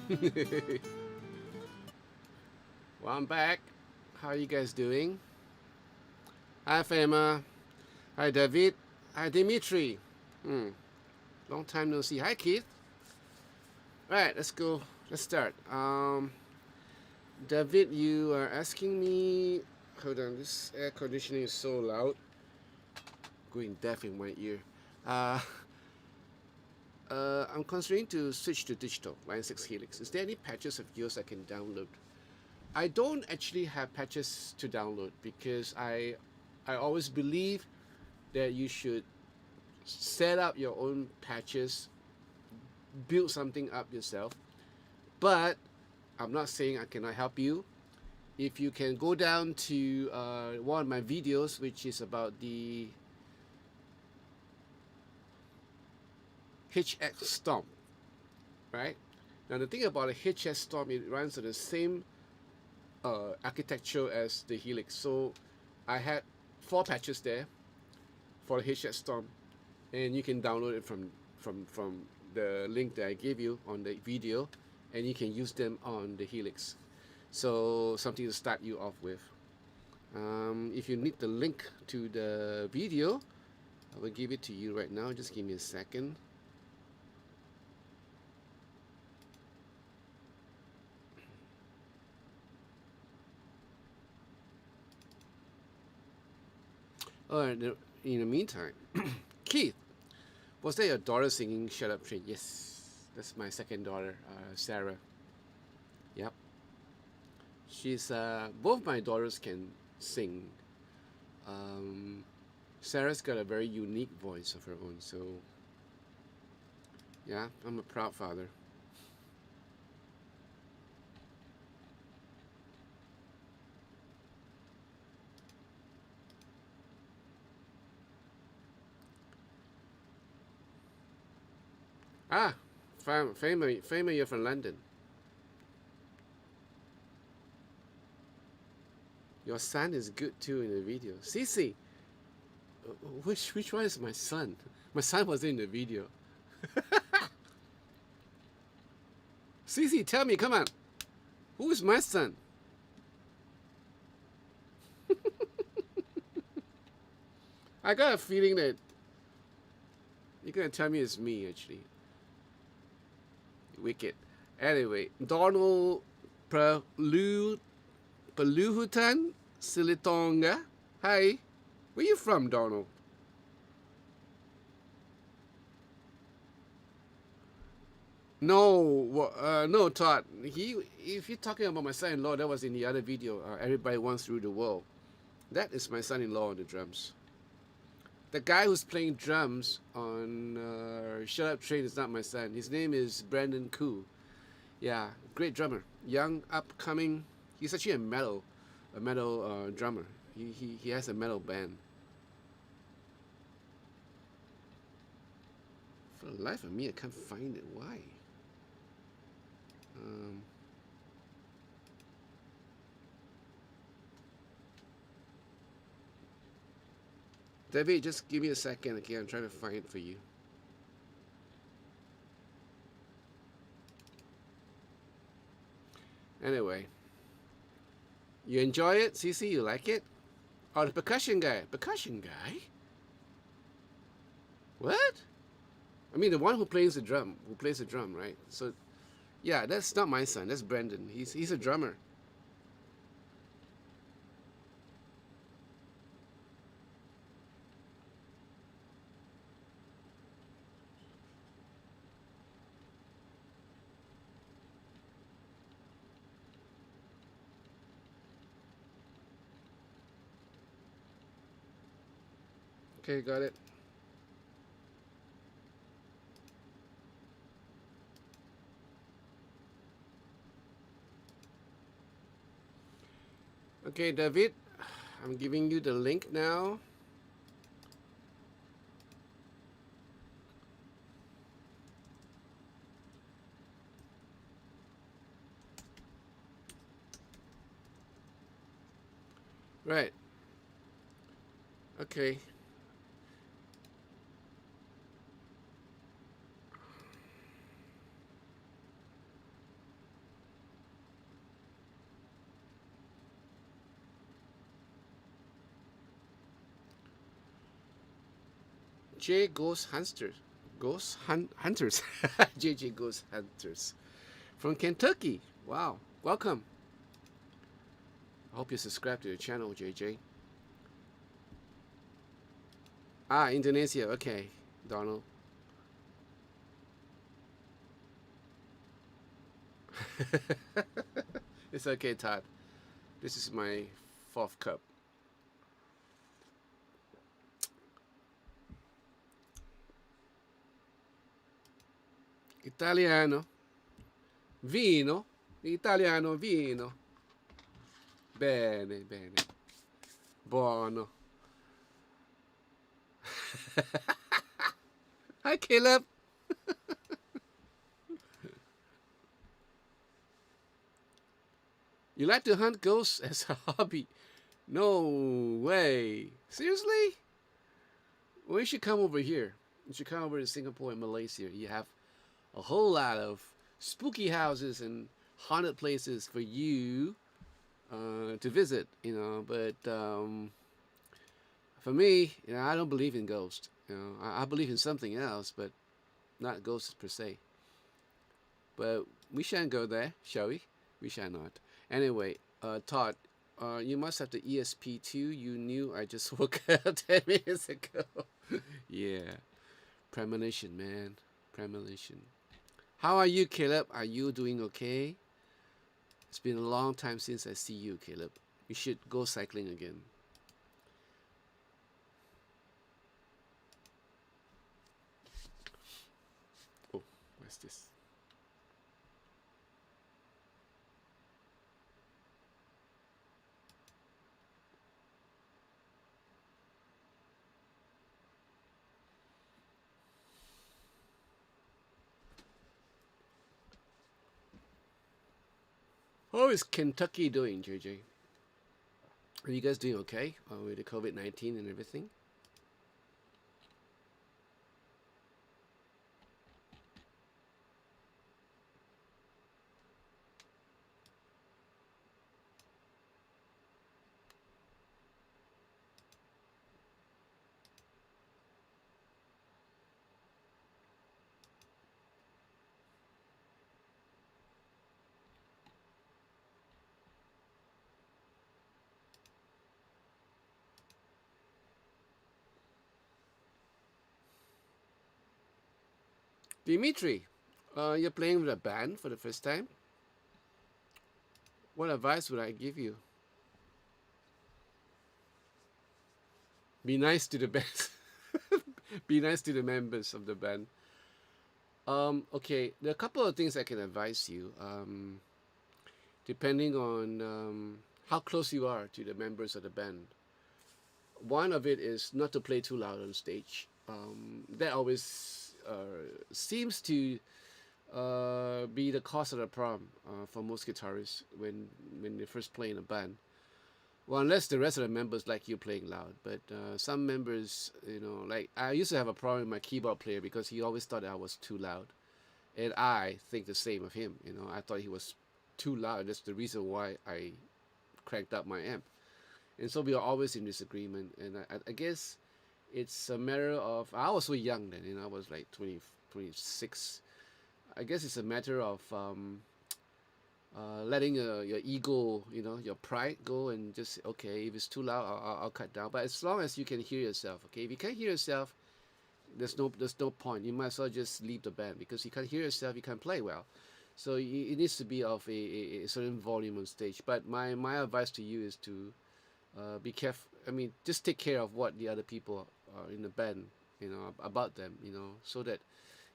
Well, I'm back. How are you guys doing? Hi, Fema. Hi, David. Hi, Dimitri. Hmm. Long time no see. Hi, Keith. All right, let's go. Let's start. David, you are asking me. Hold on. This air conditioning is so loud, going deaf in my ear. Uh, I'm considering to switch to digital Line 6 Helix. Is there any patches of yours I can download? I don't actually have patches to download because I always believe that you should set up your own patches, build something up yourself. But I'm not saying I cannot help you. If you can go down to one of my videos, which is about the HX Stomp, right? Now the thing about a HX Stomp, it runs on the same architecture as the Helix. So I had 4 patches there for the HX Stomp, and you can download it from the link that I gave you on the video, and you can use them on the Helix. So something to start you off with. If you need the link to the video, I will give it to you right now. Just give me a second. Oh, in the meantime, Keith, was that your daughter singing "Shut Up, Train"? Yes, that's my second daughter, Sarah. Yep, she's both my daughters can sing. Um, Sarah's got a very unique voice of her own, so yeah, I'm a proud father. Ah, Fama, you're from London. Your son is good too in the video. Cece, which one is my son? My son was in the video. Cece, tell me, come on. Who is my son? I got a feeling that you're gonna tell me it's me actually. Wicked. Anyway, Donald Peluhutan Silitonga. Hi. Where you from, Donald? No, no, Todd. If you're talking about my son-in-law, that was in the other video. Everybody wants through the world. That is my son-in-law on the drums. The guy who's playing drums on Shut Up Train is not my son. His name is Brandon Koo. Yeah, great drummer, young, upcoming. He's actually a metal drummer. He has a metal band. For the life of me, I can't find it. Why? Um, David, just give me a second. Okay, I'm trying to find it for you. Anyway, you enjoy it, Cece? You like it? Oh, the percussion guy. Percussion guy? What? I mean, the one who plays the drum. Who plays the drum, right? So, yeah, that's not my son. That's Brendan. He's a drummer. Okay, got it. Okay, David, I'm giving you the link now. Right. Okay. J Ghost Hunters. Hunters. JJ Ghost Hunters. From Kentucky. Wow. Welcome. I hope you subscribe to the channel, JJ. Ah, Indonesia. Okay, Donald. It's okay, Todd. This is my fourth cup. Italiano. Vino. Italiano vino. Bene, bene. Buono. Hi, Caleb. You like to hunt ghosts as a hobby? No way. Seriously? Well, you should come over here. You should come over to Singapore and Malaysia. You have a whole lot of spooky houses and haunted places for you to visit, But for me, I don't believe in ghosts. I believe in something else, but not ghosts per se. But we shan't go there, shall we? We shall not. Anyway, Todd, you must have the ESP2. You knew I just woke up 10 minutes ago. Yeah. Premonition, man. Premonition. How are you, Caleb? Are you doing okay? It's been a long time since I see you, Caleb. You should go cycling again. Oh, what's this? How is Kentucky doing, JJ? Are you guys doing okay with the COVID-19 and everything? Dimitri, you're playing with a band for the first time. What advice would I give you? Be nice to the band. Be nice to the members of the band. Okay, there are a couple of things I can advise you. Depending on how close you are to the members of the band. One of it is not to play too loud on stage. That always seems to be the cause of the problem for most guitarists when they first play in a band. Well, unless the rest of the members like you playing loud, but some members, like I used to have a problem with my keyboard player because he always thought I was too loud, and I think the same of him. I thought he was too loud. That's the reason why I cranked up my amp, and so we are always in disagreement. And I guess it's a matter of I was so young then, I was like 20, 26. I guess it's a matter of letting your ego, your pride go and just okay, if it's too loud, I'll cut down. But as long as you can hear yourself, okay. If you can't hear yourself, there's no point. You might as well just leave the band because you can't hear yourself, you can't play well. So it needs to be of a certain volume on stage. But my advice to you is to be careful. I mean, just take care of what the other people in the band, about them, so that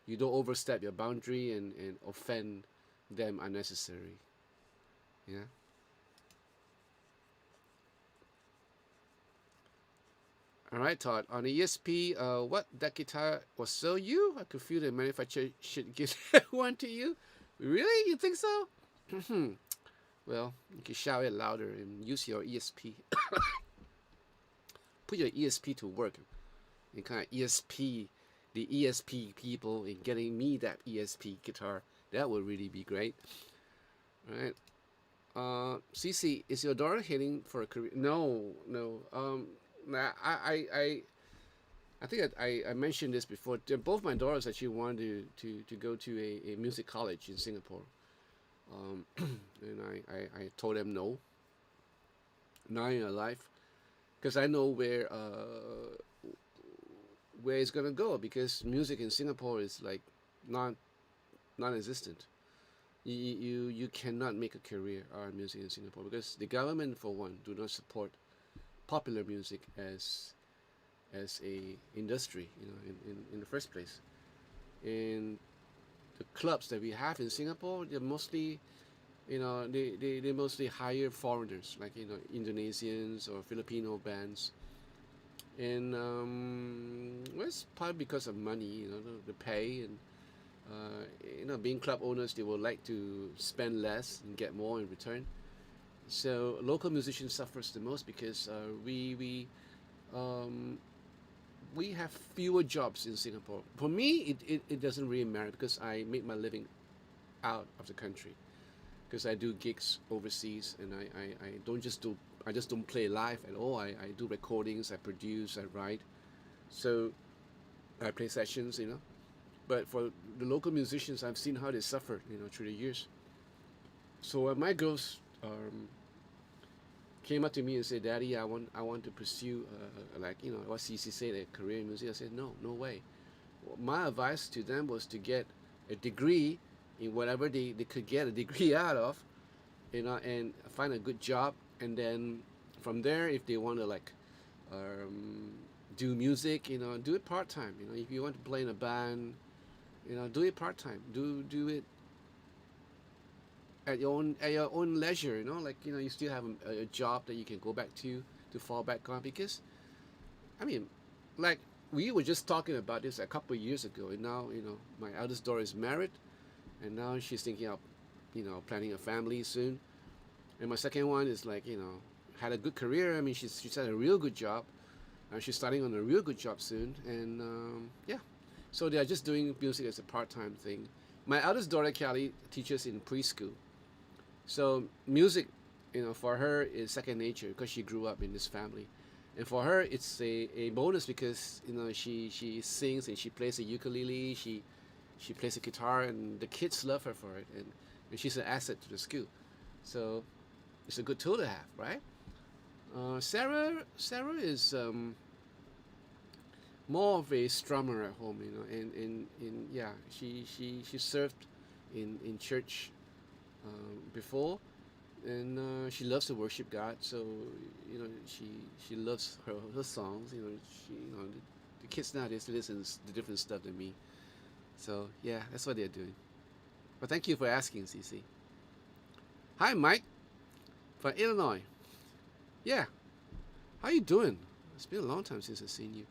you don't overstep your boundary and offend them unnecessary. Yeah. All right, Todd. On the ESP, what that guitar was so you? I could feel the manufacturer should give one to you. Really? You think so? Well, you can shout it louder and use your ESP. Put your ESP to work. And kind of ESP, the ESP people in getting me that ESP guitar. That would really be great. All right. Cece, is your daughter heading for a career? No, no. I I think I mentioned this before. Both my daughters actually wanted to go to a music college in Singapore. And I told them no, not in your life, because I know where it's gonna go. Because music in Singapore is like non non-existent. You cannot make a career out of music in Singapore because the government, for one, do not support popular music as a industry. In the first place. And the clubs that we have in Singapore, they're mostly, they mostly hire foreigners, like, Indonesians or Filipino bands. And well, it's probably because of money, the pay. And being club owners, they would like to spend less and get more in return. So local musicians suffers the most because um, we have fewer jobs in Singapore. For me, it doesn't really matter because I make my living out of the country, because I do gigs overseas. And I don't just do I just don't play live at all. I do recordings, I produce, I write. So I play sessions. But for the local musicians, I've seen how they suffered, through the years. So my girls came up to me and said, "Daddy, I want to pursue like, what CC said, a career in music." I said, "No, no way." My advice to them was to get a degree in whatever they could get a degree out of, and find a good job. And then from there, if they want to, like, do music, do it part time. If you want to play in a band, do it part time. Do it at your own leisure. Like, you still have a job that you can go back to fall back on. Because I mean, like, we were just talking about this a couple of years ago, and now, my eldest daughter is married, and now she's thinking of, planning a family soon. And my second one is, like, had a good career. I mean, she's had a real good job. She's starting on a real good job soon. And yeah, so they are just doing music as a part-time thing. My eldest daughter, Kelly, teaches in preschool. So music, for her is second nature because she grew up in this family. And for her, it's a bonus because, she sings and she plays the ukulele, she plays the guitar, and the kids love her for it. And she's an asset to the school. So it's a good tool to have, right? Sarah is more of a strummer at home, and yeah, she served in church before. And she loves to worship God. So, she loves her songs. The kids nowadays listen to different stuff than me. So yeah, that's what they're doing. But thank you for asking, CC. Hi, Mike from Illinois. Yeah, how you doing? It's been a long time since I've seen you.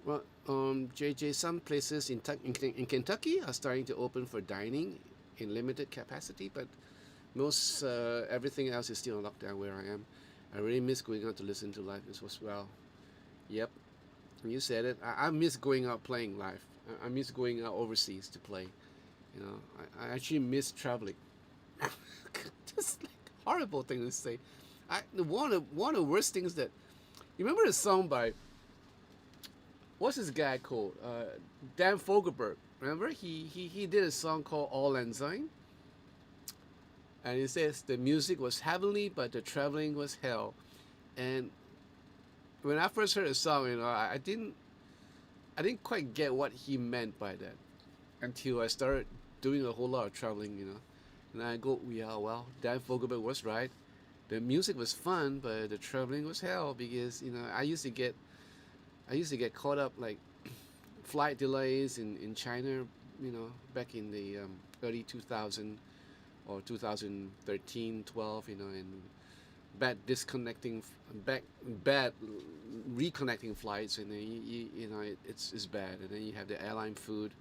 Well, JJ, some places in Kentucky are starting to open for dining in limited capacity, but most everything else is still on lockdown where I am. I really miss going out to listen to live as well. Yep, you said it. I miss going out playing live. I miss going out overseas to play. I actually miss traveling. Just like horrible thing to say. One of the worst things that you remember the song by, what's this guy called? Dan Fogelberg. Remember he did a song called All Lang and it says the music was heavenly, but the traveling was hell. And when I first heard the song, I didn't quite get what he meant by that until I started doing a whole lot of traveling. And I go, yeah, well, Dan Fogelberg was right. The music was fun, but the traveling was hell because I used to get caught up, like, flight delays in China, back in the early 2000 or 2013, 12, and bad disconnecting, bad reconnecting flights, and then it's bad, and then you have the airline food,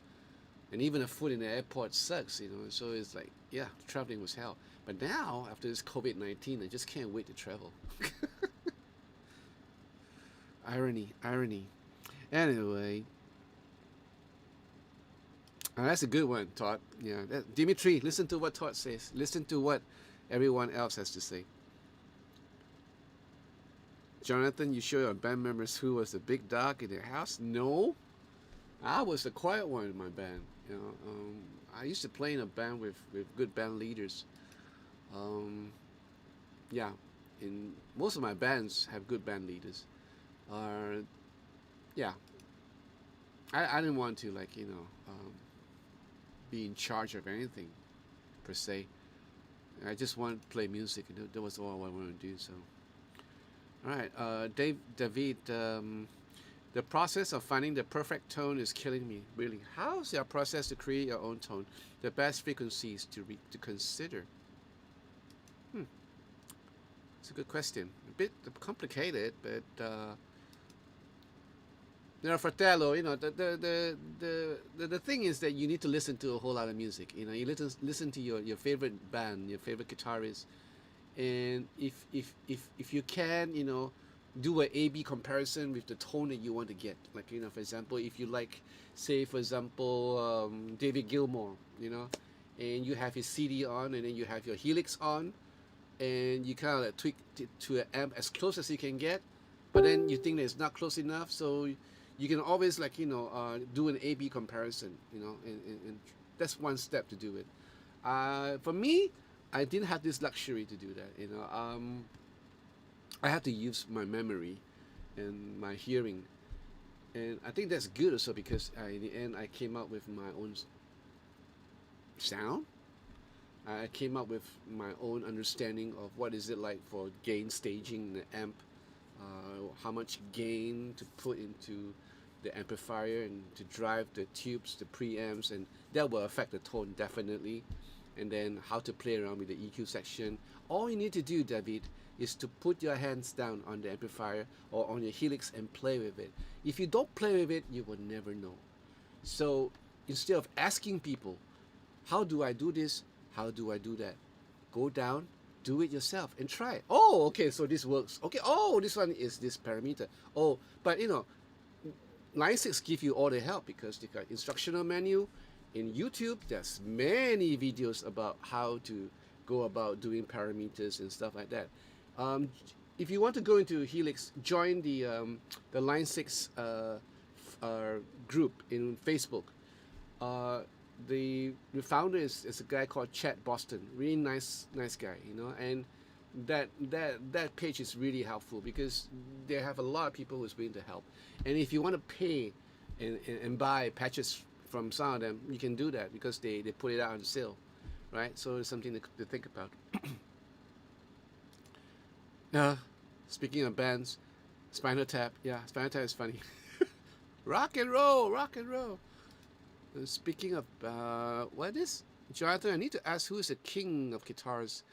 and even the food in the airport sucks, So it's like, yeah, traveling was hell. But now, after this COVID-19, I just can't wait to travel. Irony, irony. Anyway, that's a good one, Todd. Yeah, Dimitri, listen to what Todd says. Listen to what everyone else has to say. Jonathan, you sure your band members who was the big dog in their house? No, I was the quiet one in my band. I used to play in a band with good band leaders. Um, yeah, in most of my bands have good band leaders. Uh, yeah, I didn't want to be in charge of anything per se. I just want to play music, and that was all I wanted to do. So, all right, David, the process of finding the perfect tone is killing me. Really, how's your process to create your own tone? The best frequencies to consider. Hmm, it's a good question. A bit complicated, but Fratello, the thing is that you need to listen to a whole lot of music. You listen to your favorite band, your favorite guitarist, and if you can, do a A/B comparison with the tone that you want to get. Like, for example, if you like, say for example, David Gilmour, and you have his CD on, and then you have your Helix on, and you kind of like tweak it to an amp as close as you can get, but then you think that it's not close enough, so you can always do an A/B comparison, and that's one step to do it. For me, I didn't have this luxury to do that. I had to use my memory and my hearing, and I think that's good also because in the end I came up with my own sound. I came up with my own understanding of what is it like for gain staging the amp, how much gain to put into the amplifier and to drive the tubes, the preamps, and that will affect the tone definitely. And then how to play around with the EQ section. All you need to do, David, is to put your hands down on the amplifier or on your Helix and play with it. If you don't play with it, you will never know. So instead of asking people, how do I do this? How do I do that? Go down, do it yourself and try. Oh, okay, so this works. Okay, oh, this one is this parameter. Oh, but Line 6 give you all the help because they got instructional menu. In YouTube, there's many videos about how to go about doing parameters and stuff like that. If you want to go into Helix, join the Line 6 group in Facebook. The founder is a guy called Chad Boston. Really nice guy, and that page is really helpful because they have a lot of people who's willing to help. And if you want to pay and buy patches from some of them, you can do that because they put it out on sale, right? So it's something to think about. Speaking of bands, Spinal Tap. Yeah, Spinal Tap is funny. Rock and roll, rock and roll. Speaking of what is Jonathan? I need to ask who is the king of guitars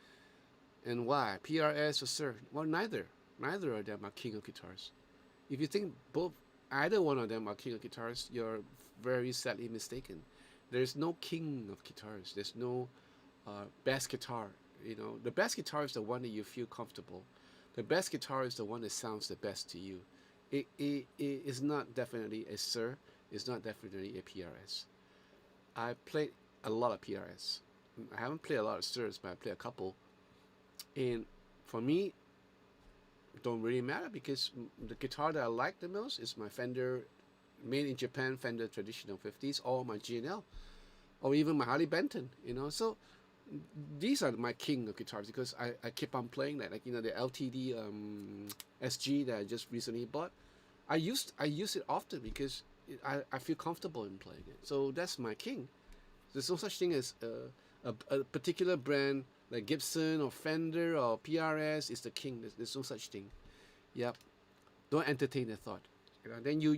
and why? PRS or Sir? Well, neither. Neither of them are king of guitars. If you think either one of them are king of guitars, you're very sadly mistaken. There's no king of guitars. There's no best guitar. The best guitar is the one that you feel comfortable. The best guitar is the one that sounds the best to you. It is not definitely a Sir. It's not definitely a PRS. I played a lot of PRS. I haven't played a lot of Sirs, but I play a couple. And for me, don't really matter because the guitar that I like the most is my Fender, made in Japan Fender traditional 50s, or my G&L, or even my Harley Benton. So these are my king of guitars because I keep on playing that. Like the LTD SG that I just recently bought. I use it often because I feel comfortable in playing it. So that's my king. There's no such thing as a particular brand like Gibson or Fender or PRS is the king. There's no such thing. Yep. Don't entertain the thought. Then you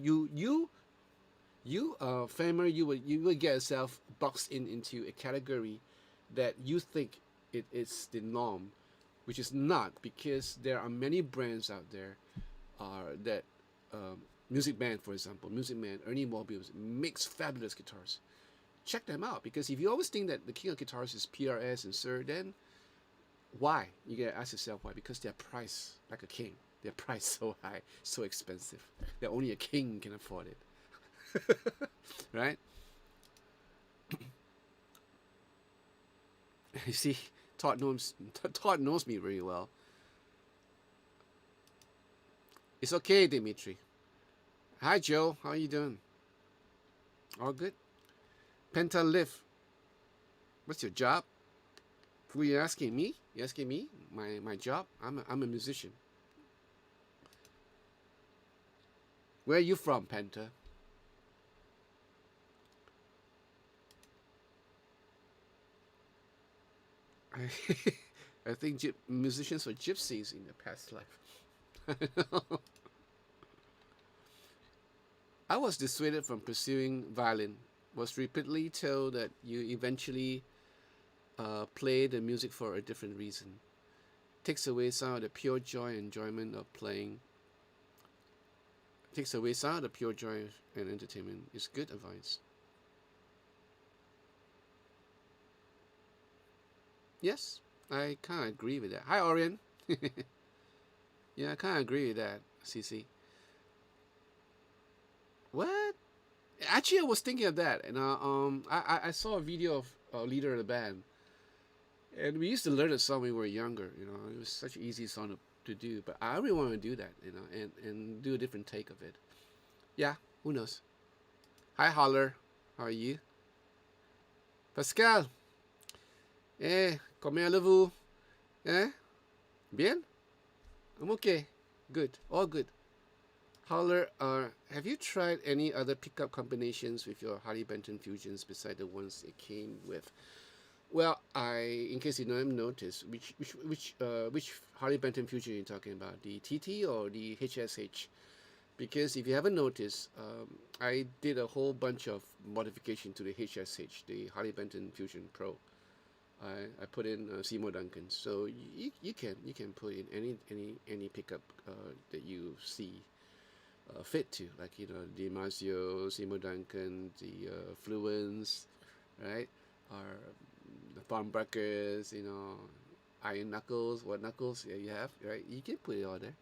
Famer, you will get yourself boxed into a category that you think it is the norm, which is not, because there are many brands out there that Music Man, for example, Music Man, Ernie Mobius makes fabulous guitars. Check them out, because if you always think that the king of guitars is PRS and Sir, then why? You gotta ask yourself why. Because they're priced like a king. They're priced so high, so expensive, that only a king can afford it. Right? You see, Todd knows me very well. It's okay, Dimitri. Hi, Joe. How are you doing? All good? Penta Live. What's your job? Who are you asking me? You asking me? My job? I'm a musician. Where are you from, Penta? I, I think musicians were gypsies in the past life. I was dissuaded from pursuing violin. Was repeatedly told that you eventually play the music for a different reason. Takes away some of the pure joy and enjoyment of playing. Takes away some of the pure joy and entertainment. It's good advice. Yes, I kind of agree with that. Hi, Orion. Yeah, I kind of agree with that, CC. What? Actually, I was thinking of that, and I saw a video of a leader of the band, and we used to learn the song when we were younger. It was such an easy song to do, but I really want to do that, and do a different take of it. Yeah, who knows? Hi, Holler. How are you? Pascal. Comment allez-vous? Eh? Bien? I'm okay. Good. All good. Holler, have you tried any other pickup combinations with your Harley Benton Fusions beside the ones it came with? Well, in case you don't notice, which Harley Benton Fusion are you talking about? The TT or the HSH? Because if you haven't noticed, I did a whole bunch of modification to the HSH, the Harley Benton Fusion Pro. I put in Seymour Duncan, so you can put in any pickup that you see fit to, like the Marcio, Seymour Duncan, the Fluence, right, or the Farnbreakers, Iron Knuckles, what Knuckles you have, right? You can put it all there.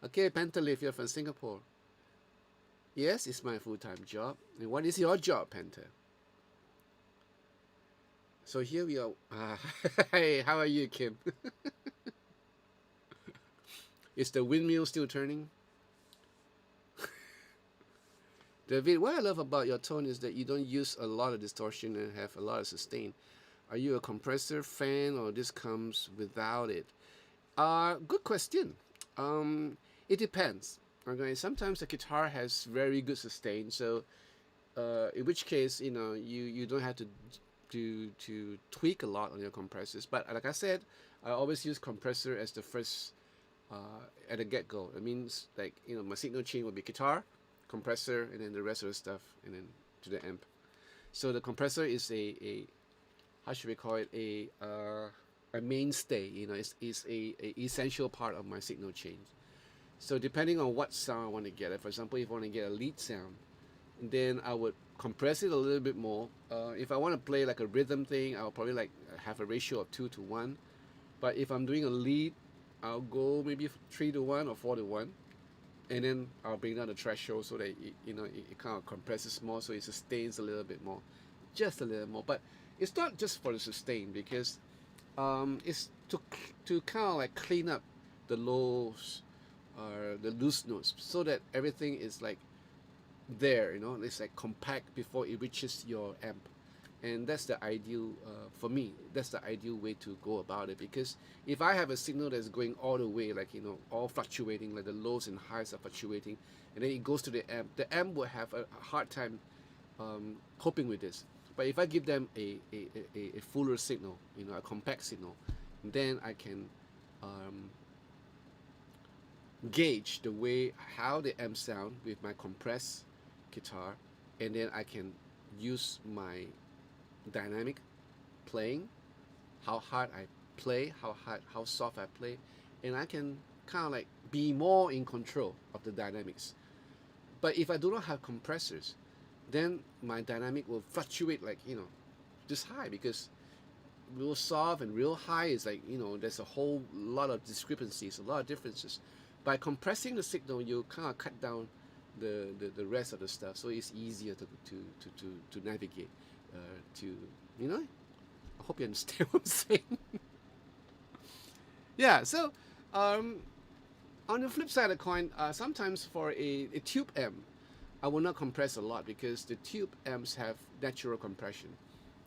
Okay, Pantaleaf, you're from Singapore. Yes, it's my full-time job. And what is your job, Panta? So here we are. Hey, how are you, Kim? Is the windmill still turning? David, what I love about your tone is that you don't use a lot of distortion and have a lot of sustain. Are you a compressor fan or this comes without it? Good question. It depends. Okay, sometimes the guitar has very good sustain, so in which case you don't have to tweak a lot on your compressors. But like I said, I always use compressor as the first at the get go. It means like my signal chain will be guitar, compressor, and then the rest of the stuff, and then to the amp. So the compressor is a how should we call it, a mainstay. It's a essential part of my signal chain. So depending on what sound I want to get, for example, if I want to get a lead sound, then I would compress it a little bit more. If I want to play like a rhythm thing, I'll probably like have a ratio of 2 to 1. But if I'm doing a lead, I'll go maybe 3 to 1 or 4 to 1, and then I'll bring down the threshold so that it kind of compresses more, so it sustains a little bit more, just a little more. But it's not just for the sustain, because it's to kind of like clean up the lows or the loose notes, so that everything is like there. It's like compact before it reaches your amp, and that's the ideal for me. That's the ideal way to go about it, because if I have a signal that's going all the way, like all fluctuating, like the lows and highs are fluctuating, and then it goes to the amp will have a hard time coping with this. But if I give them a fuller signal, a compact signal, then I can gauge the way how the amp sound with my compressed guitar, and then I can use my dynamic playing, how hard I play, how soft I play, and I can kind of like be more in control of the dynamics. But if I do not have compressors, then my dynamic will fluctuate like just high, because real soft and real high is like there's a whole lot of discrepancies, a lot of differences. By compressing the signal, you kind of cut down the rest of the stuff, so it's easier to navigate. To I hope you understand what I'm saying. Yeah. So, um, On the flip side of the coin, sometimes for a tube amp, I will not compress a lot because the tube amps have natural compression,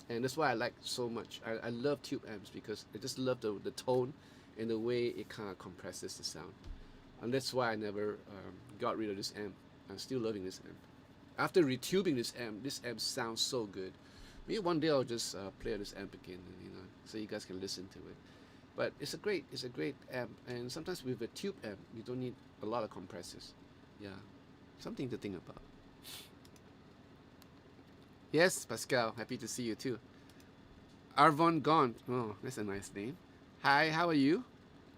and that's why I like so much. I love tube amps because I just love the tone and the way it kind of compresses the sound, and that's why I never got rid of this amp. I'm still loving this amp. After retubing this amp sounds so good. Maybe one day I'll just play this amp again, so you guys can listen to it. But it's a great amp, and sometimes with a tube amp, you don't need a lot of compressors. Yeah, something to think about. Yes, Pascal, happy to see you too. Arvon Gaunt, oh, that's a nice name. Hi, how are you?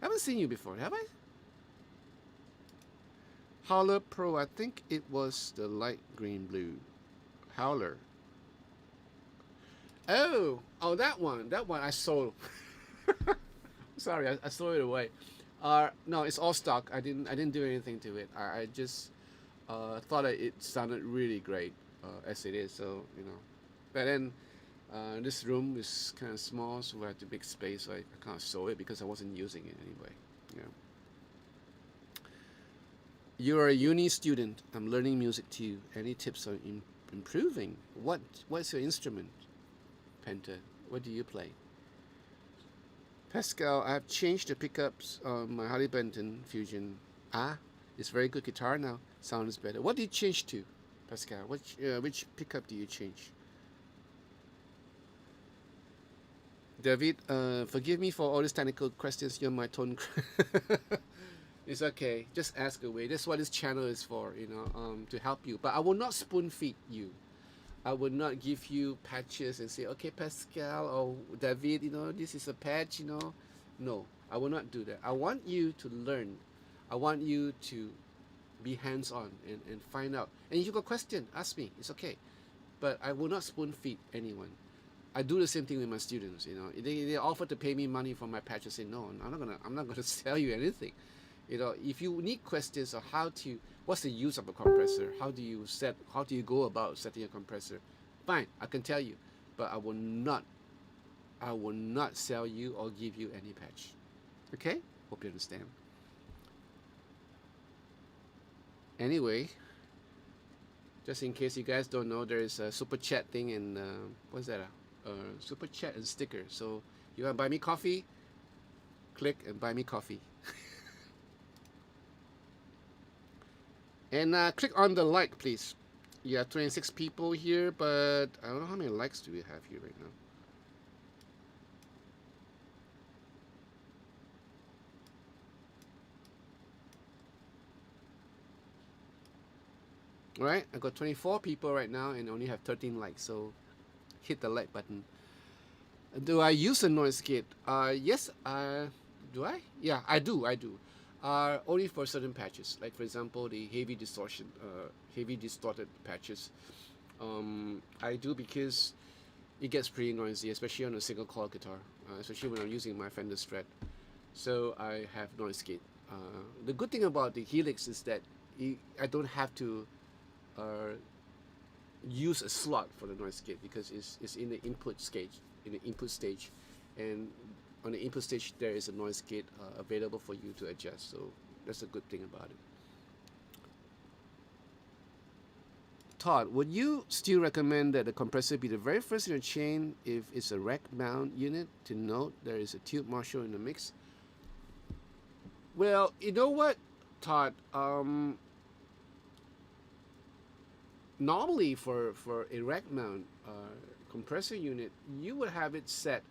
I haven't seen you before, have I? Howler Pro, I think it was the light green blue. Howler. Oh, that one I sold. Sorry, I sold it away. No, it's all stock. I didn't do anything to it. I just thought it sounded really great as it is. So but then this room is kind of small, so I had to make space. So I kind of sold it because I wasn't using it anyway. Yeah. You're a uni student. I'm learning music too. Any tips on improving? What's your instrument, Penta? What do you play? Pascal, I've changed the pickups on my Harley Benton Fusion. It's very good guitar now. Sounds better. What do you change to, Pascal? Which pickup do you change? David, forgive me for all these technical questions. You're my tone. It's okay. Just ask away. That's what this channel is for, to help you. But I will not spoon feed you. I would not give you patches and say, okay, Pascal or David, this is a patch, No, I will not do that. I want you to learn. I want you to be hands-on and find out. And if you got a question, ask me. It's okay. But I will not spoon feed anyone. I do the same thing with my students. They offer to pay me money for my patch. I say, no, I'm not gonna sell you anything. If you need questions on what's the use of a compressor, how do you go about setting a compressor, fine, I can tell you, but I will not sell you or give you any patch. Okay? Hope you understand. Anyway, just in case you guys don't know, there is a super chat thing and what's that? Super chat and sticker. So you want to buy me coffee? Click and buy me coffee. And click on the like, please. You have 26 people here, but I don't know how many likes do we have here right now. Alright, I got 24 people right now and only have 13 likes, so hit the like button. Do I use a noise gate? Yes, do I? Yeah, I do. Only for certain patches, like for example the heavy distorted patches. I do because it gets pretty noisy, especially on a single coil guitar, especially when I'm using my Fender Strat. So I have noise gate. The good thing about the Helix is that I don't have to use a slot for the noise gate because it's in the input stage, and on the input stage there is a noise gate available for you to adjust, so that's a good thing about it. Todd, would you still recommend that the compressor be the very first in the chain if it's a rack mount unit to note there is a tube Marshall in the mix? Well, you know what, Todd, normally for a rack mount compressor unit, you would have it set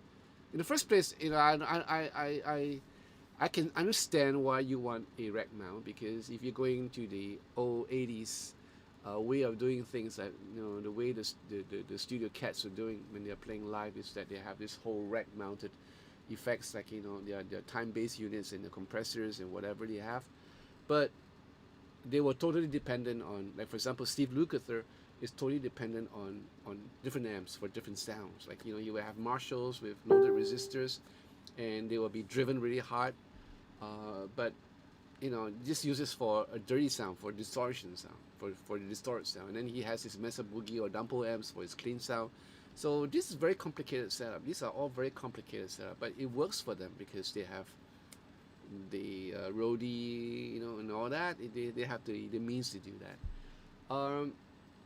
in the first place. I can understand why you want a rack mount, because if you're going to the old 80s way of doing things, like the way the studio cats are doing when they're playing live, is that they have this whole rack mounted effects, like their time-based units and the compressors and whatever they have. But they were totally dependent on, like for example, Steve Lukather is totally dependent on different amps for different sounds. Like you will have Marshalls with loaded resistors, and they will be driven really hard, but just uses for a dirty sound, for distortion sound, for the distorted sound. And then he has his Mesa Boogie or Dumpo amps for his clean sound. So this is very complicated setup. These are all very complicated setup, but it works for them because they have roadie, and all that. They have the means to do that.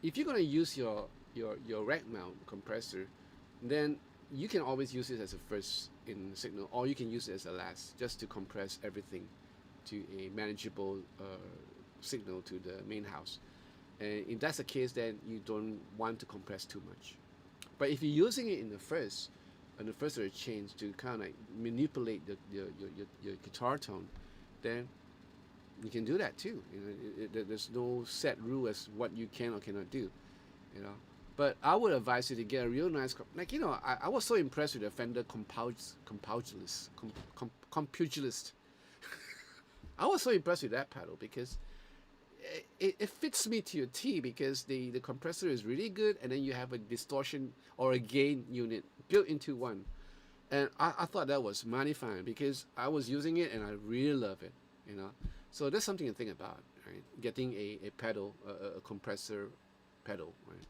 If you're gonna use your rack mount compressor, then you can always use it as a first in signal, or you can use it as a last, just to compress everything to a manageable signal to the main house. And if that's the case, then you don't want to compress too much. But if you're using it in the first, on the first of the change to kind of like manipulate your guitar tone, then you can do that too. There's no set rule as what you can or cannot do. You know, but I would advise you to get a real nice, I was so impressed with the Fender Compugilist. I was so impressed with that pedal because it fits me to your T, because the compressor is really good, and then you have a distortion or a gain unit built into one. And I thought that was mighty fine because I was using it and I really love it. So that's something to think about, right? Getting a pedal, a compressor pedal, right?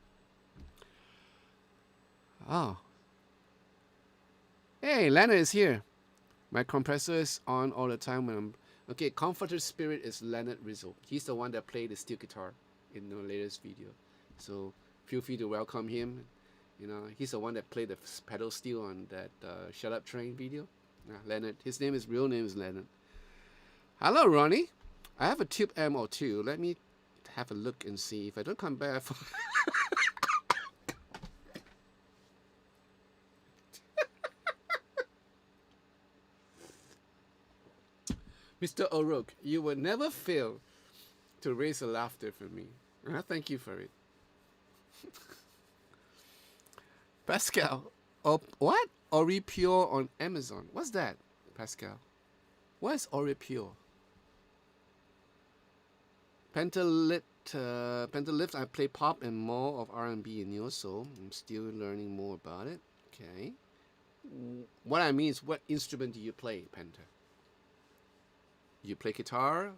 Oh, hey, Leonard is here. My compressor is on all the time when I'm okay. Comforter Spirit is Leonard Rizzo. He's the one that played the steel guitar in the latest video. So feel free to welcome him. He's the one that played the pedal steel on that Shut Up Train video. Leonard. His real name is Leonard. Hello, Ronnie. I have a tube amp or two. Let me have a look and see if I don't come back for. Mr. O'Rourke, you will never fail to raise a laughter for me. And I thank you for it. Pascal, what? Ori Pure on Amazon. What's that, Pascal? What is Ori Pure? Pentalift, I play pop and more of R&B and neo soul. I'm still learning more about it. Okay. What I mean is, what instrument do you play, Penta? You play guitar?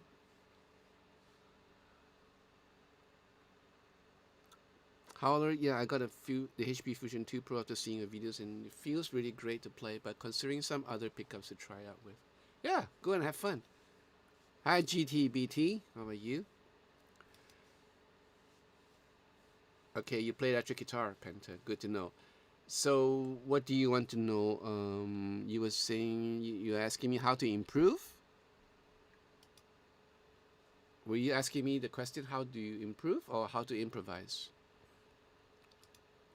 Howler, yeah, I got the HP Fusion 2 Pro after seeing your videos, and it feels really great to play, but considering some other pickups to try out with. Yeah, go and have fun. Hi, GTBT. How are you? Okay, you play electric guitar, Penta. Good to know. So, what do you want to know? You were saying, you're asking me how to improve? Were you asking me the question, how do you improve, or how to improvise?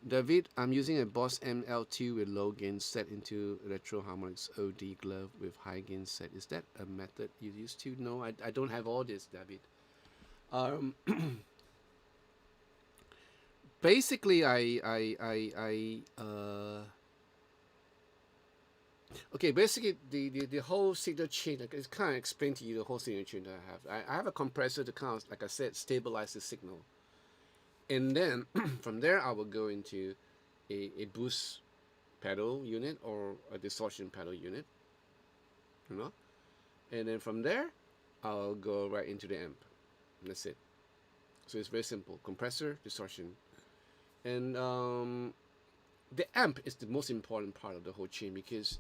David, I'm using a Boss ML2 with low gain set into Electro Harmonix OD glove with high gain set. Is that a method you used to? No, I don't have all this, David. Basically, okay, basically the whole signal chain, it's kind of explained to you the whole signal chain that I have. I have a compressor to kind of, like I said, stabilize the signal. And then from there, I will go into a boost pedal unit or a distortion pedal unit, And then from there, I'll go right into the amp. And that's it. So it's very simple. Compressor, distortion. And the amp is the most important part of the whole chain, because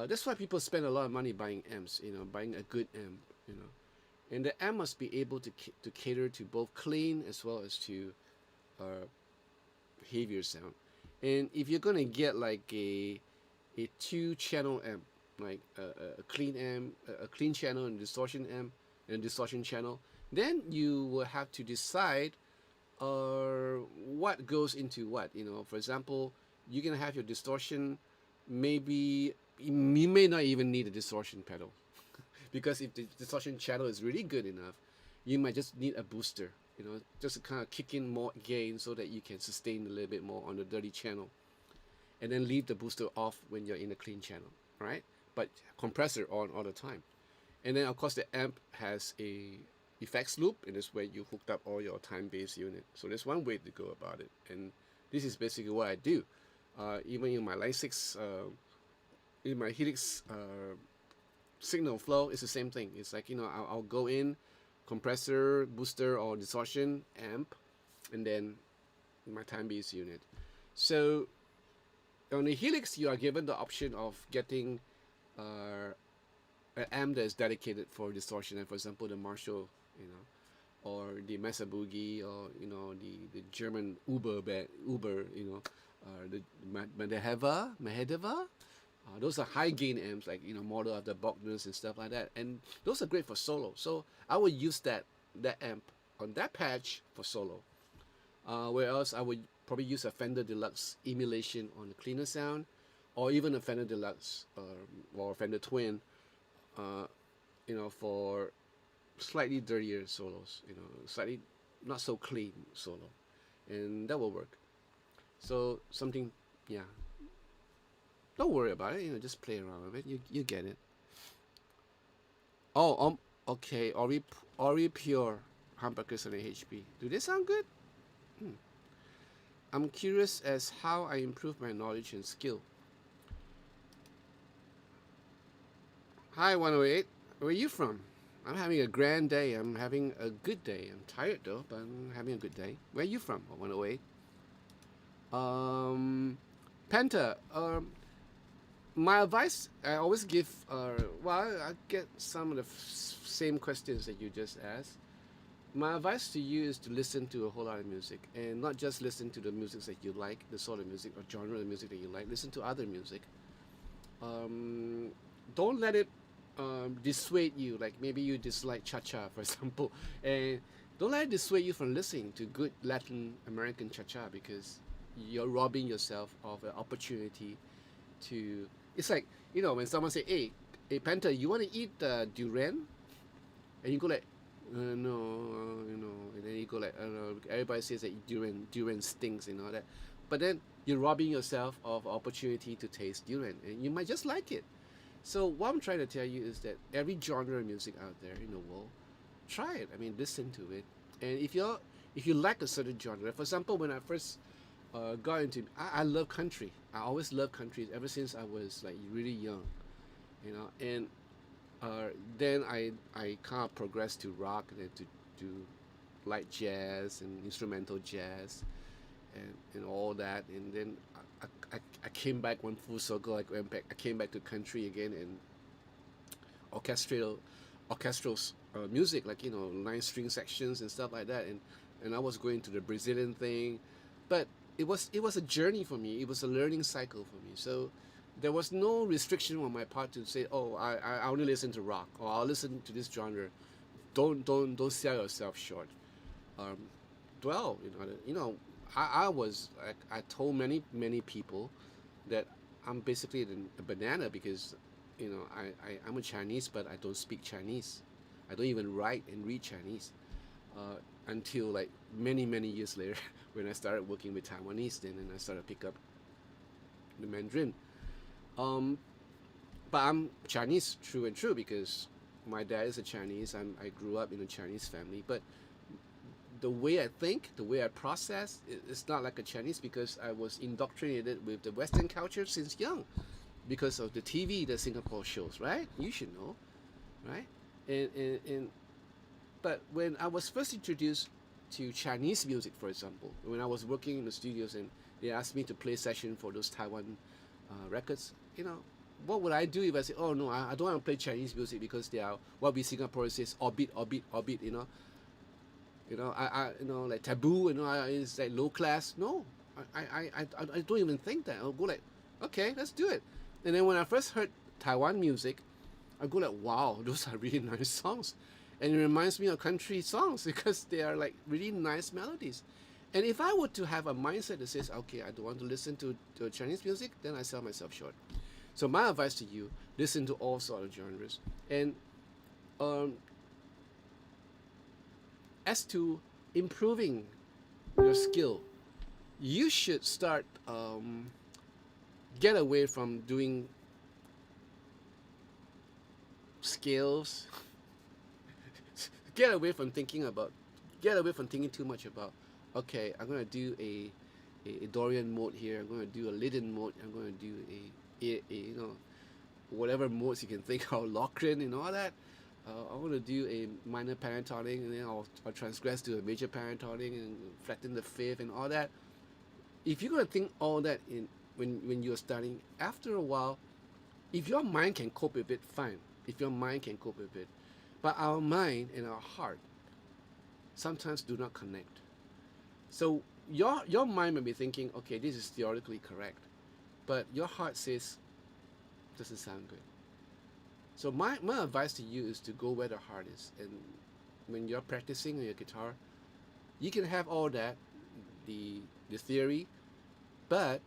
that's why people spend a lot of money buying amps, buying a good amp, And the amp must be able to cater to both clean as well as to heavier sound. And if you're gonna get like a 2-channel amp, like a clean amp, a clean channel and distortion amp and a distortion channel, then you will have to decide what goes into what. For example, you're gonna have your distortion. Maybe you may not even need a distortion pedal. Because if the distortion channel is really good enough, you might just need a booster, just to kind of kick in more gain so that you can sustain a little bit more on the dirty channel. And then leave the booster off when you're in a clean channel, right? But compressor on all the time. And then, of course, the amp has a effects loop, and this way you hooked up all your time-based unit. So there's one way to go about it. And this is basically what I do. Even in my Line 6, in my Helix signal flow, is the same thing. It's like, I'll go in compressor, booster, or distortion, amp, and then my time-based unit. So on the Helix, you are given the option of getting a an amp that is dedicated for distortion, and for example, the Marshall, you know, or the Mesa Boogie, or the German Uber, the Mahedeva. Those are high gain amps, like model of the Bogner's and stuff like that, and those are great for solo. So I would use that amp on that patch for solo. Where else I would probably use a Fender Deluxe emulation on the cleaner sound, or even a Fender Deluxe or Fender Twin, uh, for slightly dirtier solos, slightly not so clean solo, and that will work. So something, yeah. Don't worry about it. Just play around with it. You get it. Oh, okay. Ori Pure humbuckers on a HP. Do they sound good? Hmm. I'm curious as how I improve my knowledge and skill. Hi, 108. Where are you from? I'm having a grand day. I'm having a good day. I'm tired though, but I'm having a good day. Where are you from? 108. Penta. My advice I always give. I get some of the same questions that you just asked. My advice to you is to listen to a whole lot of music, and not just listen to the music that you like, the sort of music or genre of music that you like. Listen to other music. Don't let it dissuade you. Like maybe you dislike cha-cha, for example, and don't let it dissuade you from listening to good Latin American cha-cha, because you're robbing yourself of an opportunity to. It's like when someone say, "Hey, Panta, you want to eat durian?" and you go like, "No," and then you go like, "I don't know." Everybody says that durian stinks and all that, but then you're robbing yourself of opportunity to taste durian, and you might just like it. So what I'm trying to tell you is that every genre of music out there in the world, try it. I mean, listen to it, and if you like a certain genre, for example, when I first got into, I love country. I always loved country ever since I was like really young, and then I kind of progressed to rock, and then to light jazz and instrumental jazz, and all that, and then I came back one full circle. I came back to country again, and orchestral music, like 9 string sections and stuff like that, and I was going to the Brazilian thing, but it was a journey for me. It was a learning cycle for me. So there was no restriction on my part to say, oh, I only listen to rock, or I'll listen to this genre. Don't sell yourself short. Um, well, I was like, I told many people that I'm basically a banana, because I'm a Chinese, but I don't speak Chinese. I don't even write and read Chinese until like many years later when I started working with Taiwanese. Then and I started to pick up the Mandarin. Um, but I'm Chinese true and true, because my dad is a Chinese. I grew up in a Chinese family, but the way I think, the way I process, it's not like a Chinese, because I was indoctrinated with the Western culture since young, because of the TV that Singapore shows, right? You should know, right? And but when I was first introduced to Chinese music, for example, when I was working in the studios and they asked me to play session for those Taiwan records, what would I do if I say, oh no, I don't want to play Chinese music because they are what we Singaporeans say, orbit, like taboo, it's like low class. No, I don't even think that. I'll go like, okay, let's do it. And then when I first heard Taiwan music, I go like, wow, those are really nice songs, and it reminds me of country songs because they are like really nice melodies. And if I were to have a mindset that says, okay, I don't want to listen to Chinese music, then I sell myself short. So my advice to you: listen to all sort of genres. And um, as to improving your skill, you should start get away from doing scales. Get away from thinking too much about. Okay, I'm gonna do a Dorian mode here. I'm gonna do a Lydian mode. I'm gonna do whatever modes you can think of, Locrian and all that. I want to do a minor pentatonic, and then I'll transgress to a major pentatonic and flatten the fifth and all that. If you're gonna think all that when you're starting, after a while, if your mind can cope with it, fine. if your mind can cope with it. But our mind and our heart sometimes do not connect. So your mind may be thinking, okay, this is theoretically correct, but your heart says doesn't sound good. So my advice to you is to go where the heart is. And when you're practicing on your guitar, you can have all that, the theory, but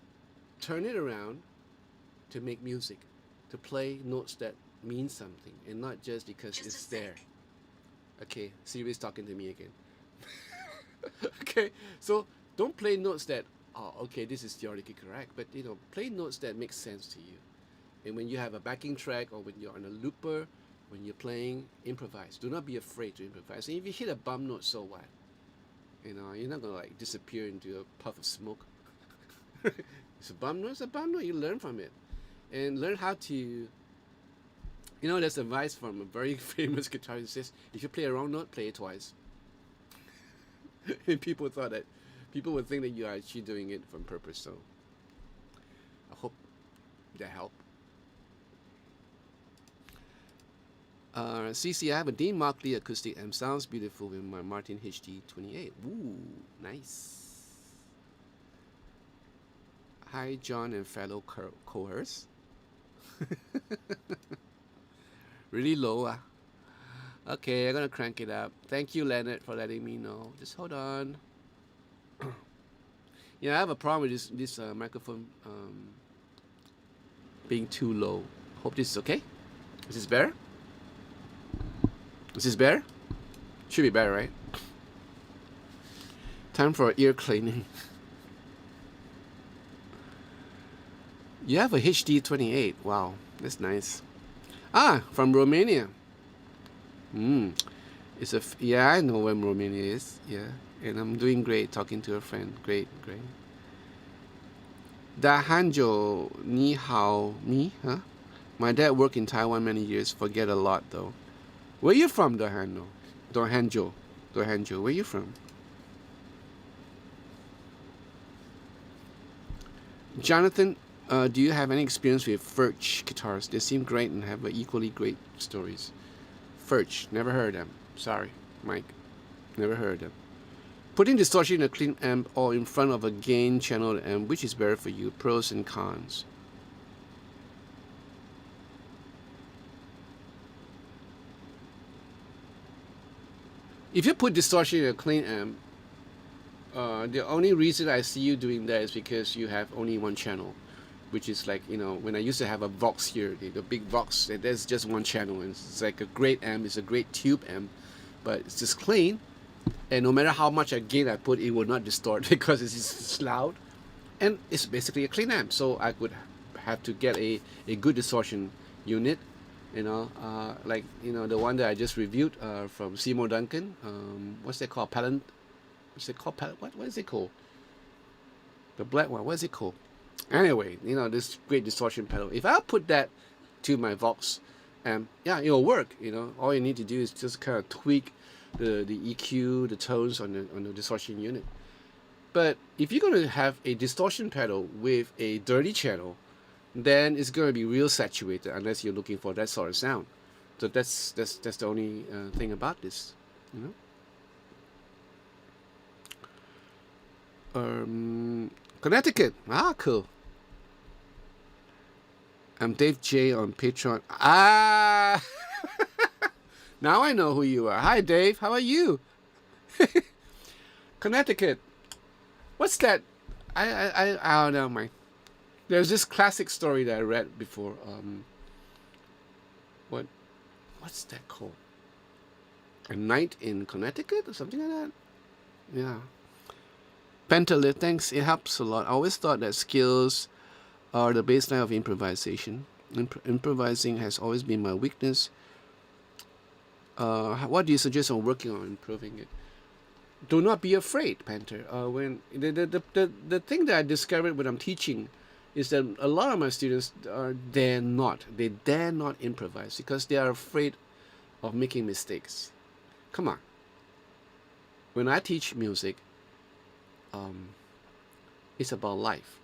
turn it around to make music, to play notes that mean something, and not just because just it's there. Okay, Siri's talking to me again. Okay, so don't play notes that, oh, okay, this is theoretically correct, but play notes that make sense to you. And when you have a backing track or when you're on a looper, when you're playing, improvise. Do not be afraid to improvise. And if you hit a bum note, so what? You're not gonna like disappear into a puff of smoke. It's a bum note. It's a bum note. You learn from it, and learn how to. There's advice from a very famous guitarist that says, if you play a wrong note, play it twice. And people would think that you are actually doing it on purpose. So I hope that helped. CC, I have a Dean Markley acoustic amp. Sounds beautiful with my Martin HD28. Ooh, nice. Hi, John and fellow cohorts. Really low. Okay, I'm gonna crank it up. Thank you, Leonard, for letting me know. Just hold on. Yeah, I have a problem with this microphone being too low. Hope this is okay. Is this better? Is this better? Should be better, right? Time for ear cleaning. You have a HD28. Wow, that's nice. From Romania. Yeah, I know where Romania is. Yeah, and I'm doing great talking to a friend. Great. Da Hanjo Ni Hao Mi, huh? My dad worked in Taiwan many years. Forget a lot though. Where you from, Da Hanjo? Where you from? Jonathan, do you have any experience with Furch guitars? They seem great and have equally great stories. Furch, never heard them. Sorry, Mike. Never heard them. Putting distortion in a clean amp or in front of a gain channel amp, which is better for you? Pros and cons. If you put distortion in a clean amp, the only reason I see you doing that is because you have only one channel, which is like, when I used to have a Vox here, the big Vox, there's just one channel, and it's like a great amp, it's a great tube amp, but it's just clean, and no matter how much gain I put, it will not distort because it's just loud, and it's basically a clean amp, so I would have to get a good distortion unit, like, the one that I just reviewed from Seymour Duncan, what's that called, what's it called, what is it called, the black one, what is it called? Anyway, this great distortion pedal. If I put that to my Vox amp, yeah, it'll work. All you need to do is just kind of tweak the EQ, the tones on the distortion unit. But if you're going to have a distortion pedal with a dirty channel, then it's going to be real saturated unless you're looking for that sort of sound. So that's the only thing about this. Connecticut. Cool. I'm Dave J on Patreon. Now I know who you are. Hi, Dave. How are you? Connecticut. What's that? I don't know, Mike. There's this classic story that I read before. What's that called? A Night in Connecticut or something like that? Yeah. Pentalith, thanks. It helps a lot. I always thought that skills are the baseline of improvisation. Improvising has always been my weakness. What do you suggest on working on improving it? Do not be afraid, Panther. When the thing that I discovered when I'm teaching is that a lot of my students dare not improvise because they are afraid of making mistakes. Come on. When I teach music, it's about life.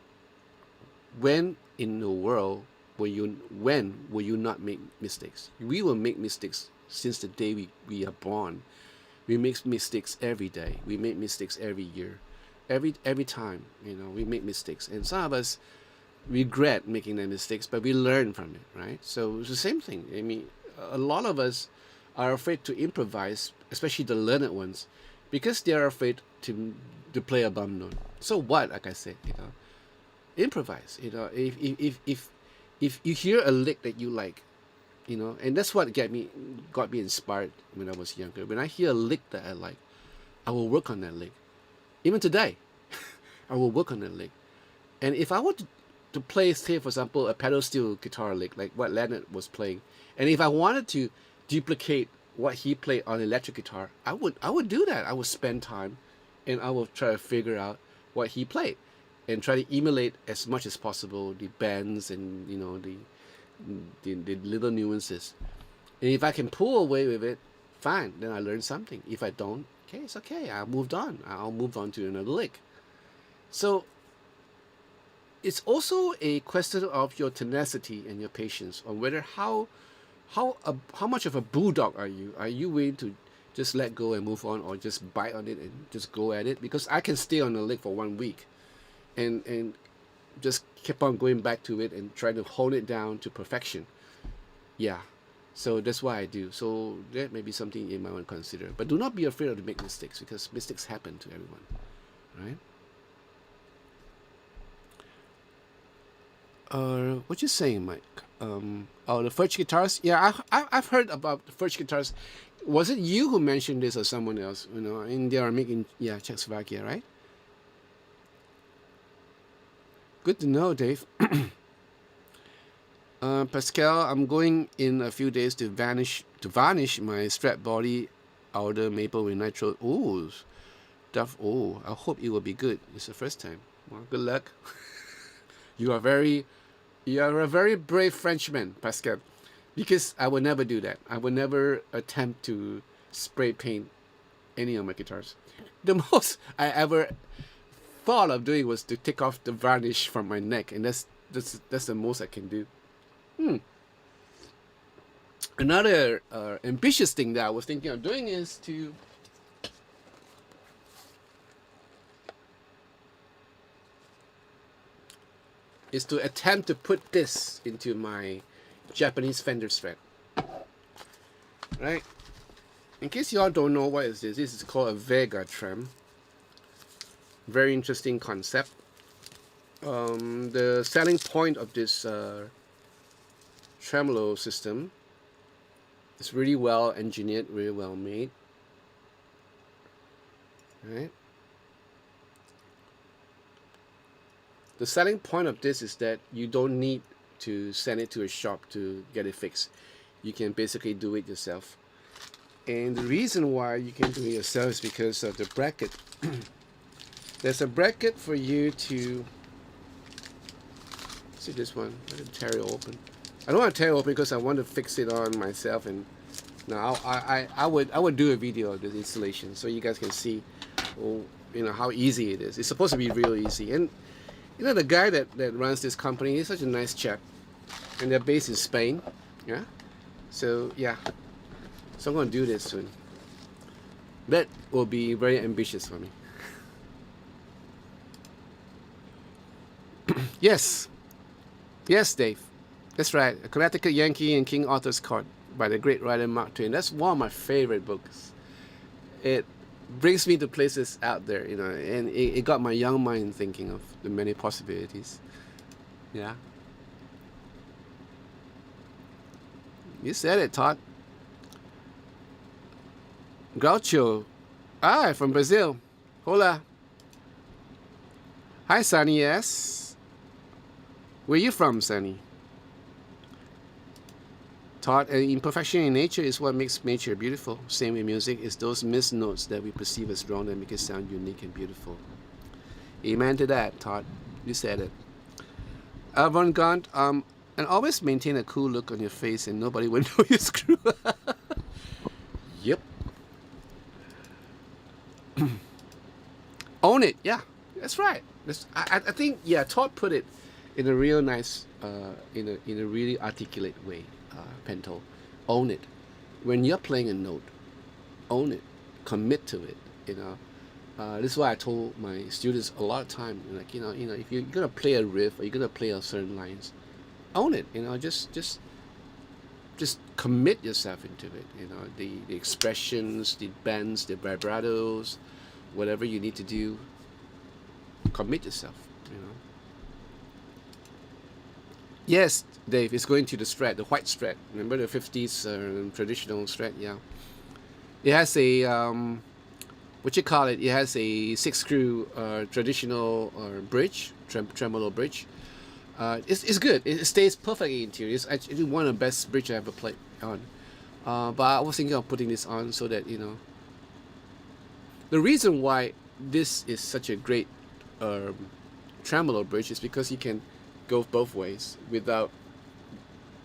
When in the world when will you not make mistakes? We will make mistakes since the day we are born. We make mistakes every day. We make mistakes every year. Every time, we make mistakes. And some of us regret making the mistakes, but we learn from it, right? So it's the same thing. I mean, a lot of us are afraid to improvise, especially the learned ones, because they are afraid to play a bum note. So what? Like I said, improvise. If you hear a lick that you like, and that's what got me inspired when I was younger. When I hear a lick that I like, I will work on that lick. Even today, I will work on that lick. And if I were to play, say for example, a pedal steel guitar lick like what Leonard was playing, and if I wanted to duplicate what he played on electric guitar, I would do that. I would spend time, and I will try to figure out what he played, and try to emulate as much as possible the bends and the little nuances. And if I can pull away with it, fine. Then I learned something. If I don't, okay, it's okay. I'll move on to another lick. So it's also a question of your tenacity and your patience on whether how much of a bulldog are you? Are you willing to just let go and move on, or just bite on it and just go at it? Because I can stay on a lick for 1 week, and just keep on going back to it and try to hold it down to perfection. Yeah, so that's why I do. So that may be something you might want to consider. But do not be afraid to make mistakes, because mistakes happen to everyone, right? What you saying, Mike? The Fudge guitars. Yeah, I've heard about the Fudge guitars. Was it you who mentioned this, or someone else? And they are making Czechoslovakia, right? Good to know, Dave. Pascal, I'm going in a few days to varnish my strap body outer maple with nitro. Oh, stuff. Oh, I hope it will be good. It's the first time. Well, good luck. You are a very brave Frenchman, Pascal, because I would never do that. I would never attempt to spray paint any of my guitars. The most I ever thought of doing was to take off the varnish from my neck, and that's the most I can do. Another ambitious thing that I was thinking of doing is to attempt to put this into my Japanese Fender Strat. Right? In case y'all don't know what is this is called a Vega trem. Very interesting concept. The selling point of this tremolo system is really well engineered, really well made. Right? The selling point of this is that you don't need to send it to a shop to get it fixed. You can basically do it yourself. And the reason why you can do it yourself is because of the bracket. There's a bracket for you to see this one. I can tear it open. I don't want to tear it open because I want to fix it on myself. And now I would do a video of this installation so you guys can see, how easy it is. It's supposed to be real easy. And the guy that runs this company, he's such a nice chap, and they're based in Spain. Yeah. So yeah. So I'm gonna do this soon. That will be very ambitious for me. Yes, Dave. That's right. A Connecticut Yankee and King Arthur's Court by the great writer Mark Twain. That's one of my favorite books. It brings me to places out there, and it got my young mind thinking of the many possibilities. Yeah. You said it, Todd. Groucho. From Brazil. Hola. Hi, Sunny, yes. Where you from, Sunny? Todd, imperfection in nature is what makes nature beautiful. Same with music, it's those missed notes that we perceive as wrong that make it sound unique and beautiful. Amen to that, Todd. You said it. Avant-garde, and always maintain a cool look on your face and nobody will know you screw up. Yep. Own it, yeah. That's right. I think, Todd put it in a real nice, in a really articulate way. Pentel, own it. When you're playing a note, own it, commit to it. You know, this is why I told my students a lot of time. Like if you're gonna play a riff or you're gonna play a certain lines, own it. Just commit yourself into it. The expressions, the bends, the vibratos, whatever you need to do, commit yourself. Yes, Dave, it's going to the Strat, the white Strat. Remember the 50s traditional Strat? Yeah. It has a, what you call it? It has a six screw traditional bridge, tremolo bridge. It's good. It stays perfectly in tune. It's actually one of the best bridge I ever played on. But I was thinking of putting this on so that, the reason why this is such a great tremolo bridge is because you can go both ways without,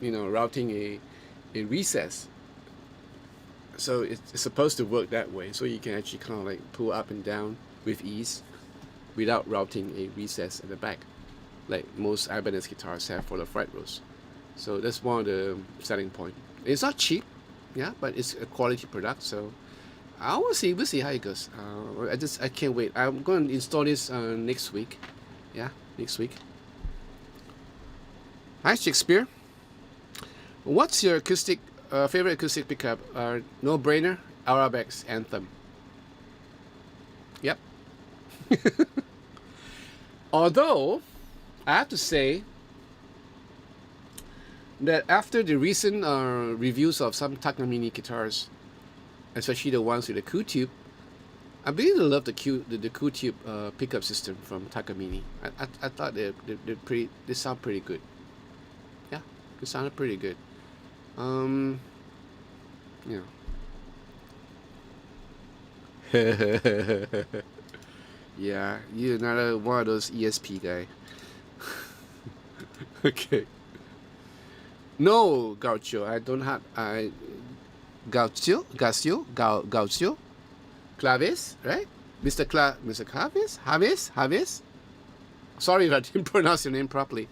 routing a recess. So it's supposed to work that way. So you can actually kind of like pull up and down with ease without routing a recess at the back, like most Ibanez guitars have for the fret rows. So that's one of the selling point. It's not cheap, yeah, but it's a quality product. So we'll see how it goes. I can't wait. I'm going to install this next week. Yeah, next week. Hi Shakespeare. What's your favorite acoustic pickup? No brainer. Arabex Anthem. Yep. Although I have to say that after the recent reviews of some Takamine guitars, especially the ones with the Q-tube, I really love the Q-tube pickup system from Takamine. I thought they sound pretty good. Yeah, they sounded pretty good. Yeah. Yeah, you're another one of those ESP guy. Okay. No, Gaucho, I don't have. Gaucho, Clavis, right? Mr. Clavis. Sorry if I didn't pronounce your name properly.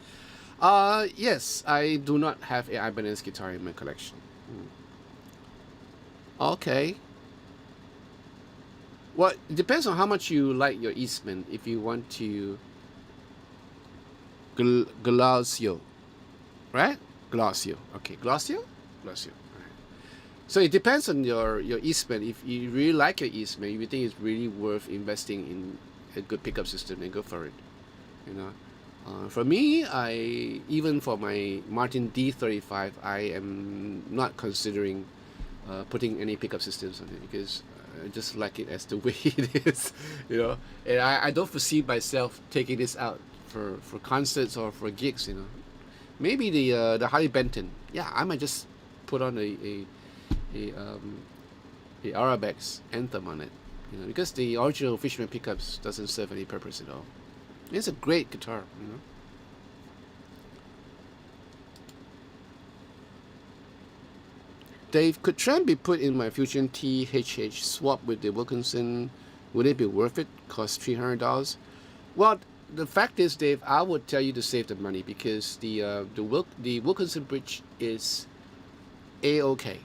Yes, I do not have a Ibanez guitar in my collection. Okay. Well, it depends on how much you like your Eastman. If you want to Glacio, right? Glacio. Okay, Glacio? Glacio. Right. So it depends on your Eastman. If you really like your Eastman, if you think it's really worth investing in a good pickup system, then go for it. For me, even for my Martin D35, I am not considering putting any pickup systems on it because I just like it as the way it is, And I don't foresee myself taking this out for concerts or for gigs, Maybe the Harley Benton. Yeah, I might just put on a Arabex Anthem on it, because the original Fishman pickups doesn't serve any purpose at all. It's a great guitar, Dave, could Trent be put in my Fusion THH swap with the Wilkinson? Would it be worth it? Cost $300. Well, the fact is, Dave, I would tell you to save the money because the Wilkinson bridge is a-okay.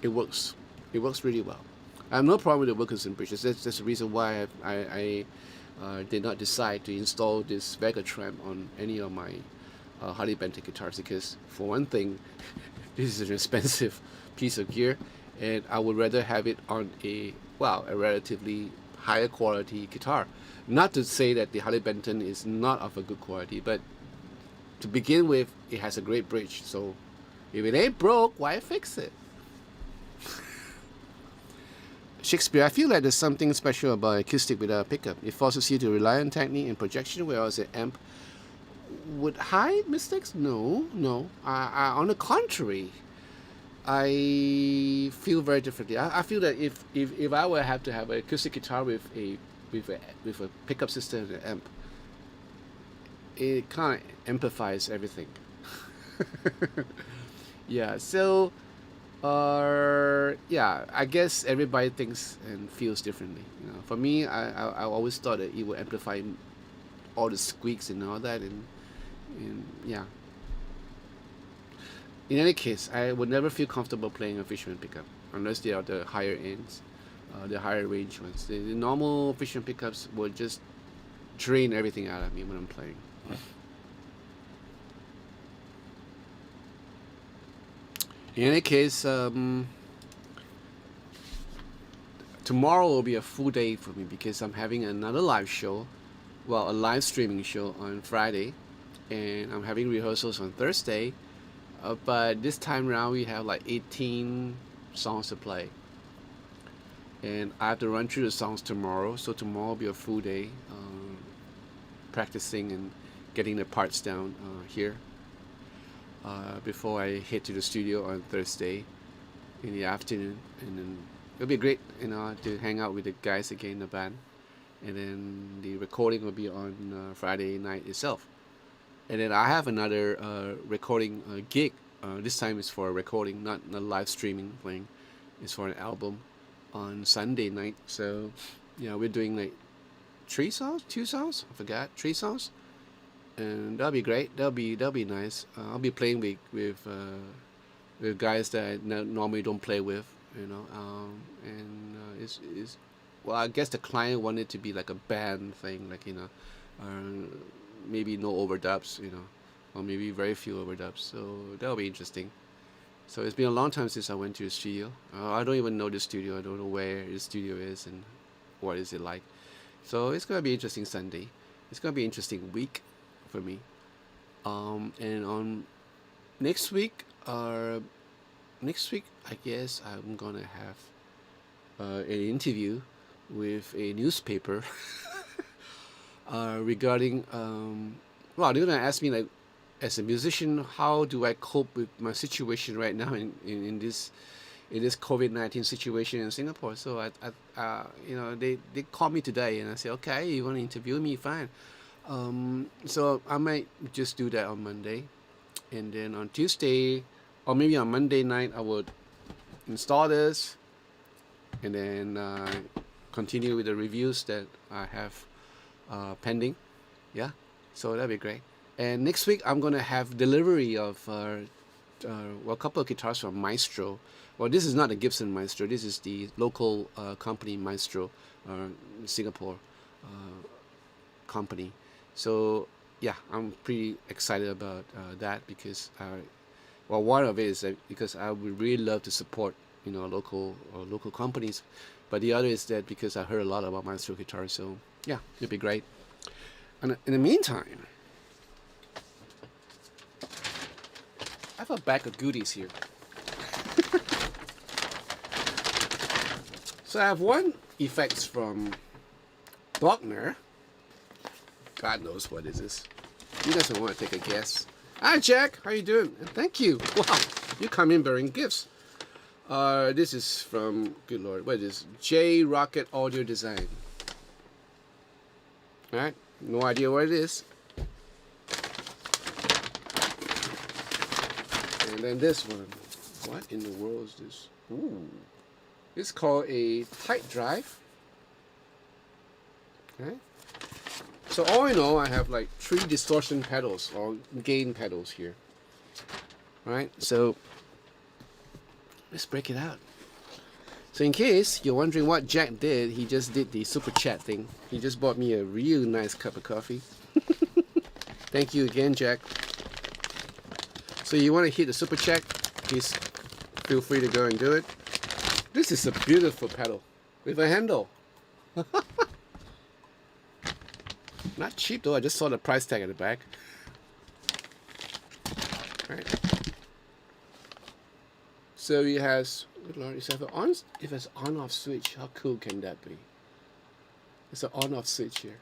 It works. It works really well. I have no problem with the Wilkinson bridge. That's the reason why I did not decide to install this Vega Tram on any of my Harley Benton guitars because, for one thing, this is an expensive piece of gear, and I would rather have it on a relatively higher quality guitar. Not to say that the Harley Benton is not of a good quality, but to begin with, it has a great bridge. So if it ain't broke, why fix it? Shakespeare, I feel like there's something special about acoustic without a pickup. It forces you to rely on technique and projection, whereas an amp would hide mistakes. No. On the contrary, I feel very differently. I feel that if I were to have an acoustic guitar with a pickup system and an amp, it kind of amplifies everything. Yeah. So, I guess everybody thinks and feels differently. For me, I always thought that it would amplify all the squeaks and all that, and And yeah. In any case, I would never feel comfortable playing a fisherman pickup unless they are the higher ends, the higher range ones. The normal fisherman pickups will just drain everything out of me when I'm playing. In any case, tomorrow will be a full day for me because I'm having another live show, well, a live streaming show on Friday, and I'm having rehearsals on Thursday. But this time around, we have like 18 songs to play, and I have to run through the songs tomorrow. So tomorrow will be a full day practicing and getting the parts down here before I head to the studio on Thursday in the afternoon, and then it'll be great, to hang out with the guys again in the band, and then the recording will be on Friday night itself, and then I have another recording gig. This time it's for a recording, not a live streaming thing. It's for an album on Sunday night. So, yeah, we're doing like 3 songs, 2 songs. I forgot 3 songs, and that'll be great. That'll be nice. I'll be playing with guys that I normally don't play with, and it's well, I guess the client wanted it to be like a band thing, like maybe no overdubs, or maybe very few overdubs. So that'll be interesting. So it's been a long time since I went to the studio. I don't even know the studio. I don't know where the studio is and what is it like. So it's gonna be interesting Sunday. It's gonna be an interesting week for me. And on next week, I guess I'm gonna have an interview with a newspaper regarding well, they're gonna ask me, like, as a musician, how do I cope with my situation right now in this COVID-19 situation in Singapore. So they called me today, and I said, okay, you want to interview me, fine. So I might just do that on Monday, and then on Tuesday or maybe on Monday night I would install this, and then continue with the reviews that I have pending. Yeah, so that'd be great. And next week I'm gonna have delivery of a couple of guitars from Maestro. Well, this is not a Gibson Maestro. This is the local company Maestro, Singapore company. So yeah, I'm pretty excited about that because well, one of it is that because I would really love to support local companies, but the other is that because I heard a lot about Maestro guitars. So yeah, it'd be great. And in the meantime, I have a bag of goodies here. So I have one effects from Bruckner. God knows what is this. You guys don't want to take a guess. Hi Jack, how you doing? And thank you. Wow, you come in bearing gifts. This is from, good lord, what is this? J Rocket Audio Design. Alright, no idea what it is. And then this one. What in the world is this? Ooh. It's called a tight drive. Okay. So all in all, I have like 3 distortion pedals or gain pedals here. Alright, so let's break it out. So in case you're wondering what Jack did, he just did the super chat thing. He just bought me a real nice cup of coffee. Thank you again, Jack. So you want to hit the super chat, please feel free to go and do it. This is a beautiful pedal with a handle. Not cheap though, I just saw the price tag at the back. Right. So it has, good lord, if it's on-off switch, how cool can that be? It's an on-off switch here.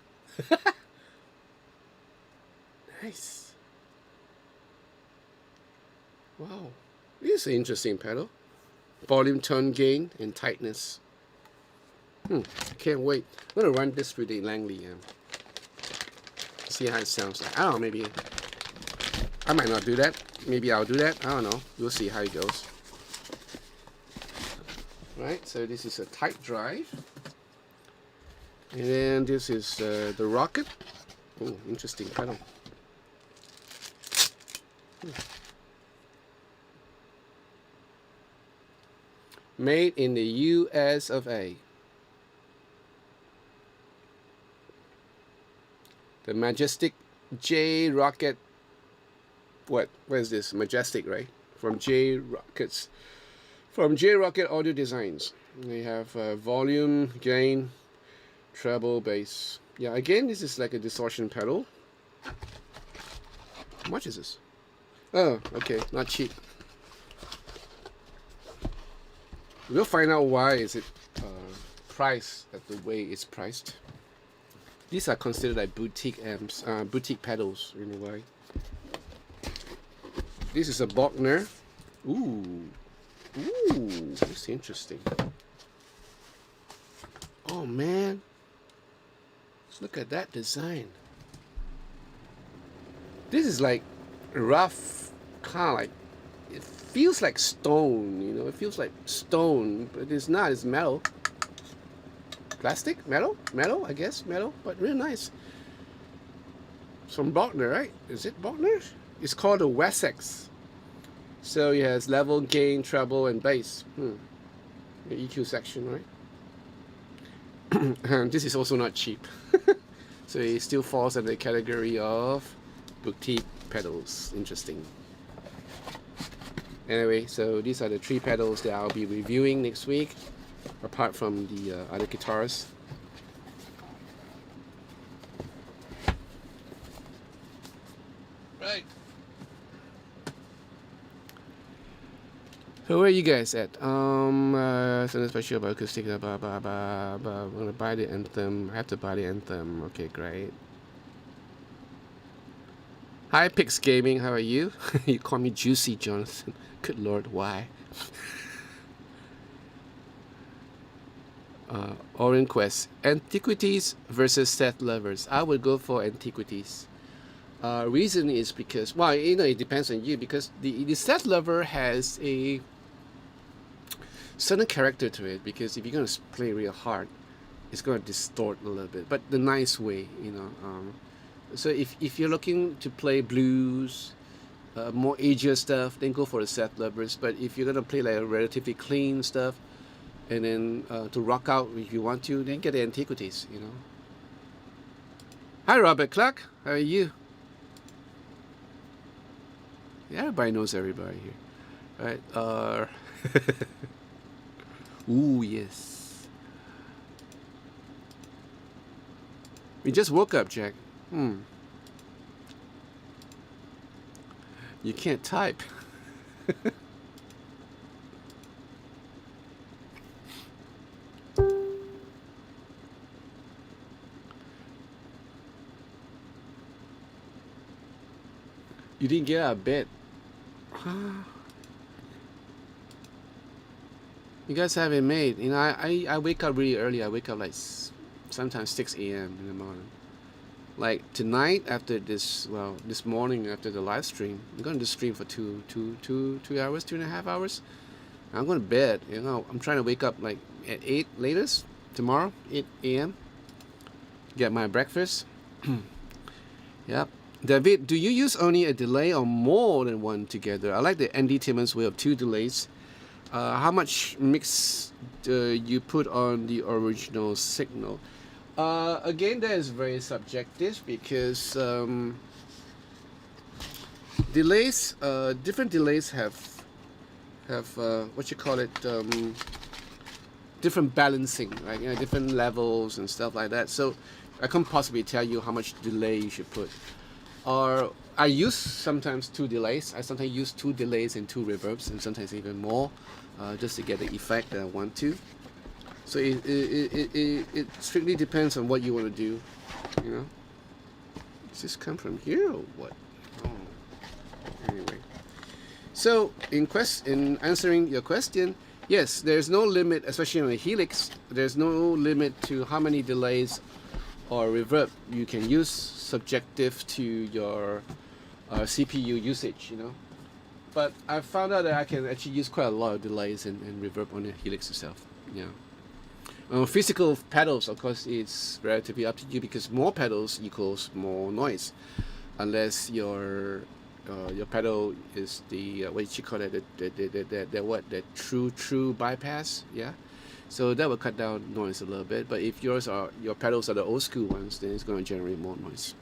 Nice. Wow, this is an interesting pedal. Volume, tone, gain, and tightness. I can't wait. I'm gonna run this through the Langley. See how it sounds like. I don't know, maybe I might not do that. Maybe I'll do that. I don't know. We'll see how it goes. Right, so this is a tight drive. And then this is the Rocket. Oh, interesting pedal. Made in the US of A. The Majestic J Rocket. What is this? Majestic, right? From J Rockets. From J Rocket Audio Designs. They have volume, gain, treble, bass. Yeah, again, this is like a distortion pedal. How much is this? Oh, okay, not cheap. We'll find out why is it priced at the way it's priced. These are considered like boutique amps, boutique pedals in a way. This is a Bogner. Ooh, that's interesting. Oh man, let's look at that design. This is like rough, kind of like, it feels like stone, you know, it feels like stone, but it's not, it's metal. Plastic? Metal, I guess, metal, but real nice. It's from Bogner, right? Is it Bogner? It's called a Wessex. So it has level, gain, treble, and bass. The EQ section, right? This is also not cheap. So it still falls under the category of boutique pedals. Interesting. Anyway, so these are the 3 pedals that I'll be reviewing next week, apart from the other guitars. Right. So where are you guys at? Something special about acoustic. I'm gonna buy the anthem. I have to buy the anthem. Okay, great. Hi, Pix Gaming. How are you? You call me Juicy Jonathan. Good Lord, why? Orin Quest. Antiquities versus set lovers. I would go for antiquities. Reason is because, well, you know, it depends on you, because the set lover has a certain character to it, because if you're going to play real hard, it's going to distort a little bit, but the nice way, you know. So if you're looking to play blues, more ager stuff, then go for the set lovers. But if you're going to play like a relatively clean stuff, and then to rock out if you want to, then get the antiquities, you know. Hi, Robert Clark. How are you? Yeah, everybody knows everybody here, right? Ooh, yes. We just woke up, Jack. You can't type. You didn't get out of bed. You guys have it made. You know, I wake up really early. I wake up like sometimes 6 a.m. in the morning. Like tonight after this, well, this morning after the live stream, I'm going to stream for 2 hours, 2.5 hours. I'm going to bed. You know, I'm trying to wake up like at 8 latest tomorrow, 8 a.m. Get my breakfast. Yep. David, do you use only a delay or more than one together? I like the Andy Timmons way of 2 delays. How much mix do you put on the original signal? Again, that is very subjective, because delays, different delays have what you call it, different balancing, right? You know, different levels and stuff like that. So I can't possibly tell you how much delay you should put. Or I use sometimes 2 delays. I sometimes use 2 delays and 2 reverbs, and sometimes even more, just to get the effect that I want to. So it strictly depends on what you want to do, you know. Does this come from here or what? Oh, anyway. So in answering your question, yes, there's no limit, especially on a Helix. There's no limit to how many delays or reverb you can use, subjective to your CPU usage, you know. But I found out that I can actually use quite a lot of delays and reverb on the Helix itself. Yeah. Physical pedals, of course, it's relatively up to you, because more pedals equals more noise, unless your your pedal is the what you call it, the true bypass, yeah. So that will cut down noise a little bit. But if your pedals are the old school ones, then it's going to generate more noise.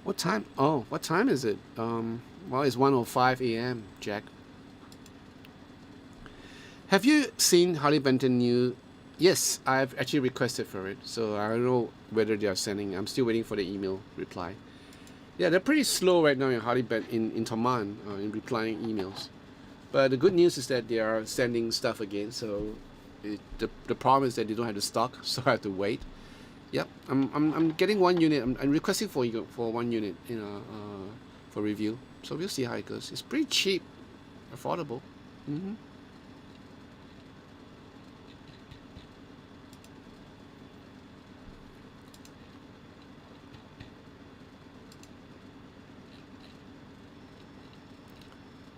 What time? Oh, what time is it? Well, it's 1:05 a.m. Jack. Have you seen Harley Benton new? Yes, I've actually requested for it, so I don't know whether they are sending. I'm still waiting for the email reply. Yeah, they're pretty slow right now in Harley Benton in Taman in replying emails. But the good news is that they are sending stuff again. So the problem is that they don't have the stock, so I have to wait. Yep, I'm getting one unit. I'm requesting for one unit, for review. So we'll see how it goes. It's pretty cheap, affordable. Mm-hmm.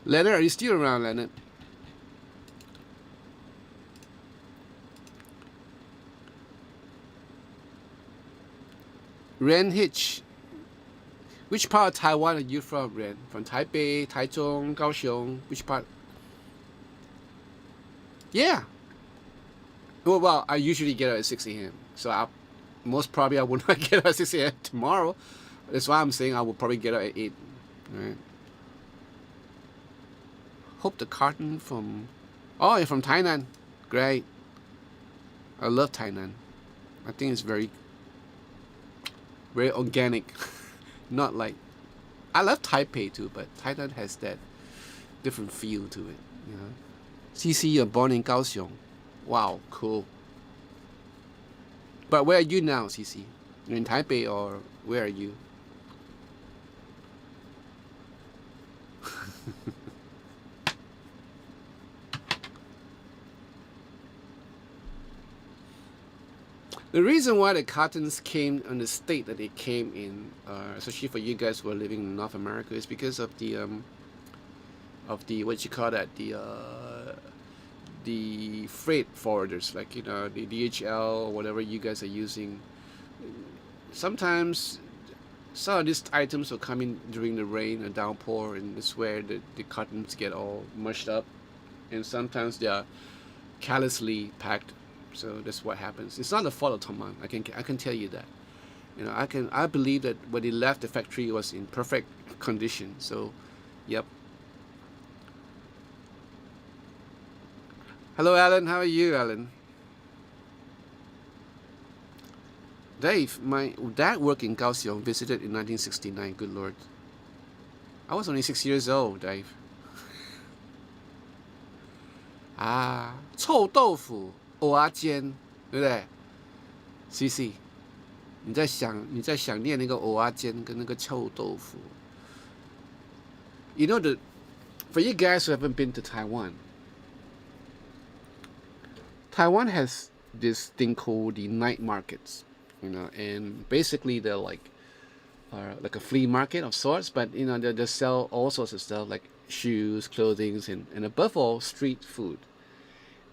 Leonard, are you still around, Leonard? Ren Hitch. Which part of Taiwan are you from, Ren? From Taipei, Taichung, Kaohsiung? Which part? Yeah. Well, I usually get out at 6 a.m. So most probably I will not get out at 6 a.m. tomorrow. That's why I'm saying I will probably get out at 8. Right. Hope the carton from... Oh, you're from Tainan. Great. I love Tainan. I think it's very organic. Not like... I love Taipei too, but Tainan has that different feel to it. You know? CC, you're born in Kaohsiung. Wow, cool. But where are you now, CC? You're in Taipei or where are you? The reason why the cartons came on the state that they came in, especially for you guys who are living in North America, is because of the what you call that, the freight forwarders, like the DHL or whatever you guys are using. Sometimes some of these items will come in during the rain or downpour, and it's where the cartons get all mushed up, and sometimes they are carelessly packed. So that's what happens. It's not the fault of Taman. I can tell you that. I believe that when they left the factory, it was in perfect condition. So, yep. Hello, Alan. How are you, Alan? Dave, my dad worked in Kaohsiung, visited in 1969. Good Lord. I was only 6 years old, Dave. 臭豆腐。蚵仔煎，对不对 ？CC，你在想念那个蚵仔煎跟那个臭豆腐。You know for you guys who haven't been to Taiwan, Taiwan has this thing called the night markets, and basically they're like a flea market of sorts, but they sell all sorts of stuff like shoes, clothing, and above all street food.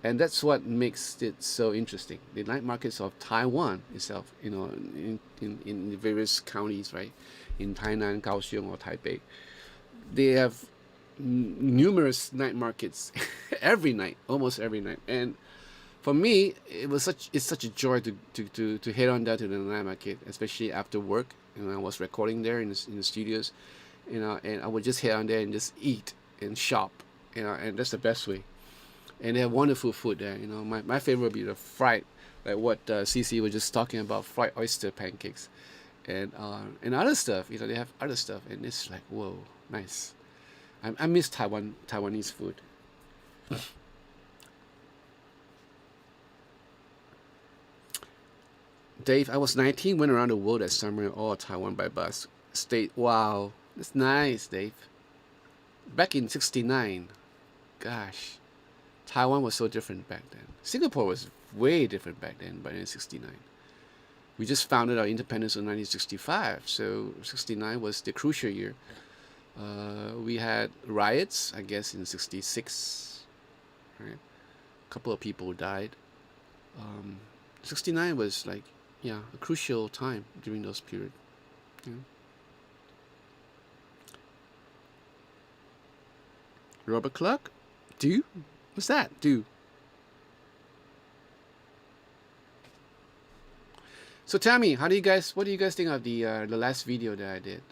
And that's what makes it so interesting. The night markets of Taiwan itself, in the various counties, right? In Tainan, Kaohsiung, or Taipei, they have numerous night markets every night, almost every night. And for me, it's such a joy to head on down to the night market, especially after work. I was recording there in the studios, and I would just head on there and just eat and shop, and that's the best way. And they have wonderful food there. My favorite would be the fried, like what CC was just talking about, fried oyster pancakes, and other stuff. They have other stuff, and it's like, whoa, nice. I miss Taiwanese food. Dave, I was 19, went around the world that summer, all Taiwan by bus. Stayed. Wow, that's nice, Dave. Back in '69, gosh. Taiwan was so different back then. Singapore was way different back then, but in '69. We just founded our independence in 1965, so '69 was the crucial year. We had riots, I guess, in '66. Right? A couple of people died. '69 was like yeah, a crucial time during those periods. Yeah. Robert Clark, do? What's that? Do? So tell me, what do you guys think of the last video that I did?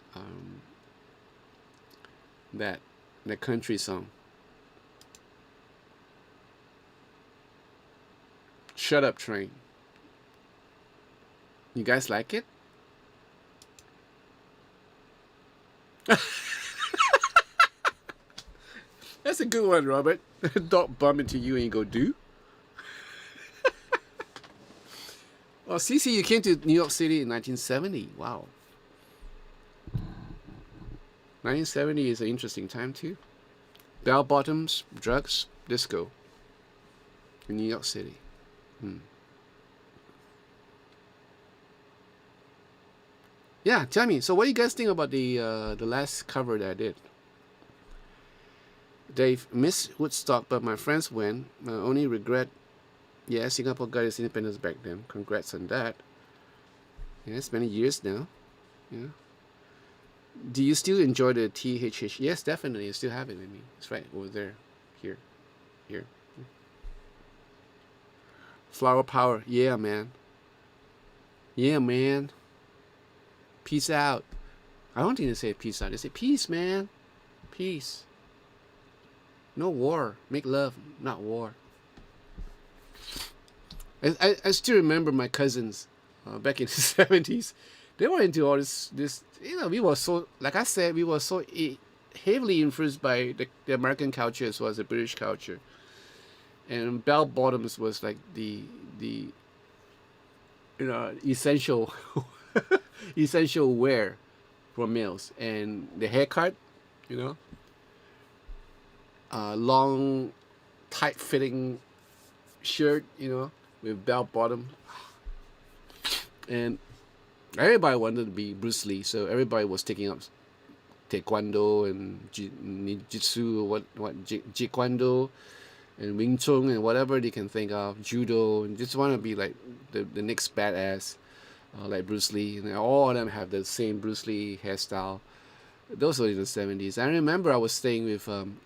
That that country song. Shut Up Train. You guys like it? That's a good one, Robert. Dog bump into you and you go, do? Well, Cece, you came to New York City in 1970. Wow. 1970 is an interesting time, too. Bell bottoms, drugs, disco in New York City. Yeah, tell me. So, what do you guys think about the last cover that I did? Dave missed Woodstock, but my friends went. My only regret, yeah, Singapore got its independence back then. Congrats on that. Yeah, it's many years now. Yeah. Do you still enjoy the THH? Yes, definitely. I still have it with me. It's right over there. Here. Here. Flower power. Yeah, man. Yeah, man. Peace out. I don't think they say peace out. They say peace, man. Peace. No war. Make love, not war. I still remember my cousins back in the 70s. They were into all this. We were so, like I said, we were so heavily influenced by the American culture as well as the British culture. And bell bottoms was like the essential essential wear for males, and the haircut, you know, long, tight-fitting shirt, with bell bottom, and everybody wanted to be Bruce Lee, so everybody was taking up taekwondo and ninjutsu, or jeet-kwando and Wing Chun and whatever they can think of, judo, and just want to be like the next badass, like Bruce Lee. And all of them have the same Bruce Lee hairstyle. Those were in the 70s. I remember I was staying with in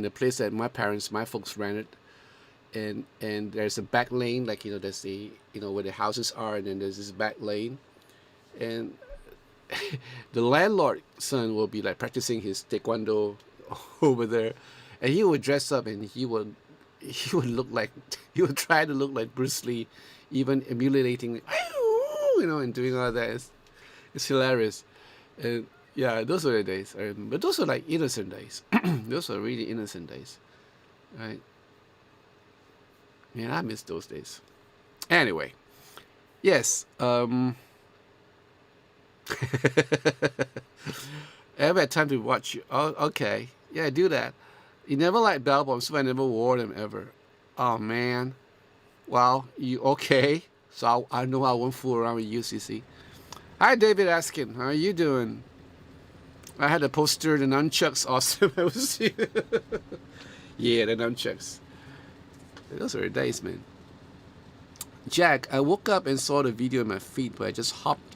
a place that my folks rented, and there's a back lane, like there's the where the houses are, and then there's this back lane, and the landlord's son will be like practicing his taekwondo over there, and he would dress up and he would look like he would try to look like Bruce Lee, even emulating and doing all that. It's hilarious. And yeah, those were the days I remember. But those were like innocent days. Those were really innocent days, right? Man, I miss those days. Anyway, yes. Ever had time to watch you? Oh, okay. Yeah, do that. You never liked bell bottoms, so I never wore them ever. Oh man. Well, you okay? So I know I won't fool around with you, CC. Hi, David Askin. How are you doing? I had a poster, the nunchucks. Awesome. Yeah, the nunchucks. Those were the days, man. Jack, I woke up and saw the video in my feed, but I just hopped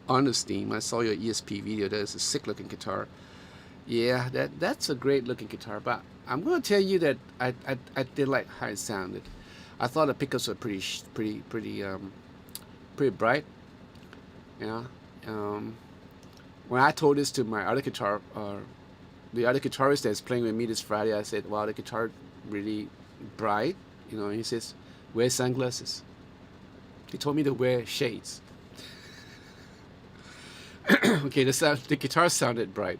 on the Steam. I saw your ESP video. That is a sick looking guitar. Yeah, that's a great looking guitar. But I'm going to tell you that I did like how it sounded. I thought the pickups were pretty bright. When I told this to my other guitar, the other guitarist that's playing with me this Friday, I said, "Wow, the guitar really bright." And he says, "Wear sunglasses." He told me to wear shades. Okay, the guitar sounded bright,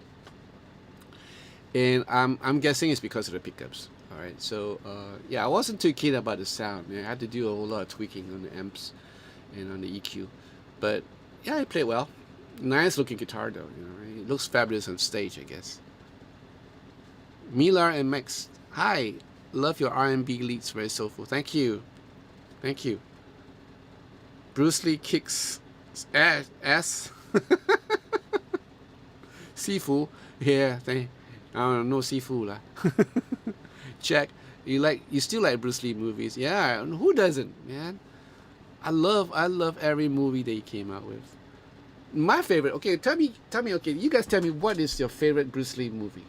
and I'm guessing it's because of the pickups. All right, so yeah, I wasn't too keen about the sound. I had to do a whole lot of tweaking on the amps and on the EQ, but yeah, it played well. Nice looking guitar though. It looks fabulous on stage, I guess. Milar and Max, hi, love your R&B leads, very soulful. Thank you. Bruce Lee kicks ass. Sifu, yeah, I don't know Sifu lah. Jack, you still like Bruce Lee movies? Yeah, who doesn't, man? I love every movie they came out with. My favorite. Okay, tell me. Okay, you guys tell me what is your favorite Bruce Lee movie?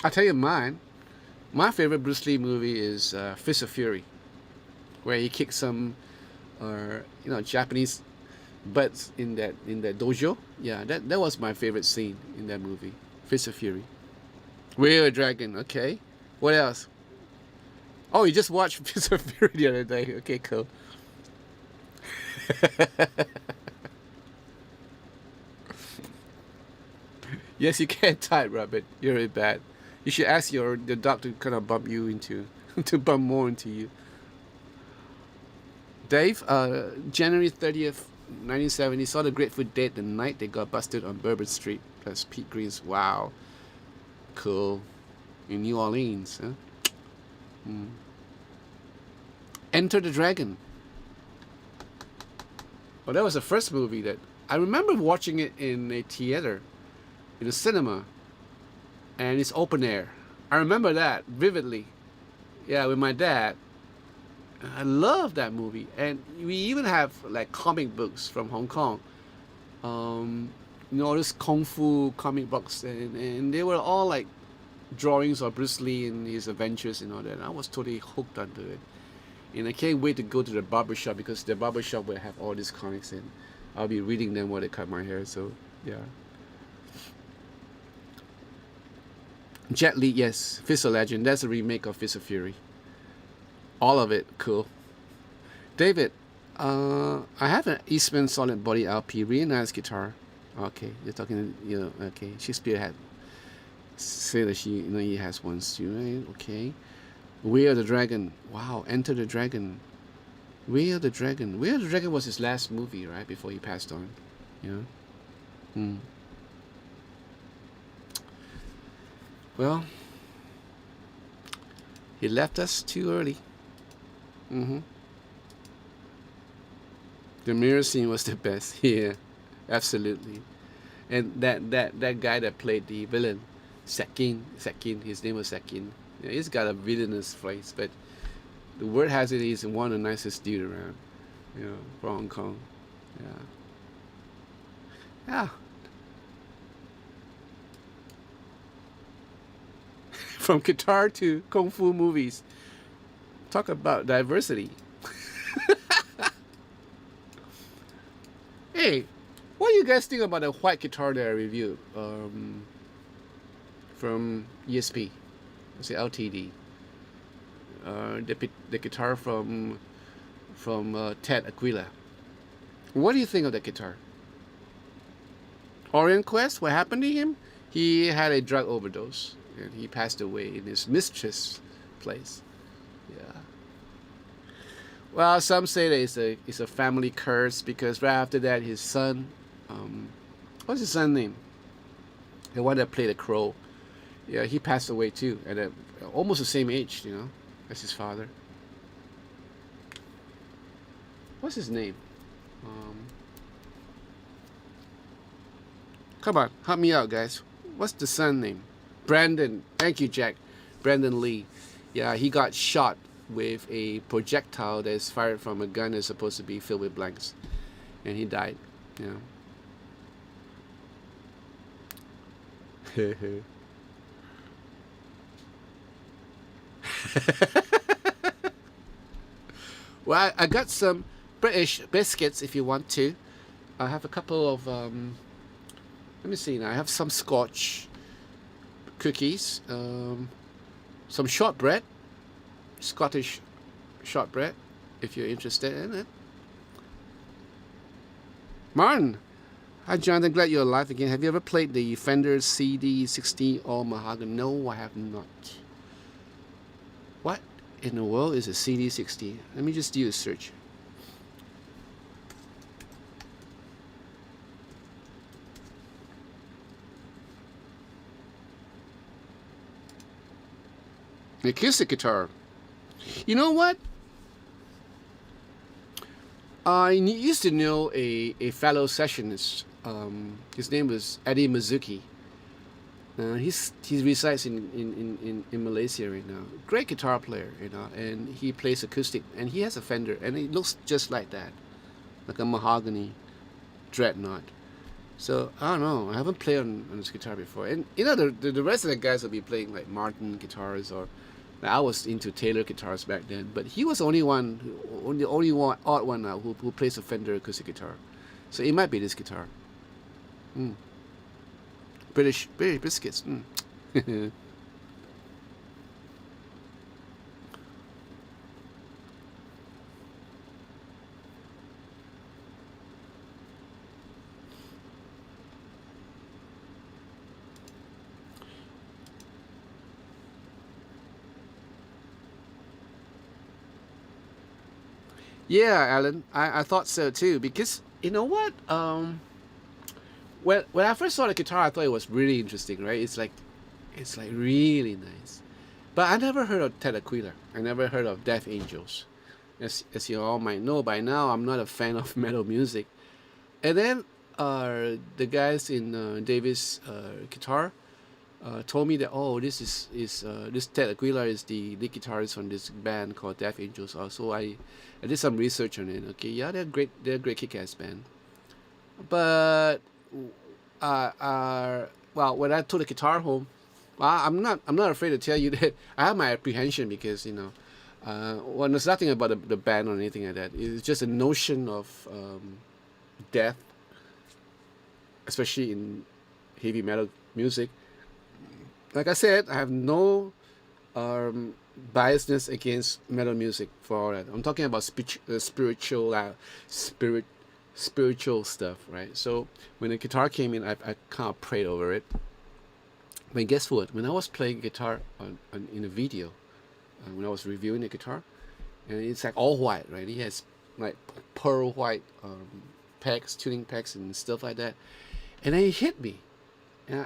I'll tell you mine. My favorite Bruce Lee movie is Fist of Fury, where he kicks some, Japanese butts in that dojo. Yeah, that was my favorite scene in that movie. Fist of Fury. Real Dragon. Okay. What else? Oh, you just watched Fist of Fury the other day. Okay, cool. Yes, you can type, Robert. You're really bad. You should ask your doctor to kind of bump you into to bump more into you. Dave, January 30th, 1970, saw the Grateful Dead the night they got busted on Bourbon Street. Plus Pete Green's. Wow, cool. In New Orleans, huh? Hmm. Enter the Dragon. Well, that was the first movie that I remember watching it in a theater, in a cinema, and it's open air. I remember that vividly. Yeah, with my dad. I love that movie, and we even have like comic books from Hong Kong. All this kung fu comic books, and they were all like drawings of Bruce Lee and his adventures and all that. And I was totally hooked onto it, and I can't wait to go to the barber shop because the barber shop will have all these comics, and I'll be reading them while they cut my hair. So yeah. Jet Li, yes, Fist of Legend. That's a remake of Fist of Fury. All of it, cool. David, I have an Eastman Solid Body LP, really nice guitar. Okay, you're talking, okay. Shakespeare had say that he has one too, right? Okay. Way of the Dragon. Wow, Enter the Dragon. Way of the Dragon. Way of the Dragon was his last movie, right? Before he passed on. Yeah. Hmm. Well, he left us too early. Mm-hmm. The mirror scene was the best. Yeah, absolutely. And that guy that played the villain, Sekin, his name was Sekin. Yeah, he's got a villainous face, but the word has it he's one of the nicest dude around. For Hong Kong. Yeah. Yeah. From guitar to kung fu movies. Talk about diversity. Hey, what do you guys think about the white guitar that I reviewed from ESP? I say LTD. The guitar from Ted Aquila. What do you think of that guitar? Orient Quest, what happened to him? He had a drug overdose and he passed away in his mistress' place. Yeah. Well, some say that it's a family curse because right after that, his son, what's his son's name? The one that played the crow. Yeah, he passed away too at almost the same age, as his father. What's his name? Come on, help me out, guys. What's the son name? Brandon. Thank you, Jack. Brandon Lee. Yeah, he got shot with a projectile that is fired from a gun that's supposed to be filled with blanks, and he died. Yeah. Well, I got some British biscuits if you want to. I have a couple of let me see now. I have some Scotch cookies, some shortbread, Scottish shortbread, if you're interested in it. Martin, hi Jonathan, glad you're alive again. Have you ever played the Fender CD60 All Mahogany? No, I have not. What in the world is a CD60? Let me just do a search. An acoustic guitar. You know what? I used to know a fellow sessionist. His name was Eddie Mizuki. He resides in Malaysia right now. Great guitar player, and he plays acoustic, and he has a Fender, and it looks just like that, like a mahogany dreadnought. So I don't know. I haven't played on this guitar before, and the rest of the guys will be playing like Martin guitars or. Like, I was into Taylor guitars back then, but he was the only one odd one now who plays a Fender acoustic guitar. So it might be this guitar. Mm. British biscuits. Mm. Yeah, Alan, I thought so too because you know what? When I first saw the guitar, I thought it was really interesting, right? It's like really nice. But I never heard of Ted Aquila. I never heard of Death Angels. As you all might know by now, I'm not a fan of metal music. And then the guys in Davis Guitar told me that this Ted Aquila is the lead guitarist on this band called Death Angels. So I did some research on it. Okay, yeah, they're great. They're a great kick-ass band. But well, when I took the guitar home, well, I'm not afraid to tell you that I have my apprehension because well, there's nothing about the band or anything like that. It's just a notion of death, especially in heavy metal music. Like I said, I have no biasness against metal music for all that. I'm talking about spiritual stuff, right? So when the guitar came in, I kind of prayed over it. But guess what? When I was playing guitar in a video, when I was reviewing the guitar, and it's like all white, right? He has like pearl white tuning pegs, and stuff like that. And then it hit me. And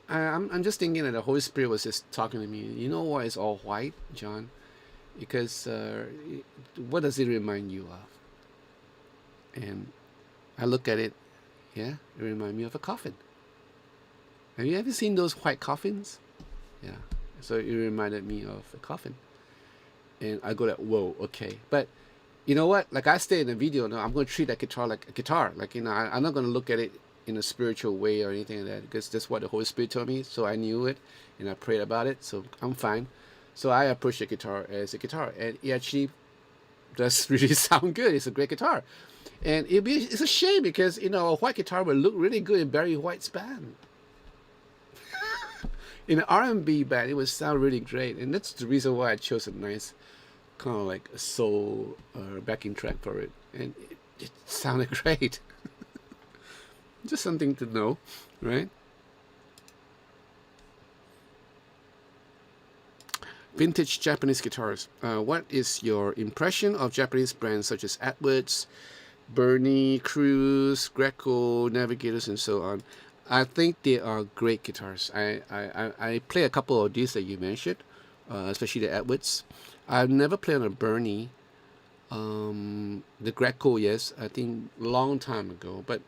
I'm just thinking that the Holy Spirit was just talking to me. You know why it's all white, John? Because what does it remind you of? And I look at it, yeah, it reminds me of a coffin. Have you ever seen those white coffins? Yeah. So it reminded me of a coffin. And I go like, whoa, okay. But you know what? Like I stay in the video now, I'm going to treat that guitar like a guitar. Like, I'm not going to look at it in a spiritual way or anything like that because that's what the Holy Spirit told me. So I knew it and I prayed about it. So I'm fine. So I approach the guitar as a guitar, and it actually does really sound good. It's a great guitar. And it's a shame because, a white guitar would look really good in Barry White's band. In an R&B band, it would sound really great. And that's the reason why I chose a nice kind of like a soul backing track for it. And it sounded great. Just something to know, right? Vintage Japanese guitars. What is your impression of Japanese brands such as Edwards, Bernie, Cruz, Greco, Navigators, and so on? I think they are great guitars. I play a couple of these that you mentioned, especially the Edwards. I've never played on a Bernie. The Greco, yes, I think long time ago. But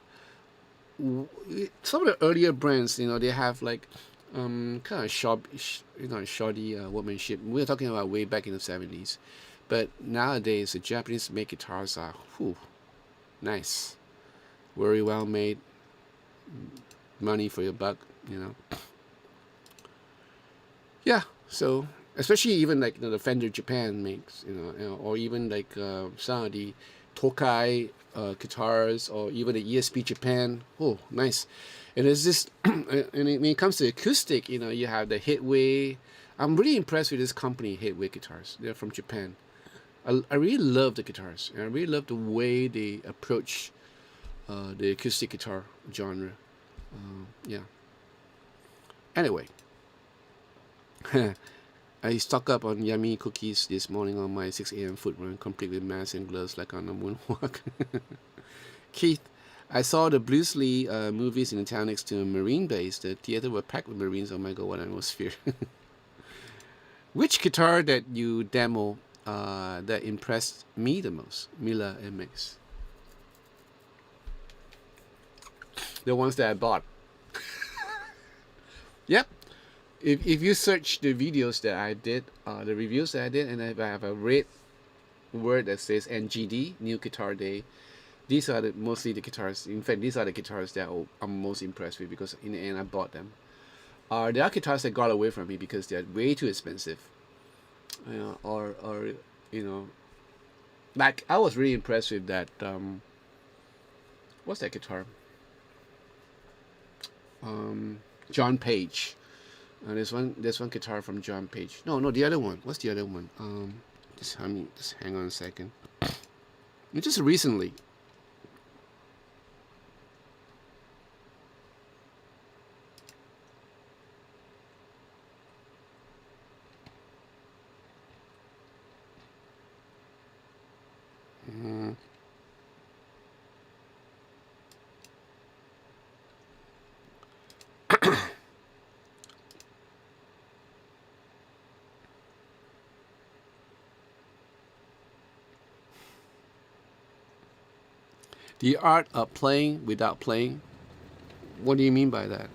some of the earlier brands, they have like kind of shoddy workmanship. We're talking about way back in the 70s. But nowadays, the Japanese made guitars are nice, very well made, money for your buck, Yeah, so especially even like the Fender Japan makes, or even like some of the Tokai guitars, or even the ESP Japan. Oh, nice. And there's this, and when it comes to acoustic, you have the Headway. I'm really impressed with this company, Headway Guitars. They're from Japan. I really love the guitars, and I really love the way they approach the acoustic guitar genre. Yeah. Anyway, I stock up on yummy cookies this morning on my 6 a.m. foot run, complete with masks and gloves like on a moonwalk. Keith, I saw the Bruce Lee movies in the town next to a Marine base. The theater were packed with Marines. Oh my God, what an atmosphere. Which guitar that you demo that impressed me the most? Mila MX. The ones that I bought. Yep. If you search the videos that I did, the reviews that I did, and if I have a red word that says NGD, New Guitar Day, these are mostly the guitars. In fact, these are the guitars that I'm most impressed with because in the end I bought them. There are guitars that got away from me because they're way too expensive. Or you know, like I was really impressed with that. What's that guitar? Um, John Page. There's one guitar from John Page. No, the other one. What's the other one? Just hang on a second. Just recently. Mm, the art of playing without playing. What do you mean by that?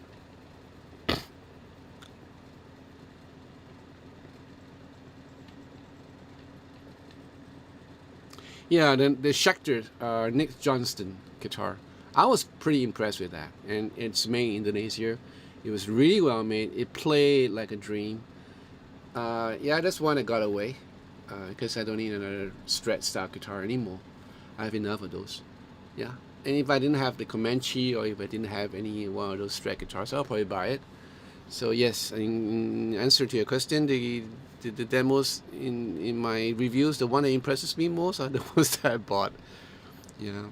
Yeah, the Schecter Nick Johnston guitar. I was pretty impressed with that, and it's made in Indonesia. It was really well made. It played like a dream. Yeah, that's one that got away because I don't need another Strat style guitar anymore. I have enough of those. Yeah, and if I didn't have the Comanche or if I didn't have any one of those Strat guitars, I'll probably buy it. So yes, in answer to your question, the demos in my reviews, the one that impresses me most are the ones that I bought. Yeah.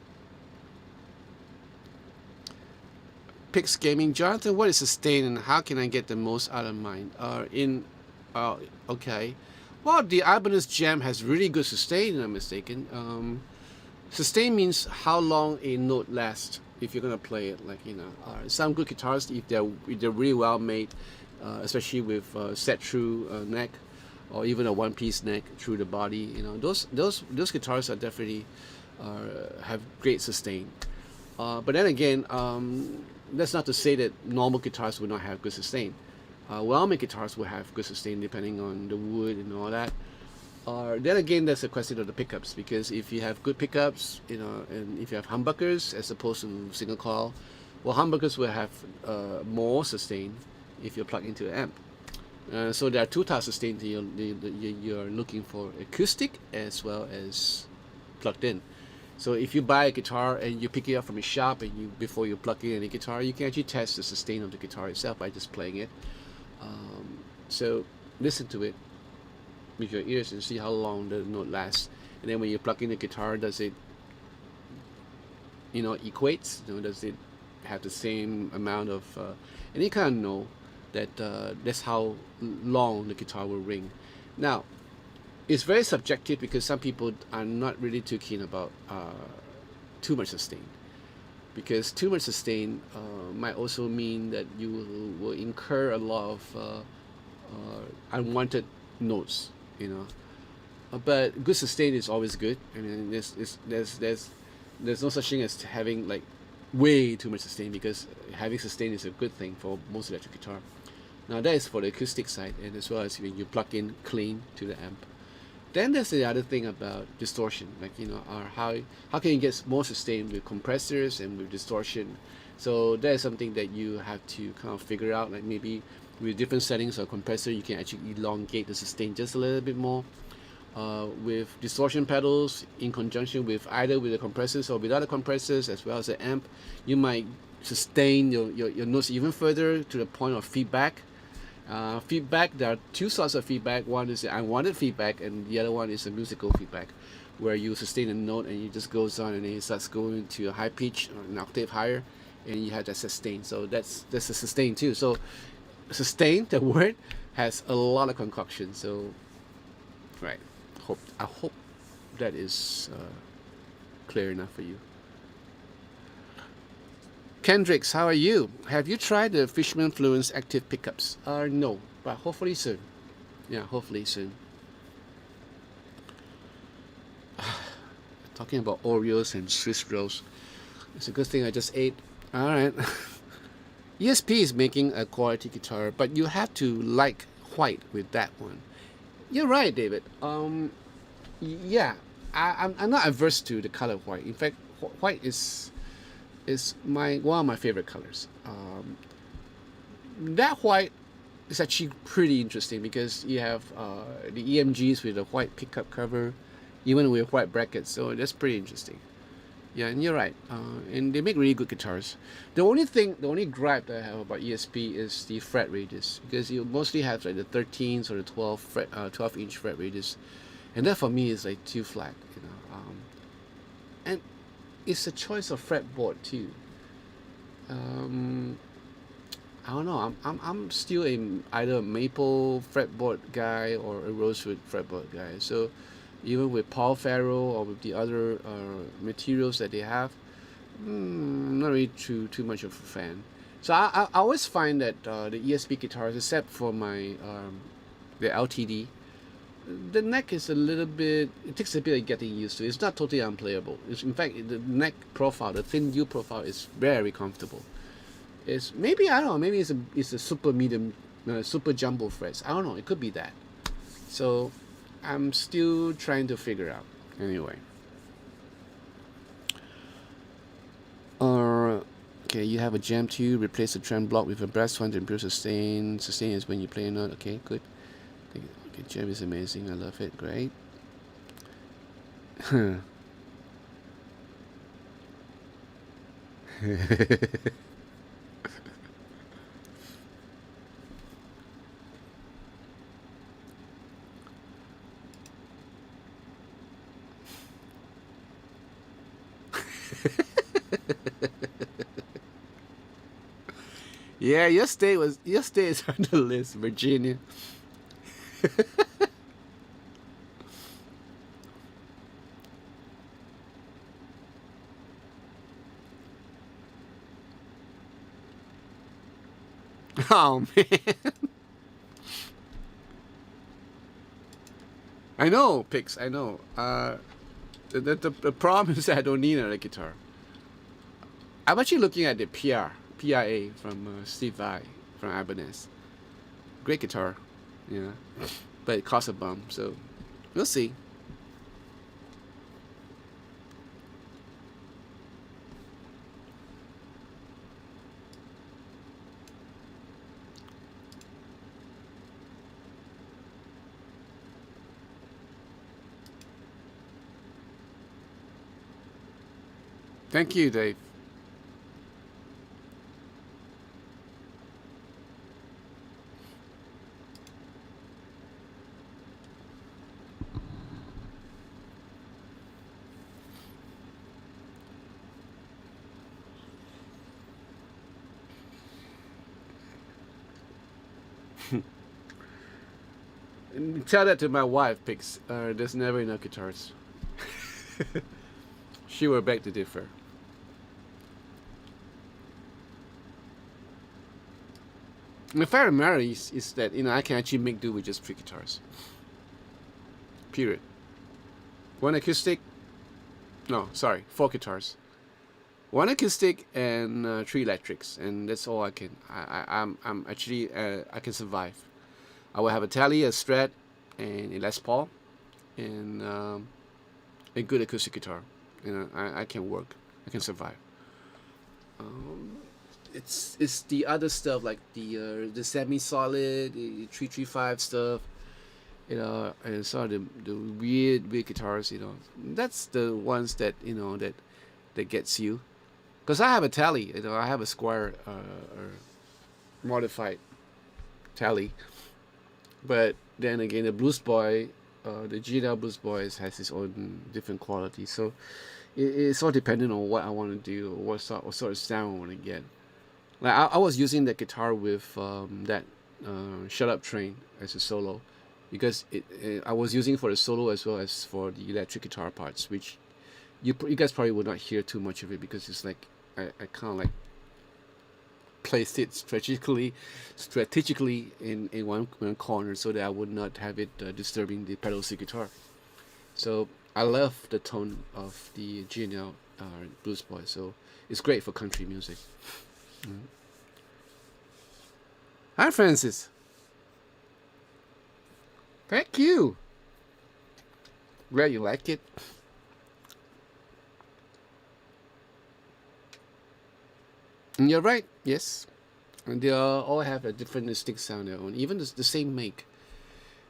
Pix Gaming, Jonathan, what is sustain and how can I get the most out of mine? Okay. Well, the Ibanez Jam has really good sustain, if I'm mistaken. Sustain means how long a note lasts if you're gonna play it. Like some good guitars, if they're really well made, especially with set through neck, or even a one-piece neck through the body. Those guitars are definitely have great sustain. But then again, that's not to say that normal guitars will not have good sustain. Well-made guitars will have good sustain depending on the wood and all that. Then again, that's a question of the pickups because if you have good pickups, and if you have humbuckers as opposed to single coil, well, humbuckers will have more sustain if you're plugged into an amp. So there are two types of sustain that you're looking for: acoustic as well as plugged in. So if you buy a guitar and you pick it up from a shop and before you plug in any guitar, you can actually test the sustain of the guitar itself by just playing it. So listen to it with your ears and see how long the note lasts. And then when you plug in the guitar, does it, equates? Does it have the same amount of? And you kind of know that that's how long the guitar will ring. Now, it's very subjective because some people are not really too keen about too much sustain. Because too much sustain might also mean that you will incur a lot of unwanted notes, But good sustain is always good. I mean, there's no such thing as having like way too much sustain because having sustain is a good thing for most electric guitar. Now that is for the acoustic side, and as well as when you plug in clean to the amp. Then there's the other thing about distortion, like how can you get more sustain with compressors and with distortion. So that is something that you have to kind of figure out. Like maybe with different settings of compressor, you can actually elongate the sustain just a little bit more. With distortion pedals, in conjunction with either with the compressors or without the compressors, as well as the amp, you might sustain your notes even further to the point of feedback. Feedback, there are two sorts of feedback. One is the unwanted feedback, and the other one is the musical feedback, where you sustain a note and it just goes on and then it starts going to a high pitch, or an octave higher, and you have that sustain. So that's a sustain too. So sustain, the word, has a lot of concoction. So, right. I hope that is clear enough for you. Kendricks, how are you? Have you tried the Fishman Fluence active pickups? No, but hopefully soon. Yeah, hopefully soon. Talking about Oreos and Swiss rolls. It's a good thing I just ate. All right. ESP is making a quality guitar, but you have to like white with that one. You're right, David. Yeah, I'm not averse to the color white. In fact, white is my one of my favorite colors. That white is actually pretty interesting because you have the EMGs with a white pickup cover, even with white brackets. So that's pretty interesting. Yeah, and you're right. And they make really good guitars. The only gripe that I have about ESP is the fret radius because you mostly have like the 13s or the 12-inch fret radius, and that for me is like too flat. And it's a choice of fretboard too. Um, I don't know. I'm still either a maple fretboard guy or a rosewood fretboard guy. So even with Paul Ferro or with the other materials that they have, I'm not really too much of a fan. So I always find that the ESP guitars, except for my the LTD, the neck is a little bit. It takes a bit of getting used to. It's not totally unplayable. In fact, the neck profile, the thin U profile, is very comfortable. It's maybe I don't know. Maybe it's a super medium, super jumbo frets. I don't know. It could be that. So I'm still trying to figure out. Anyway. Okay, you have a jam tube. Replace the trem block with a brass one to improve sustain. Sustain is when you play a note. Okay, good. Okay, jam is amazing. I love it. Great. Yeah, your state is on the list, Virginia. Oh man, I know, Pix. I know. The problem is that I don't need another guitar. I'm actually looking at the PRA from Steve Vai from Ibanez. Great guitar, yeah, but it costs a bum. So we'll see. Thank you, Dave. And tell that to my wife, Pix. There's never enough guitars. She will beg to differ. The fact of the matter is that I can actually make do with just three guitars. Period. One acoustic. No, sorry, four guitars. One acoustic and three electrics, and that's all I can. I'm actually I can survive. I will have a Tele, a Strat, and a Les Paul, and a good acoustic guitar. I can work. I can survive. Um, it's the other stuff like the semi-solid, the 335 stuff, and sort of the weird guitars. That's the ones that that gets you. Because I have a Tele, I have a Squire modified Tele, but then again, the Blues Boy, the GNL Blues Boys has its own different quality. So it's all dependent on what I want to do or what sort of sound I want to get. Like I was using that guitar with that Shut Up Train as a solo, because I was using it for the solo as well as for the electric guitar parts, which you guys probably would not hear too much of it because it's like I kind of like placed it strategically in one corner so that I would not have it disturbing the pedal steel guitar. So I love the tone of the GNL Blues Boy. So it's great for country music. Mm. Hi, Francis. Thank you. Glad you like it. And you're right. Yes, and they all have a different distinct sound their own. Even the same make,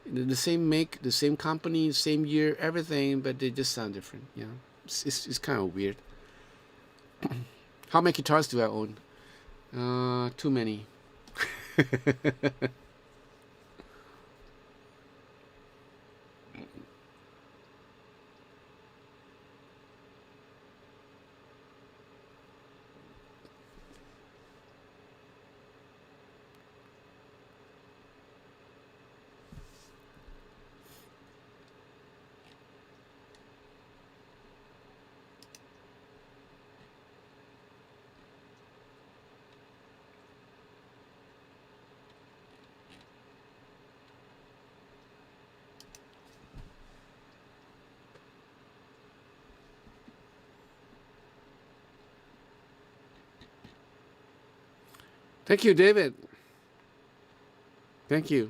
the same make, the same company, same year, everything, but they just sound different. Yeah, it's kind of weird. How many guitars do I own? Too many. Thank you, David. Thank you.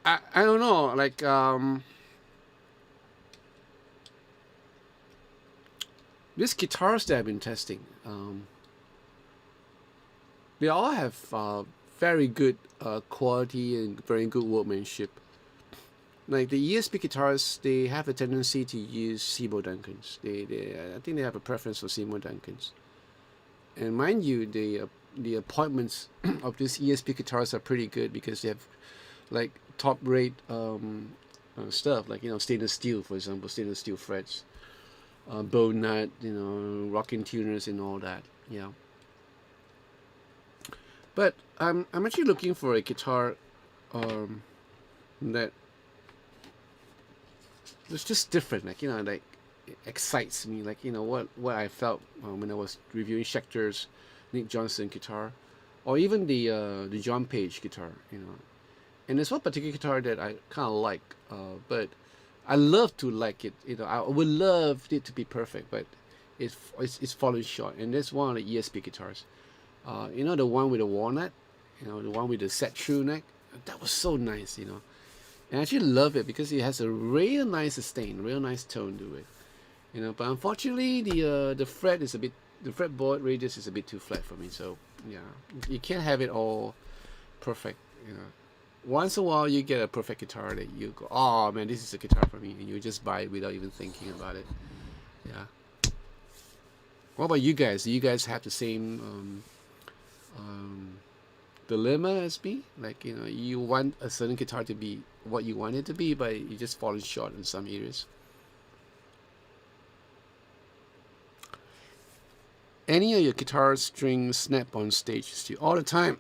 I don't know. Like these guitars that I've been testing, they all have very good quality and very good workmanship. Like the ESP guitars, they have a tendency to use Seymour Duncans. I think they have a preference for Seymour Duncans. And mind you, the appointments of these ESP guitars are pretty good because they have like top rate stuff, like stainless steel, for example, stainless steel frets, bow nut, rocking tuners and all that. Yeah. But I'm actually looking for a guitar that was just different, like like it excites me, like what I felt when I was reviewing Schecter's Nick Johnson guitar, or even the John Page guitar. And there's one particular guitar that I kind of like, but I love to like it. I would love it to be perfect, but it's falling short. And that's one of the ESP guitars. The one with the walnut, the one with the set true neck. That was so nice. And I actually love it because it has a real nice sustain, real nice tone to it. But unfortunately, the fretboard radius is a bit too flat for me. So yeah, you can't have it all perfect. Once in a while, you get a perfect guitar that you go, oh man, this is a guitar for me, and you just buy it without even thinking about it. Yeah. What about you guys? Do you guys have the same dilemma as me? Like, you want a certain guitar to be what you want it to be, but you just falling short in some areas. Any of your guitar strings snap on stage still all the time?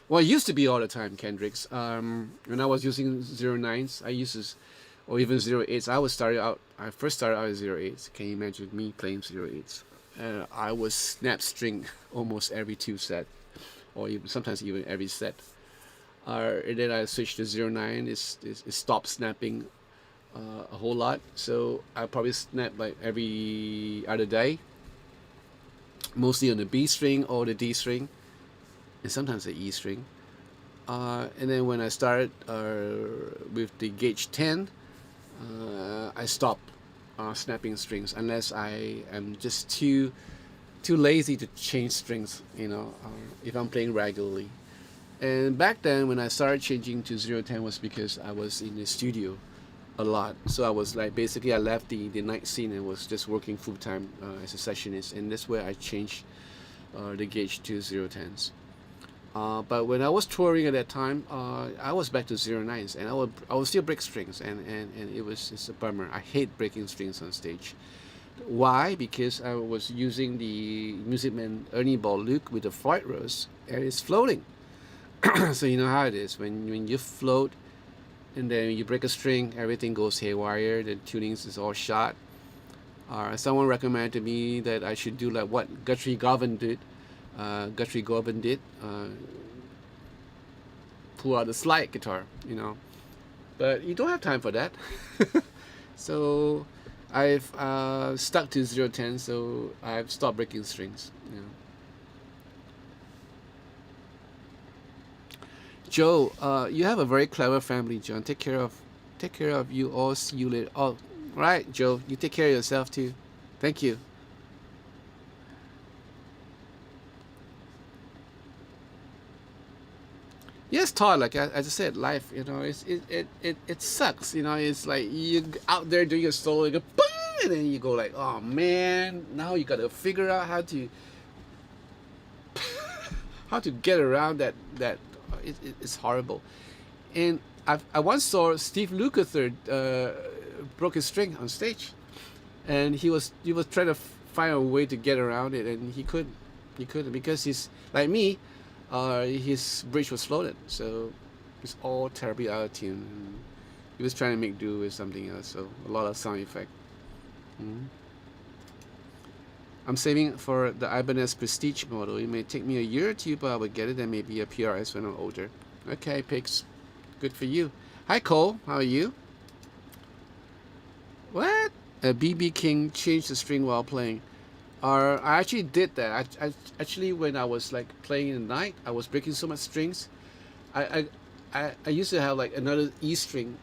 Well, it used to be all the time, Kendricks. When I was using 09s, I used to, or even 08s. I first started out with 08s. Can you imagine me playing 08s? I was snap string almost every two set, or sometimes even every set. And then I switched to 09. It stopped snapping a whole lot. So I probably snap like every other day, mostly on the B string or the D string, and sometimes the E string. And then when I started with the gauge 10, I stopped snapping strings unless I am just too lazy to change strings. If I'm playing regularly. And back then, when I started changing to 010 was because I was in the studio a lot. So I was like, basically I left the night scene and was just working full time as a sessionist, and that's where I changed the gauge to 010s. But when I was touring at that time, I was back to 09s, and I would still break strings, and it's a bummer. I hate breaking strings on stage. Why? Because I was using the Music Man Ernie Ball Luke with the Floyd Rose, and it's floating. So you know how it is when you float and then you break a string, everything goes haywire. The tunings is all shot. Someone recommended to me that I should do like what Guthrie Garvin did. Pull out the slide guitar. But you don't have time for that. So I've stuck to 0-10, so I've stopped breaking strings. You know. Joe, you have a very clever family, John. Take care of you all. See you later. Oh, right, Joe. You take care of yourself too. Thank you. Yes, Todd. Like as I said, life. You know, it sucks. You know, it's like you out there doing your solo, you go, "Bang!" and then you go like, oh man, now you got to figure out how to get around that. It's horrible. And I once saw Steve Lukather broke his string on stage, and he was trying to find a way to get around it, and he couldn't because he's like me. His bridge was floated, so it's all terribly out of tune. He was trying to make do with something else, so a lot of sound effect. Mhm. I'm saving for the Ibanez Prestige model. It may take me a year or two, but I will get it and maybe a PRS when I'm older. Okay, Pigs. Good for you. Hi, Cole. How are you? What? A BB King changed the string while playing. I actually did that. Actually, when I was like playing in the night, I was breaking so much strings. I, I, I used to have like another E string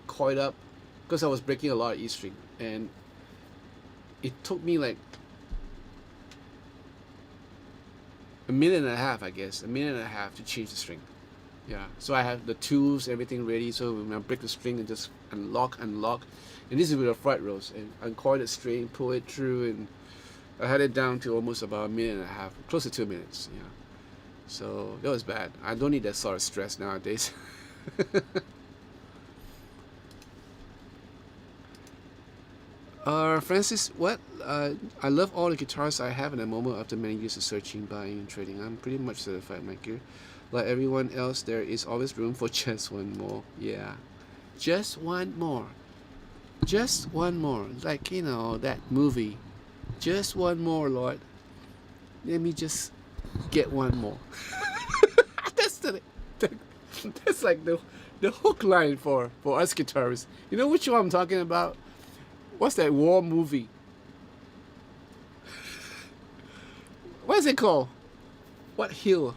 coiled up because I was breaking a lot of E string. And it took me like a minute and a half, I guess. A minute and a half to change the string. Yeah. So I have the tools, everything ready. So when I break the string and just unlock. And this is with a fret rose. And uncoil the string, pull it through, and I had it down to almost about a minute and a half, close to 2 minutes. Yeah. So that was bad. I don't need that sort of stress nowadays. Francis, what? I love all the guitars I have in the moment after many years of searching, buying, and trading. I'm pretty much satisfied with my gear. Like everyone else, there is always room for just one more. Yeah. Just one more. Just one more. Like, that movie. Just one more, Lord. Let me just get one more. that's the that's like the hook line for us guitarists. You know which one I'm talking about? What's that war movie? What is it called? What hill?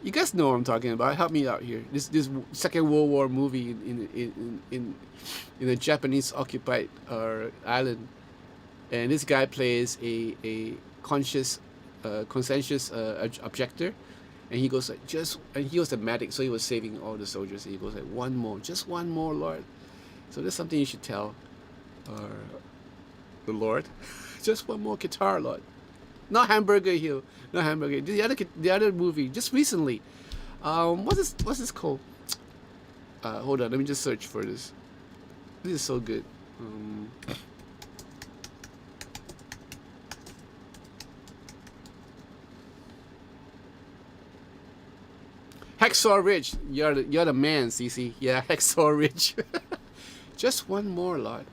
You guys know what I'm talking about. Help me out here. This Second World War movie in a Japanese occupied island, and this guy plays a conscientious objector, and he goes like and he was a medic, so he was saving all the soldiers. And he goes like, one more, just one more, Lord. So that's something you should tell the Lord. Just one more guitar, Lord. Not Hamburger Hill. Not Hamburger. The other movie just recently. What's this called? Hold on. Let me just search for this. This is so good. Hacksaw Ridge. You're the man, CC. Yeah, Hacksaw Ridge. Just one more, Lord.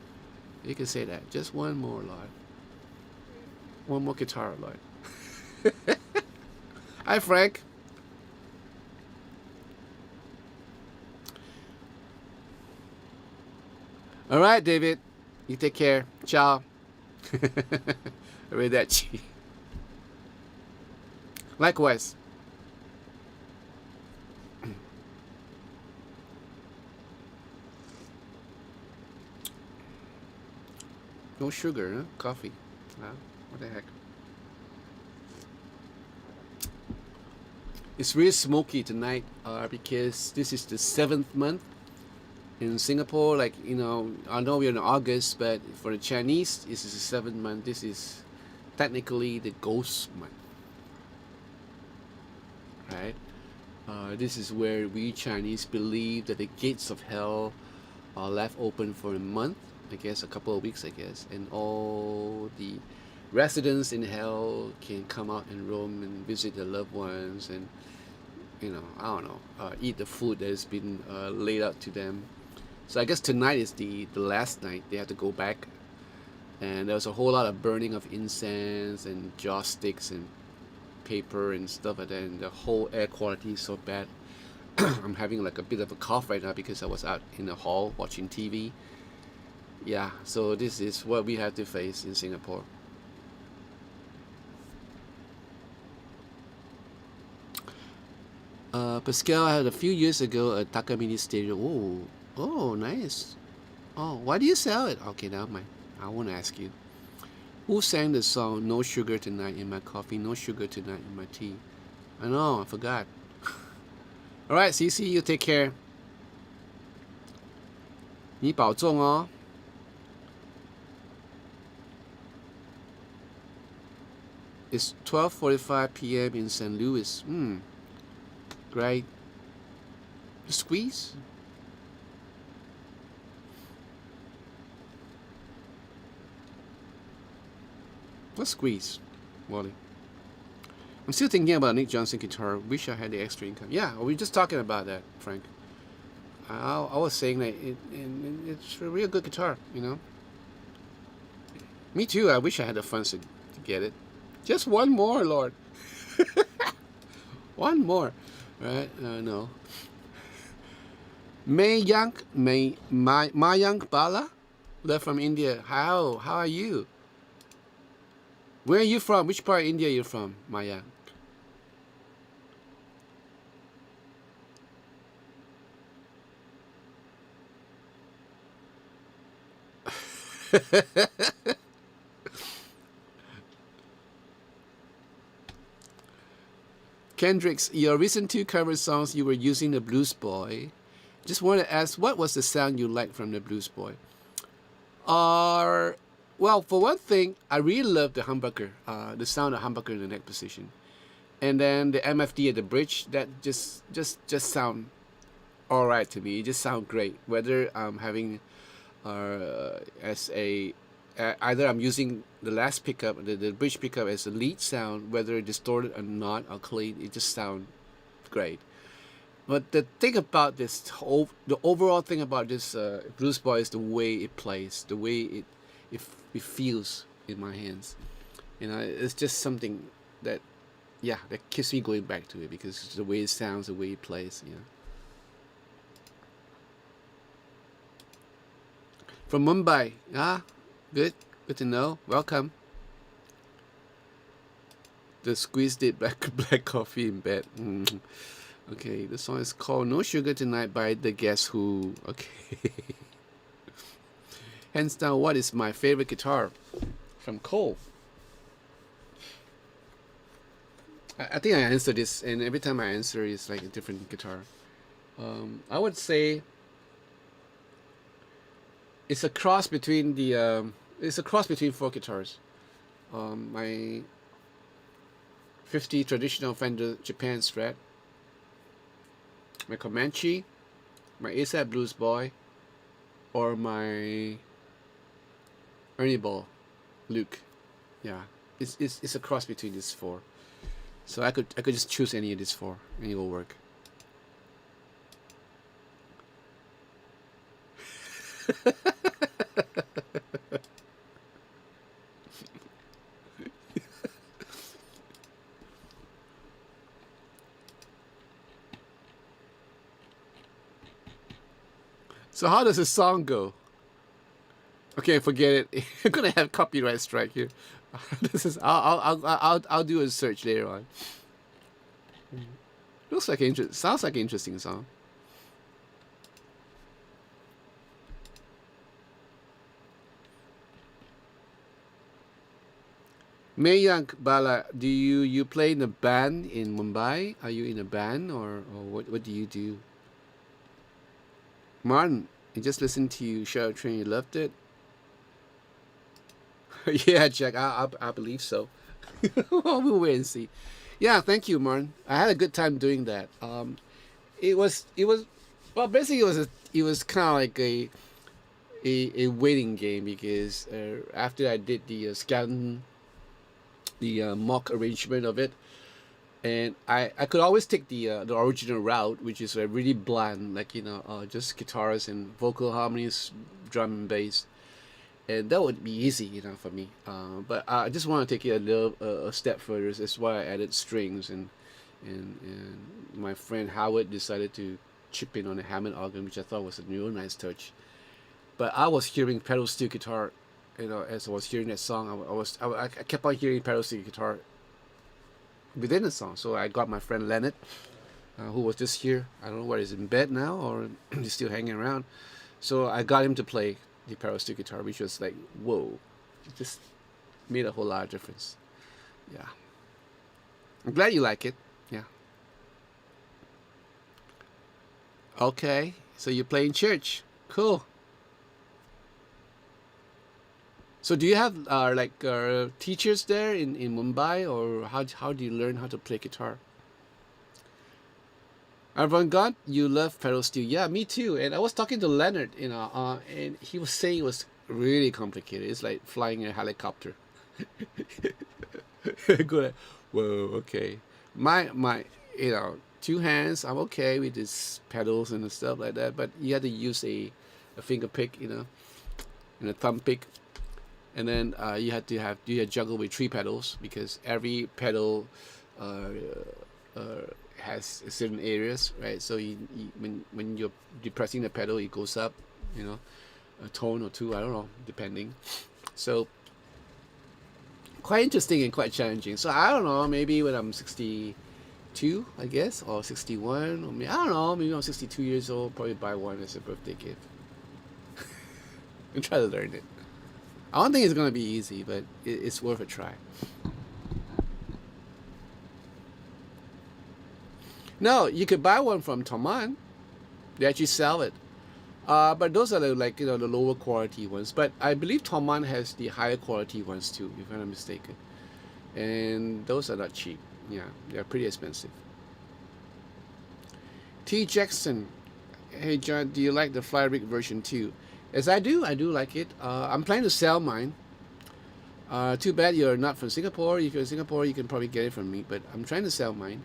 You can say that. Just one more, Lord. One more guitar, Lord. Hi, Frank. All right, David. You take care. Ciao. Arrivederci. Likewise. No sugar, huh? Coffee. What the heck? It's really smoky tonight because this is the 7th month in Singapore. Like, I know we're in August, but for the Chinese, this is the 7th month. This is technically the ghost month, right? This is where we Chinese believe that the gates of hell are left open for a month, I guess a couple of weeks, I guess, and all the residents in hell can come out and roam and visit their loved ones, and I don't know, eat the food that has been laid out to them. So I guess tonight is the last night. They have to go back, and there was a whole lot of burning of incense and joss sticks and paper and stuff like that, and the whole air quality is so bad. I'm having like a bit of a cough right now because I was out in the hall watching TV. Yeah, so this is what we have to face in Singapore. Pascal, I had a few years ago a Takamine stereo. Oh, nice. Oh, why do you sell it? Okay, never mind. I won't ask you. Who sang the song "No Sugar Tonight in My Coffee, No Sugar Tonight in My Tea"? I know, I forgot. All right, CC, you take care. 你保重哦. It's 12:45 p.m. in St. Louis. Great. Squeeze? What squeeze, Wally? I'm still thinking about Nick Johnson guitar. Wish I had the extra income. Yeah, we were just talking about that, Frank. I was saying that it's a real good guitar, you know. Me too. I wish I had the funds to get it. Just one more, Lord. One more, right? No. Mayank Bala, left from India. How are you? Where are you from? Which part of India are you from, Mayank? Kendricks, your recent two cover songs, you were using the Blues Boy. Just want to ask, what was the sound you liked from the Blues Boy? Well, for one thing, I really love the humbucker, the sound of humbucker in the neck position, and then the MFD at the bridge. That just sound all right to me. It just sound great. Whether I'm having as a either I'm using the last pickup, the bridge pickup as a lead sound, whether distorted or not or clean, it just sounds great. But the thing about the overall thing about this Blues Boy is the way it plays, the way it, it feels in my hands. You know, it's just something that, yeah, that keeps me going back to it because it's the way it sounds, the way it plays. You know. From Mumbai, good to know. Welcome. The squeezed it black coffee in bed. Okay, the song is called "No Sugar Tonight" by the Guess Who. Okay. Hands down, what is my favorite guitar? From Cole. I think I answered this, and every time I answer, it's like a different guitar. I would say it's a cross between four guitars. My 50 traditional Fender Japan Strat, my Comanche, my ASAP Blues Boy, or my Ernie Ball Luke. Yeah, it's a cross between these four. So I could just choose any of these four and it will work. So how does the song go? Okay, forget it. I'm gonna have copyright strike here. This is I'll do a search later on. Sounds like an interesting song. Mayank Bala, do you play in a band in Mumbai? Are you in a band or what do you do? Martin, I just listened to you show train. You loved it. Yeah, Jack, I believe so. We'll wait and see. Yeah, thank you, Martin. I had a good time doing that. It was well, basically it was kind of like a waiting game because after I did the scan the mock arrangement of it, and I could always take the original route, which is really bland, like just guitars and vocal harmonies, drum and bass, and that would be easy, for me. But I just want to take it a little a step further. That's why I added strings, and my friend Howard decided to chip in on a Hammond organ, which I thought was a real nice touch. But I was hearing pedal steel guitar, as I was hearing that song. I kept on hearing pedal steel guitar within the song. So I got my friend Leonard, who was just here. I don't know whether he's in bed now or he's still hanging around. So I got him to play the pedal steel guitar, which was like, whoa, it just made a whole lot of difference. Yeah, I'm glad you like it. Yeah. Okay, so you play in church. Cool. So do you have teachers there in Mumbai, or how do you learn how to play guitar? Avant-garde, you love pedal steel. Yeah, me too. And I was talking to Leonard, and he was saying it was really complicated. It's like flying a helicopter. Good. Whoa, okay. My, two hands. I'm okay with these pedals and stuff like that. But you had to use a finger pick, and a thumb pick, and then you had to juggle with three pedals because every pedal uh, uh, has certain areas, right? So when you're depressing the pedal, it goes up, a tone or two. I don't know, depending. So quite interesting and quite challenging. So I don't know, maybe when I'm 62, I guess, or 61, or maybe, I don't know, maybe I'm 62 years old, probably buy one as a birthday gift and try to learn it. I don't think it's gonna be easy, but it's worth a try. No, you could buy one from Toman. They actually sell it. But those are the lower quality ones. But I believe Toman has the higher quality ones too, if I'm not mistaken. And those are not cheap. Yeah, they're pretty expensive. T. Jackson, hey John, do you like the Fly Rig version too? Yes, I do like it. I'm planning to sell mine. Too bad you're not from Singapore. If you're in Singapore, you can probably get it from me. But I'm trying to sell mine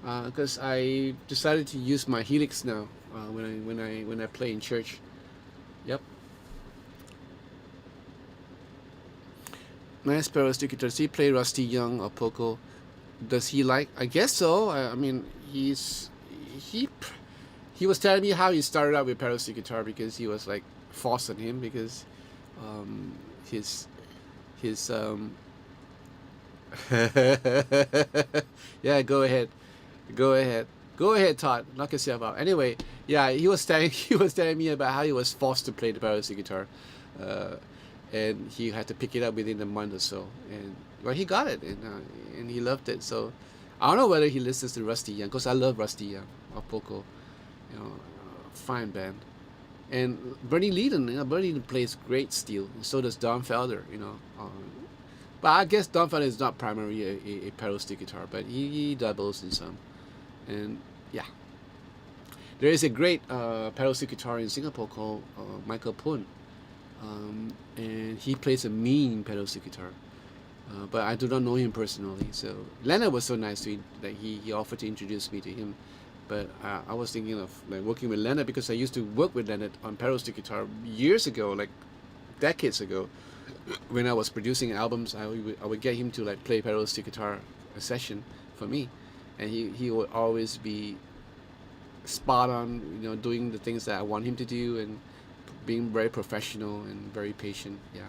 because I decided to use my Helix now when I play in church. Yep. Nice Sparrow sticker. Does he play Rusty Young or Poco? Does he like? I guess so. I mean, he he was telling me how he started out with pedal steel guitar because he was like forced on him because um, his yeah, go ahead, Todd, knock yourself out. Anyway, yeah, he was telling me about how he was forced to play the pedal steel guitar, uh, and he had to pick it up within a month or so, and well, he got it, and he loved it. So I don't know whether he listens to Rusty Young, because I love Rusty Young or Poco, fine band. And Bernie Leadon, Bernie Leadon plays great steel, and so does Don Felder. But I guess Don Felder is not primarily a pedal steel guitar, but he doubles in some. And yeah, there is a great pedal steel guitar in Singapore called Michael Pun, and he plays a mean pedal steel guitar. But I do not know him personally. So Leonard was so nice to that he offered to introduce me to him. But I was thinking of like working with Leonard because I used to work with Leonard on pedal steel guitar years ago, like decades ago. When I was producing albums, I would get him to like play pedal steel guitar a session for me, and he would always be spot on, doing the things that I want him to do and being very professional and very patient. Yeah.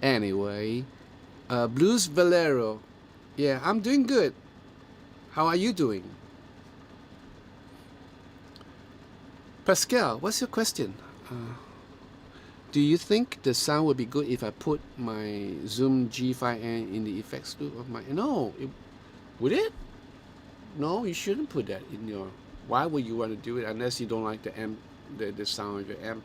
Anyway, Blues Valero. Yeah, I'm doing good. How are you doing? Pascal, what's your question? Do you think the sound would be good if I put my Zoom G5N in the effects loop of my... No, would it? No, you shouldn't put that in your... Why would you want to do it unless you don't like the amp, the sound of your amp?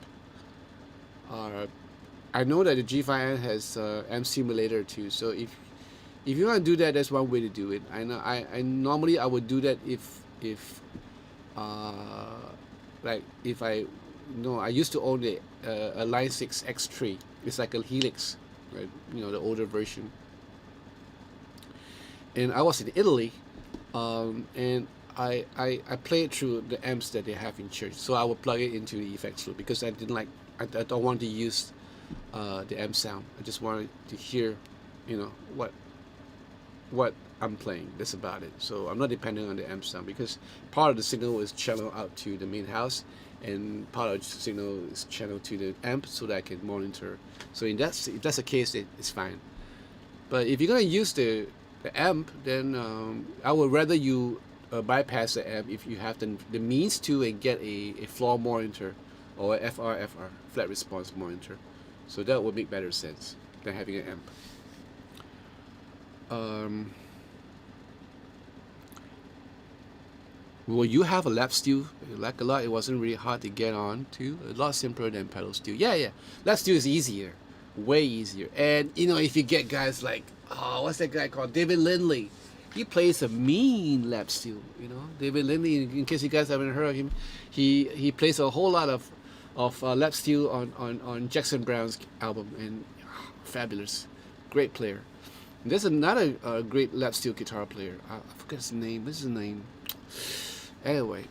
I know that the G5N has amp simulator too, so if you want to do that, that's one way to do it. I know. I normally I would do that if like if I I used to own a Line 6 X3. It's like a Helix, right? The older version. And I was in Italy, and I played through the amps that they have in church. So I would plug it into the effects loop because I don't want to use the amp sound. I just wanted to hear, what what I'm playing. That's about it. So I'm not dependent on the amp sound because part of the signal is channeled out to the main house, and part of the signal is channeled to the amp so that I can monitor. So if that's the case, it's fine. But if you're gonna use the amp, then I would rather you bypass the amp if you have the means to and get a floor monitor or a FR flat response monitor. So that would make better sense than having an amp. Um, Well, you have a lap steel, like a lot. It wasn't really hard to get on to. A lot simpler than pedal steel. Yeah, yeah. Lap steel is easier, way easier. And you know, if you get guys like, oh, what's that guy called? David Lindley. He plays a mean lap steel. You know, David Lindley. In case you guys haven't heard of him, he plays a whole lot of lap steel on Jackson Brown's album, and fabulous, great player. And there's another great lap steel guitar player. I forget his name. What's his name? Anyway,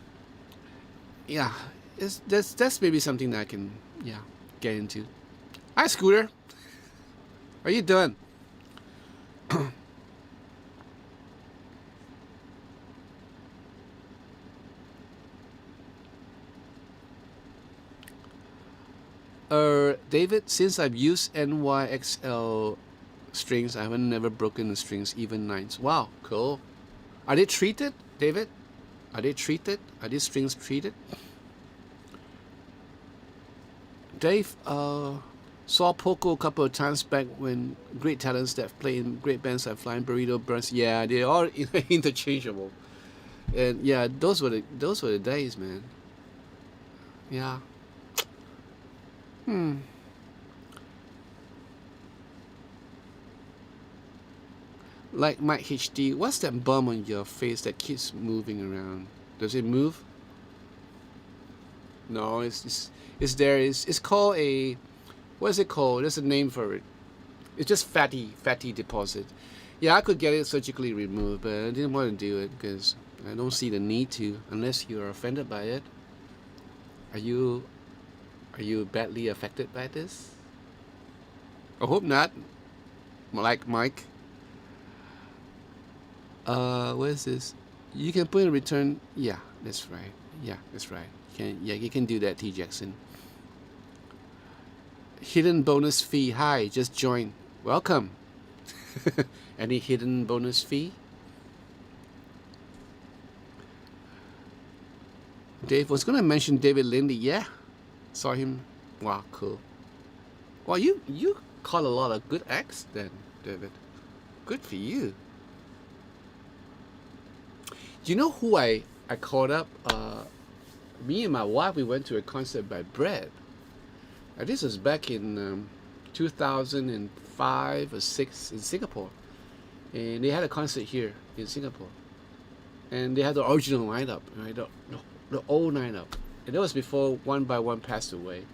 yeah, that's maybe something that I can get into. Hi, Scooter. Are you done? David, since I've used NYXL strings, I haven't never broken the strings, even nines. Wow, cool. Are they treated, David? Are they treated? Are these strings treated? Dave saw Poco a couple of times back when great talents that play in great bands like Flying Burrito, Burns. Yeah, they are interchangeable. And yeah, those were the days, man. Yeah. Like Mike HD, what's that bump on your face that keeps moving around? Does it move? No, it's there. It's called a, what is it called? There's a name for it. It's just fatty deposit. Yeah, I could get it surgically removed, but I didn't want to do it because I don't see the need to unless you are offended by it. Are you badly affected by this? I hope not. Like Mike. What is this? You can put in return. Yeah, that's right. Yeah, that's right. You can do that, T Jackson. Hidden bonus fee. Hi, just join. Welcome. Any hidden bonus fee? Dave was gonna mention David Lindy. Yeah, saw him. Wow, cool. Well, you caught a lot of good acts then, David. Good for you. You know who I caught up? Me and my wife, we went to a concert by Brad. This was back in 2005 or 6 in Singapore. And they had a concert here in Singapore. And they had the original lineup, right? The old lineup. And that was before One by One passed away.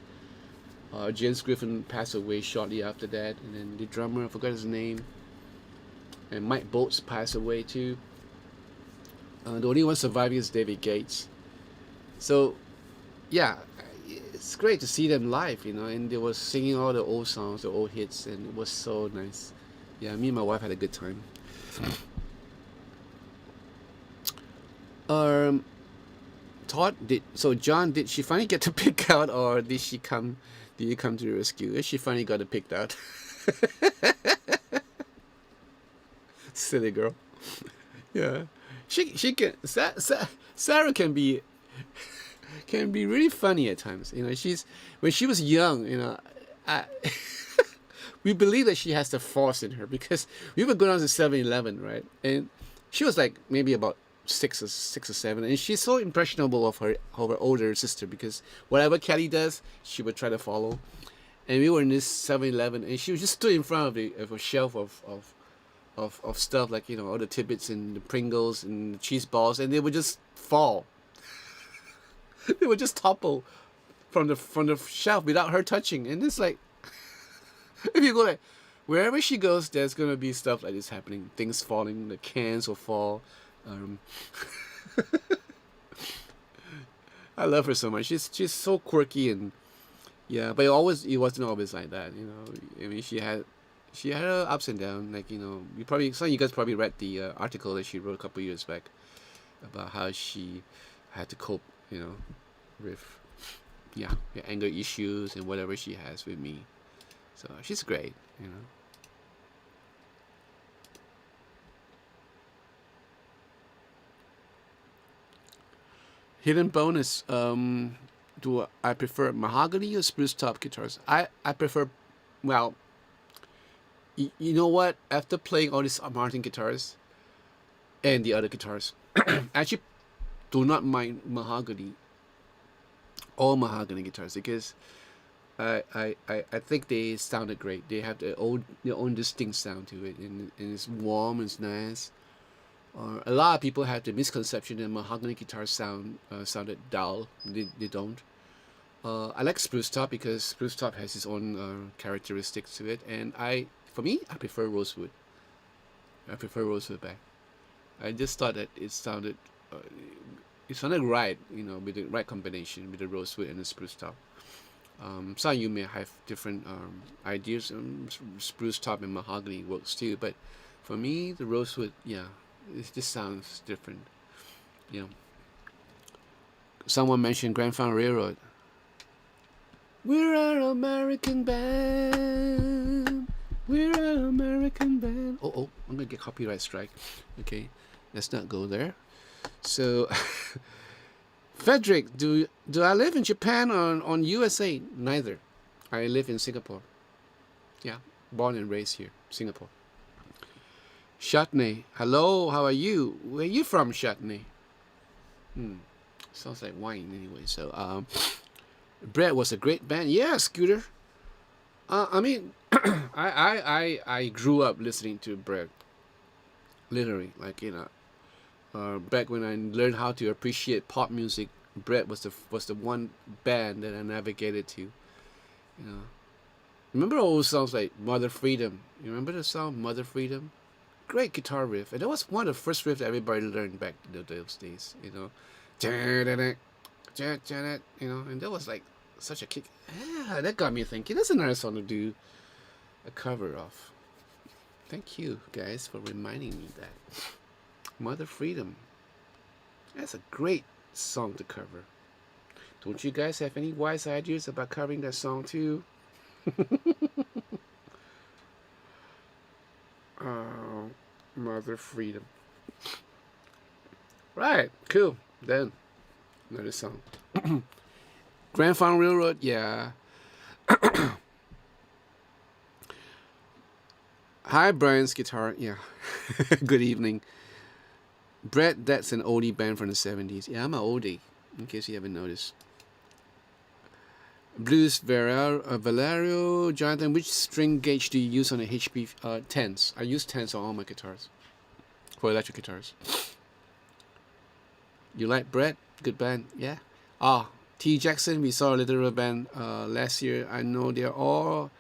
James Griffin passed away shortly after that. And then the drummer, I forgot his name. And Mike Bolts passed away too. The only one surviving is David Gates. So, yeah, it's great to see them live, you know, and they were singing all the old songs, the old hits, and it was so nice. Yeah, me and my wife had a good time. Todd, John, did she finally get to pick out, or did you come to the rescue? She finally got it picked out. Silly girl. Yeah. She can Sarah can be really funny at times. You know, when she was young, you know, we believe that she has the force in her because we would go down to 7-Eleven, right? And she was like maybe about six or seven, and she's so impressionable of her older sister because whatever Kelly does, she would try to follow. And we were in this 7-Eleven, and she was just stood in front of a shelf of stuff like, you know, all the tidbits and the Pringles and the cheese balls, and they would just fall. They would just topple from the shelf without her touching. And it's like, if you go like, wherever she goes, there's gonna be stuff like this happening. Things falling, the cans will fall. I love her so much. She's so quirky, and yeah, but it wasn't always like that, you know. I mean, she had She had her ups and downs. Like, you probably some of you guys probably read the article that she wrote a couple of years back about how she had to cope, with the anger issues and whatever she has with me. So she's great. Hidden bonus. Do I prefer mahogany or spruce top guitars? I prefer, well, you know what? After playing all these Martin guitars and the other guitars, I actually do not mind mahogany, all mahogany guitars, because I think they sounded great. They have their own distinct sound to it, and it's warm, it's nice. A lot of people have the misconception that mahogany guitars sounded dull. They don't. I like spruce top because spruce top has its own characteristics to it, and for me, I prefer rosewood. I prefer rosewood back. I just thought that it sounded right, with the right combination with the rosewood and the spruce top. Some of you may have different ideas. Spruce top and mahogany works too, but for me, the rosewood, yeah, it just sounds different. Someone mentioned Grand Funk Railroad. We're an American band. We're an American band. Oh, I'm gonna get copyright strike. Okay, let's not go there. So, Frederick, do I live in Japan or on USA? Neither. I live in Singapore. Yeah, born and raised here, Singapore. Chutney, hello, how are you? Where are you from, Chutney? Sounds like wine anyway. So, Brett was a great band. Yeah, Scooter. I mean, I grew up listening to Brett. Literally, like, back when I learned how to appreciate pop music, Brett was the one band that I navigated to. Remember old songs like Mother Freedom? You remember the song Mother Freedom? Great guitar riff, and that was one of the first riffs that everybody learned back in those days. And that was like such a kick. Yeah, that got me thinking. That's a nice song to do a cover of. Thank you guys for reminding me that. Mother Freedom. That's a great song to cover. Don't you guys have any wise ideas about covering that song too? Mother Freedom. Right, cool. Then another song. Grand Funk Railroad, yeah. Hi, Brian's guitar. Yeah. Good evening. Brett, that's an oldie band from the 70s. Yeah, I'm an oldie, in case you haven't noticed. Blues Valerio, Jonathan, which string gauge do you use on the HP 10s? I use 10s on all my guitars, for electric guitars. You like Brett? Good band, yeah. T. Jackson, we saw a little band last year. I know they are all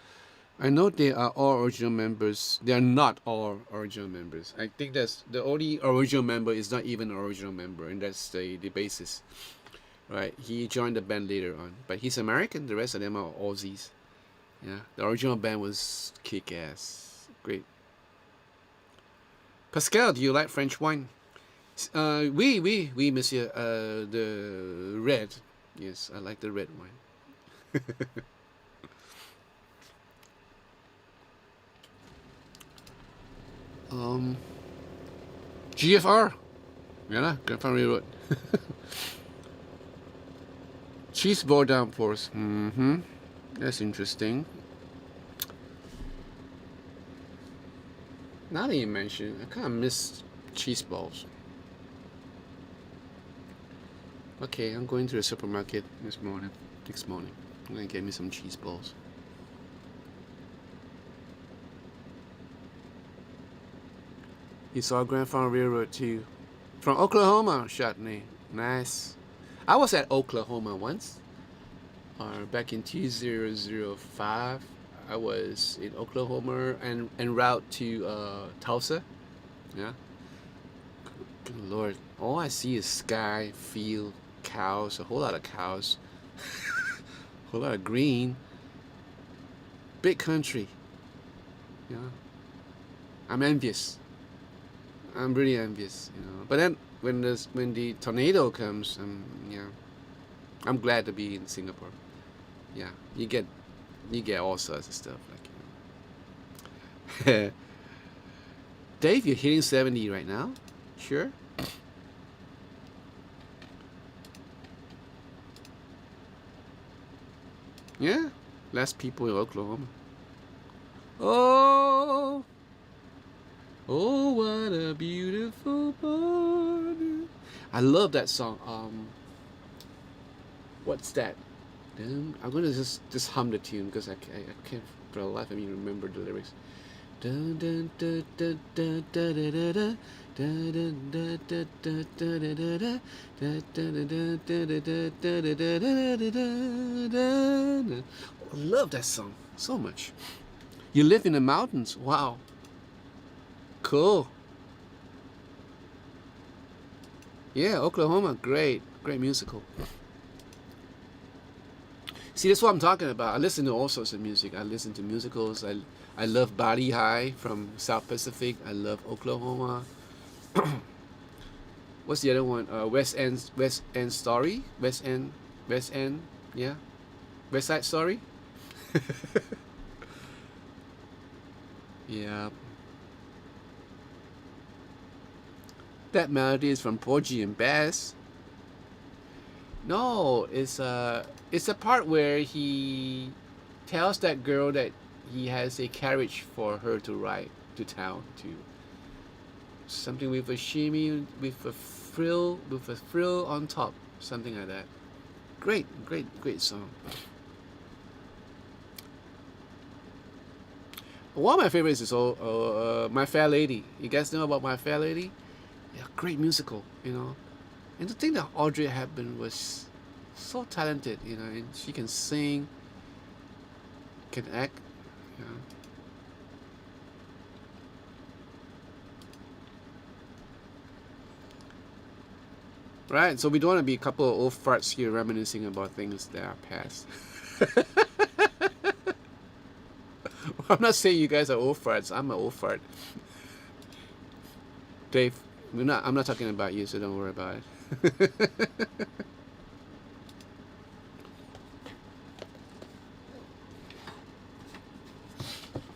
original members. They are not all original members. I think that's the only original member is not even an original member, and that's the bassist. Right, he joined the band later on, but he's American. The rest of them are Aussies. Yeah, the original band was kick-ass, great. Pascal, do you like French wine? Oui, monsieur. The red. Yes, I like the red wine. GFR. Yeah, Grand Funk Railroad. Cheese ball downpours. That's interesting. Now that you mention, I kind of miss cheese balls. Okay, I'm going to the supermarket next morning. I'm gonna get me some cheese balls. You saw Grand Funk Railroad too. From Oklahoma, Chutney. Nice. I was at Oklahoma once. Back in 2005. I was in Oklahoma and en route to Tulsa. Yeah. Good Lord. All I see is sky, field, cows, a whole lot of cows. A whole lot of green. Big country. Yeah, I'm envious. I'm really envious. But then when the tornado comes, yeah, I'm glad to be in Singapore. Yeah, you get all sorts of stuff Dave, you're hitting 70 right now. Sure. Yeah, less people in Oklahoma. Oh, oh, what a beautiful morning. I love that song. What's that? I'm gonna just hum the tune because I can't for the life of me remember the lyrics. Dun, dun, dun, dun, dun, dun, dun, dun, dun. Dun, dun, dun, dun, dun, dun, dun, dun, dun. Dun, dun, dun, dun, dun, dun, dun, dun, dun, dun, dun, dun, dun. I love that song so much. You live in the mountains. Wow. Cool. Yeah, Oklahoma. Great. Great musical. See, that's what I'm talking about. I listen to all sorts of music. I listen to musicals. I love Body High from South Pacific. I love Oklahoma. What's the other one? West End Story. West End. Yeah, West Side Story. Yeah, that melody is from Porgy and Bess. No, it's a part where he tells that girl that he has a carriage for her to ride to town to something with a shimmy with a frill on top, something like that. Great song. One of my favorites is My Fair Lady. You guys know about My Fair Lady? Yeah, great musical. And to think that Audrey Hepburn was so talented, and she can sing, can act. Right, so we don't want to be a couple of old farts here reminiscing about things that are past. I'm not saying you guys are old farts. I'm an old fart. Dave, I'm not talking about you, so don't worry about it.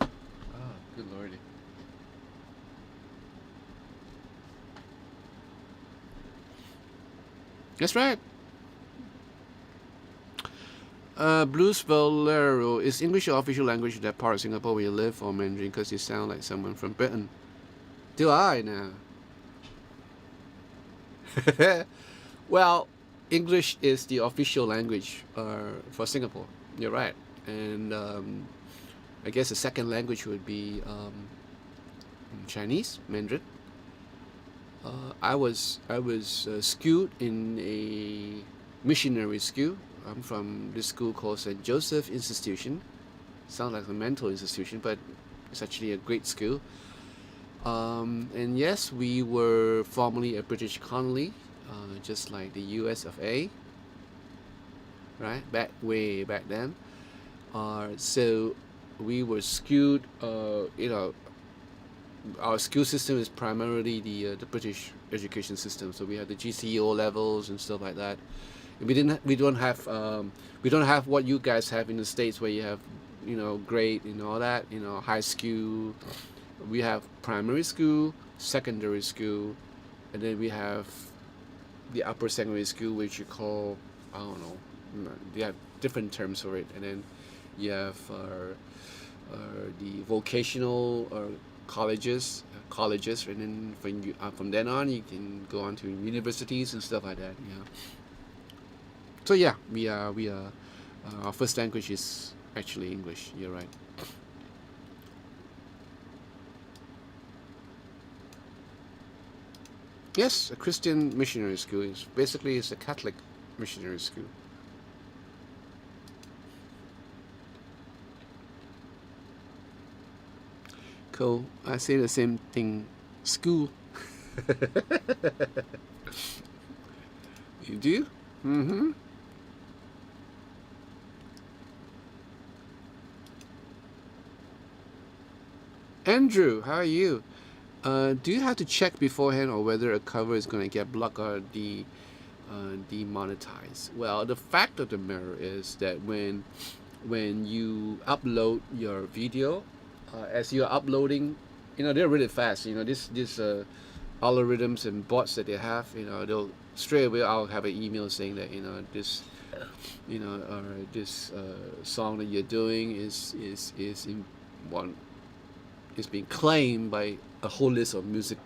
Oh, good lordy. That's right. Blues Bolero. Is English your official language in that part of Singapore where you live, or Mandarin because you sound like someone from Britain? Do I now? Well, English is the official language for Singapore. You're right. And I guess the second language would be Chinese, Mandarin. I was schooled in a missionary school. I'm from this school called St. Joseph Institution. Sounds like a mental institution, but it's actually a great school. And yes, we were formerly a British colony, just like the US of A, right? Way back then. So we were skewed, our school system is primarily the British education system. So we had the GCE levels and stuff like that. We don't have what you guys have in the States where you have grade and all that, high school. We have primary school, secondary school, and then we have the upper secondary school, which you call, I don't know, they have different terms for it. And then you have the vocational colleges, and then from then on you can go on to universities and stuff like that. Yeah. So yeah, we are our first language is actually English. You're right. Yes, a Christian missionary school is basically it's a Catholic missionary school. Cool. I say the same thing. School. You do? Mm-hmm. Andrew, how are you? Do you have to check beforehand or whether a cover is going to get blocked or demonetized? Well, the fact of the matter is that when you upload your video, as you're uploading, they're really fast. This algorithms and bots that they have, they'll straight away I'll have an email saying that this song that you're doing is in one is being claimed by a whole list of music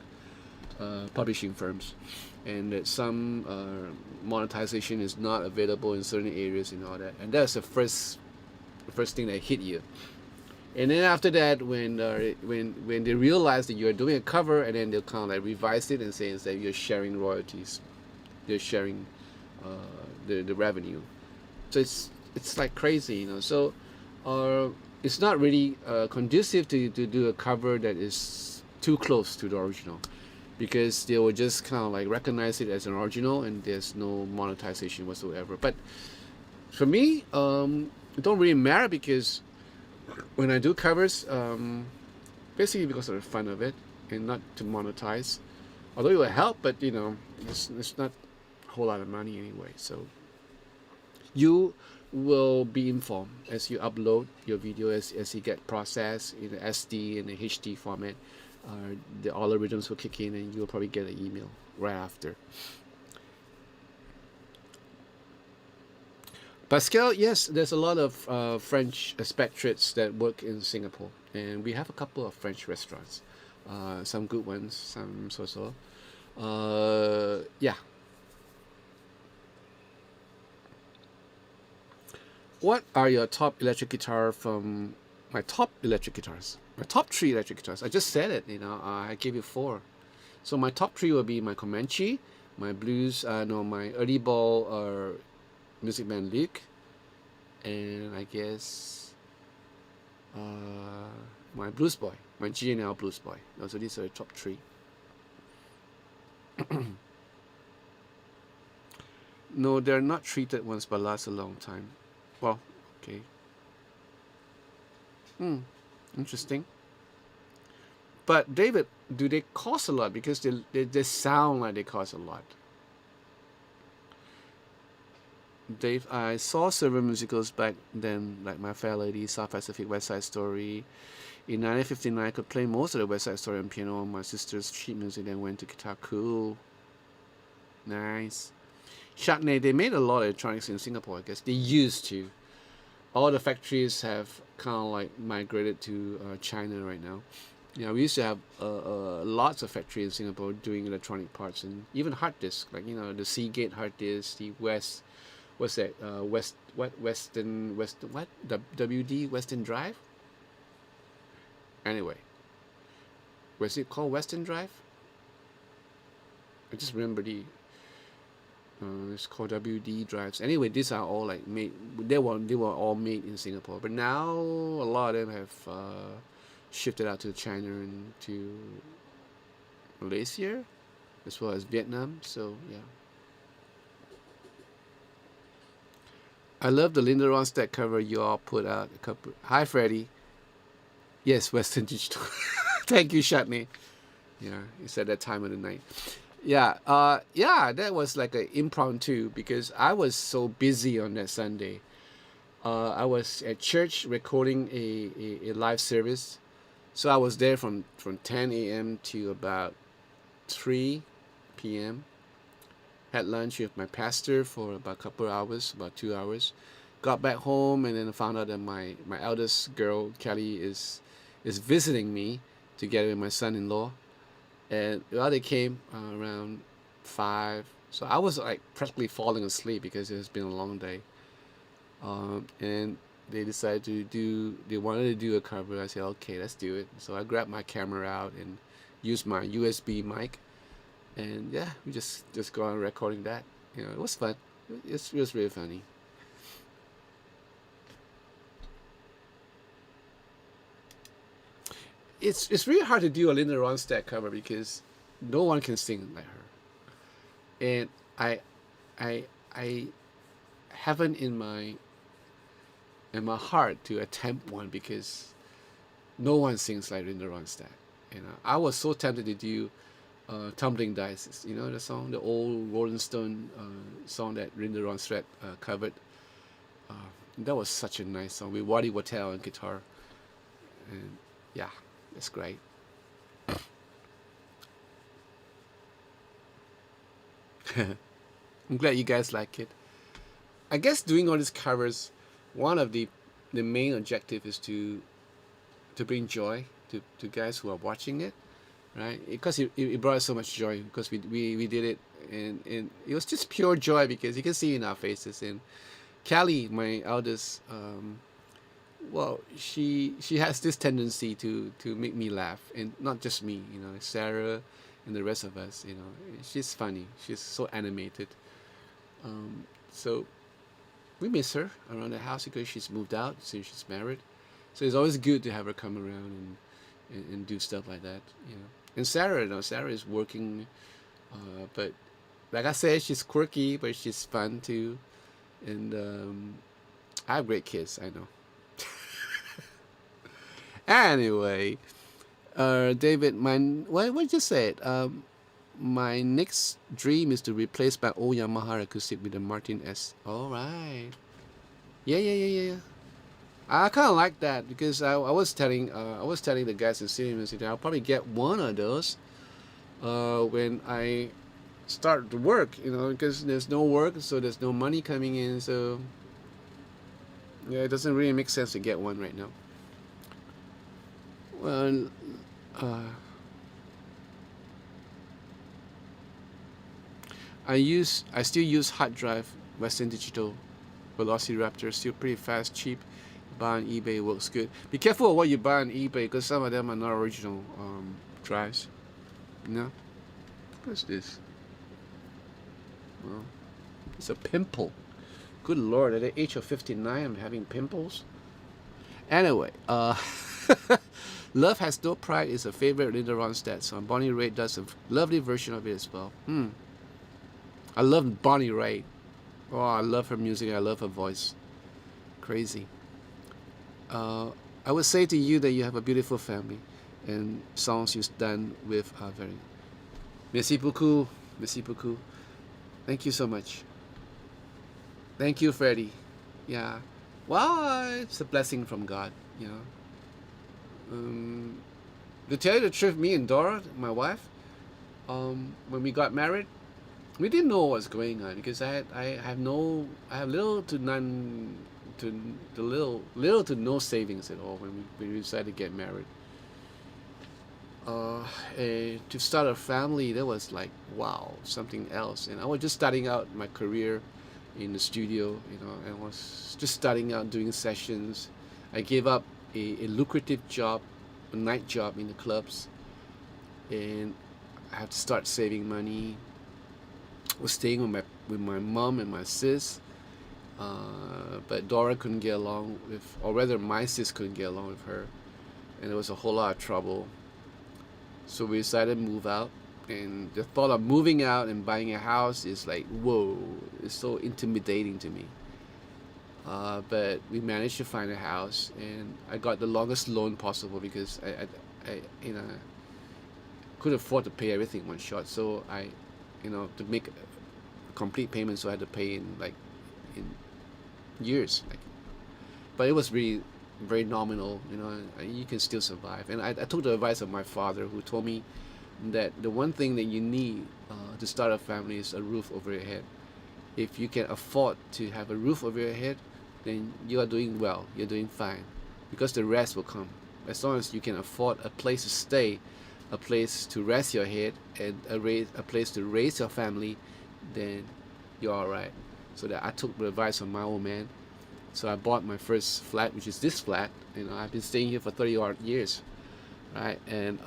publishing firms, and that some monetization is not available in certain areas and all that. And that's the first thing that hit you. And then after that, when they realize that you're doing a cover, and then they'll kind of like revise it and say that you're sharing royalties, you're sharing uh, the revenue. So it's like crazy. So it's not really conducive to do a cover that is too close to the original, because they will just kind of like recognize it as an original, and there's no monetization whatsoever. But for me, it don't really matter, because when I do covers, basically because of the fun of it and not to monetize. Although it will help, but it's not a whole lot of money anyway. So you will be informed as you upload your video, as you get processed in the SD and the HD format. The algorithms will kick in, and you'll probably get an email right after. Pascal, yes, there's a lot of French expatriates that work in Singapore, and we have a couple of French restaurants, some good ones, some so-so. Yeah. What are your top electric guitar from my top electric guitars? My top three electric guitars. I just said it. I gave you four. So my top three will be my Comanche, my blues, no, my early ball Music Man Luke, and I guess my Blues Boy, my GNL Blues Boy. So these are the top three. No, they're not treated ones, but last a long time. Well, okay. Interesting. But David, do they cost a lot? Because they sound like they cost a lot. Dave, I saw several musicals back then, like My Fair Lady, South Pacific, West Side Story. In 1959, I could play most of the West Side Story on piano on my sister's sheet music, then went to guitar. Cool. Nice. Chutney, they made a lot of electronics in Singapore, I guess. They used to. All the factories have kind of like migrated to China right now. We used to have lots of factories in Singapore doing electronic parts, and even hard disk, like the Seagate hard disk, the what's that? Western what? WD Western Drive. Anyway, was it called Western Drive? I just remember it's called WD drives. Anyway, these are all like made. They were all made in Singapore, but now a lot of them have shifted out to China and to Malaysia, as well as Vietnam. So yeah. I love the Linda Ronstadt cover you all put out. A couple. Hi, Freddie. Yes, Western Digital. Thank you, Shatney. Yeah, it's at that time of the night. Yeah, that was like an impromptu, because I was so busy on that Sunday. I was at church recording a live service, so I was there from 10 a.m. to about 3 p.m. Had lunch with my pastor for about a couple of hours, about 2 hours. Got back home, and then found out that my eldest girl, Kelly, is visiting me together with my son-in-law. And they came around 5. So I was like practically falling asleep because it has been a long day. And they decided they wanted to do a cover. I said, okay, let's do it. So I grabbed my camera out and used my USB mic. And yeah, we just go on recording that. It was fun. It was really funny. It's really hard to do a Linda Ronstadt cover because no one can sing like her, and I haven't in my heart to attempt one, because No one sings like Linda Ronstadt. I was so tempted to do Tumbling Dice. You know the song, the old Rolling Stone song that Linda Ronstadt covered. Uh, that was such a nice song with Waddy Wachtel on guitar, and yeah, it's great. I'm glad you guys like it. I guess doing all these covers, one of the main objective is to bring joy to guys who are watching it, right? Because it brought us so much joy because we did it, and it was just pure joy because you can see in our faces. And Callie, my eldest, well, she has this tendency to make me laugh, and not just me, Sarah and the rest of us. She's funny. She's so animated. So we miss her around the house because she's moved out since she's married. So it's always good to have her come around and do stuff like that. And Sarah, Sarah is working, but like I said, she's quirky, but she's fun too. And I have great kids, I know. Anyway, David, what you said? My next dream is to replace my old Yamaha acoustic with the Martin S. All right. Yeah. I kind of like that because I was telling the guys in cinema that I'll probably get one of those when I start to work, because there's no work, so there's no money coming in, so yeah, it doesn't really make sense to get one right now. Well, uh, I still use hard drive Western Digital Velociraptor, still pretty fast, cheap. Buy on eBay, works good. Be careful of what you buy on eBay because some of them are not original drives. What's this? Well, it's a pimple. Good lord, at the age of 59, I'm having pimples. Anyway, Love Has No Pride is a favorite Linda Ronstadt song. Bonnie Raitt does a lovely version of it as well. I love Bonnie Raitt. Oh, I love her music. I love her voice. Crazy. I would say to you that you have a beautiful family, and songs you've done with are very. Merci beaucoup. Merci beaucoup. Thank you so much. Thank you, Freddie. Yeah. Well, it's a blessing from God. To tell you the truth, me and Dora, my wife, when we got married, we didn't know what was going on because I have little to none to little to no savings at all when we decided to get married. To start a family, that was like wow, something else. And I was just starting out my career in the studio, and was just starting out doing sessions. I gave up a lucrative job, a night job in the clubs, and I had to start saving money. I was staying with my mom and my sis, but Dora couldn't get along with, or rather my sis couldn't get along with her, and there was a whole lot of trouble. So we decided to move out, and the thought of moving out and buying a house is like, whoa, it's so intimidating to me. But we managed to find a house, and I got the longest loan possible because I couldn't afford to pay everything in one shot. So to make a complete payment, so I had to pay in years. But it was really very nominal. You can still survive. And I took the advice of my father, who told me that the one thing that you need to start a family is a roof over your head. If you can afford to have a roof over your head, then you are doing well. You're doing fine, because the rest will come. As long as you can afford a place to stay, a place to rest your head, and a place to raise your family, then you're all right. So that I took the advice of my old man. So I bought my first flat, which is this flat. I've been staying here for 30 odd years, right? And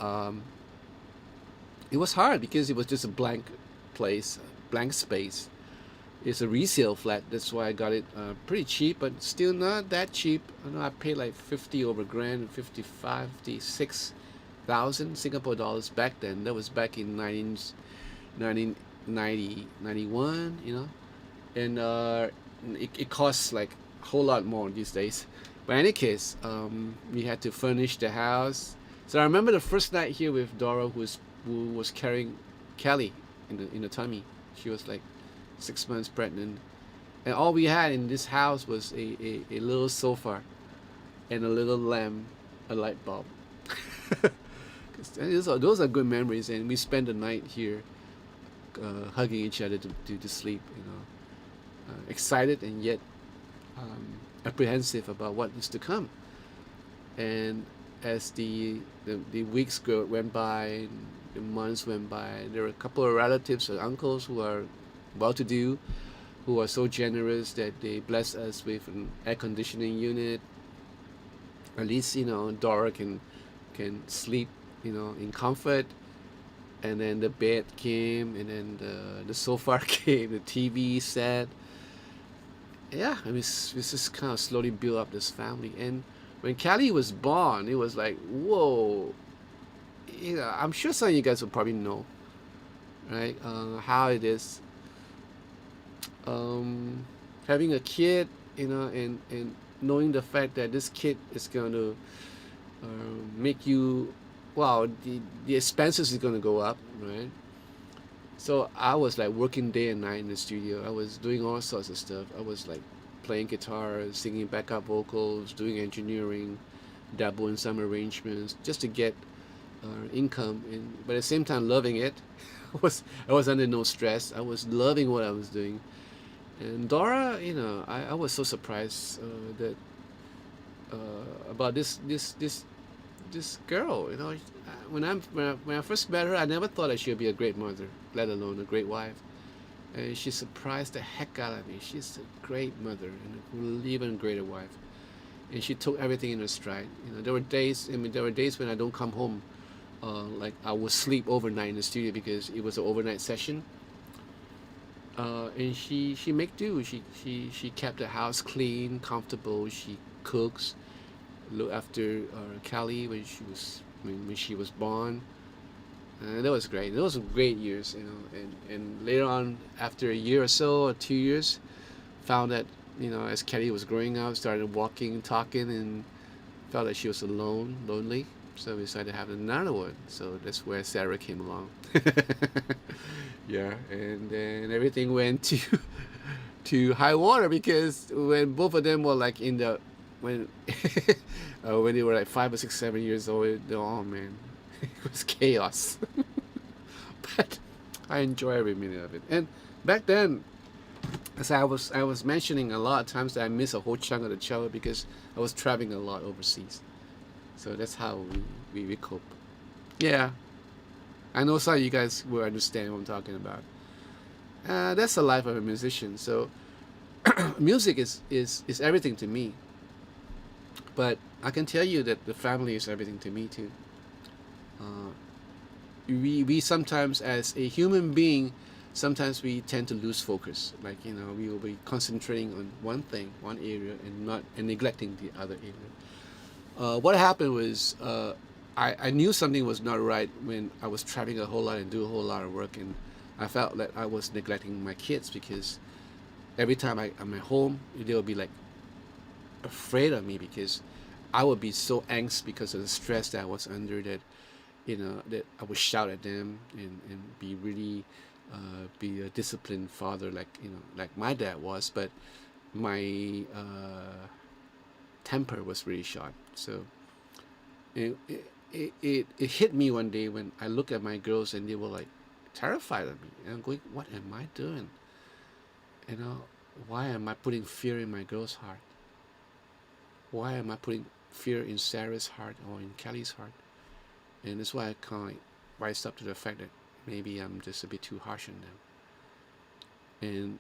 it was hard because it was just a blank place, blank space. It's a resale flat, that's why I got it pretty cheap, but still not that cheap. I paid like 50 over grand, 55, 56,000 Singapore dollars back then. That was back in 1990, 91, and it costs like a whole lot more these days. But in any case, we had to furnish the house. So I remember the first night here with Dora, who was carrying Kelly in the tummy. She was like 6 months pregnant, and all we had in this house was a little sofa and a little lamp, a light bulb. Those are good memories, and we spent the night here, hugging each other to sleep. Excited and yet apprehensive about what is to come. And as the weeks went by, the months went by, there were a couple of relatives or uncles who are well-to-do, who are so generous that they bless us with an air conditioning unit. At least Dora can sleep in comfort. And then the bed came, and then the sofa came, the TV set. Yeah, I mean, we just kind of slowly built up this family. And when Kelly was born, it was like, whoa. I'm sure some of you guys will probably know, right? How it is having a kid, and knowing the fact that this kid is going to make you, wow, the expenses is going to go up, right? So I was like working day and night in the studio. I was doing all sorts of stuff. I was like playing guitar, singing backup vocals, doing engineering, dabble in some arrangements just to get income, but at the same time loving it. I was under no stress. I was loving what I was doing. And Dora, I was so surprised that about this girl. When I first met her, I never thought that she would be a great mother, let alone a great wife. And she surprised the heck out of me. She's a great mother and an even greater wife. And she took everything in her stride. There were days. There were days when I don't come home. Like I would sleep overnight in the studio because it was an overnight session. And she make do. She kept the house clean, comfortable. She cooks, look after Callie when she was born. That was great. Those were great years, And later on, after a year or so, or 2 years, found that as Kelly was growing up, started walking, talking, and felt that she was alone, lonely. So we decided to have another one. So that's where Sarah came along. Yeah, and then everything went to high water because when both of them were like when when they were like 5 or 6, 7 years old, oh man, it was chaos. But I enjoy every minute of it. And back then, as I was mentioning a lot of times that I missed a whole chunk of the childhood because I was traveling a lot overseas. So that's how we cope. Yeah, I know some of you guys will understand what I'm talking about. That's the life of a musician. So music is everything to me. But I can tell you that the family is everything to me too. Uh, we sometimes, as a human being, sometimes we tend to lose focus. Like we will be concentrating on one thing, one area, and neglecting the other area. What happened was I knew something was not right when I was traveling a whole lot and do a whole lot of work, and I felt that I was neglecting my kids because every time I'm at home, they would be like afraid of me because I would be so angst because of the stress that I was under that that I would shout at them and be really be a disciplined father like my dad was, but my temper was really short. So it hit me one day when I look at my girls and they were like terrified of me, and I'm going, what am I doing? Why am I putting fear in my girl's heart? Why am I putting fear in Sarah's heart or in Kelly's heart? And that's why I kind of like rise up to the fact that maybe I'm just a bit too harsh on them. And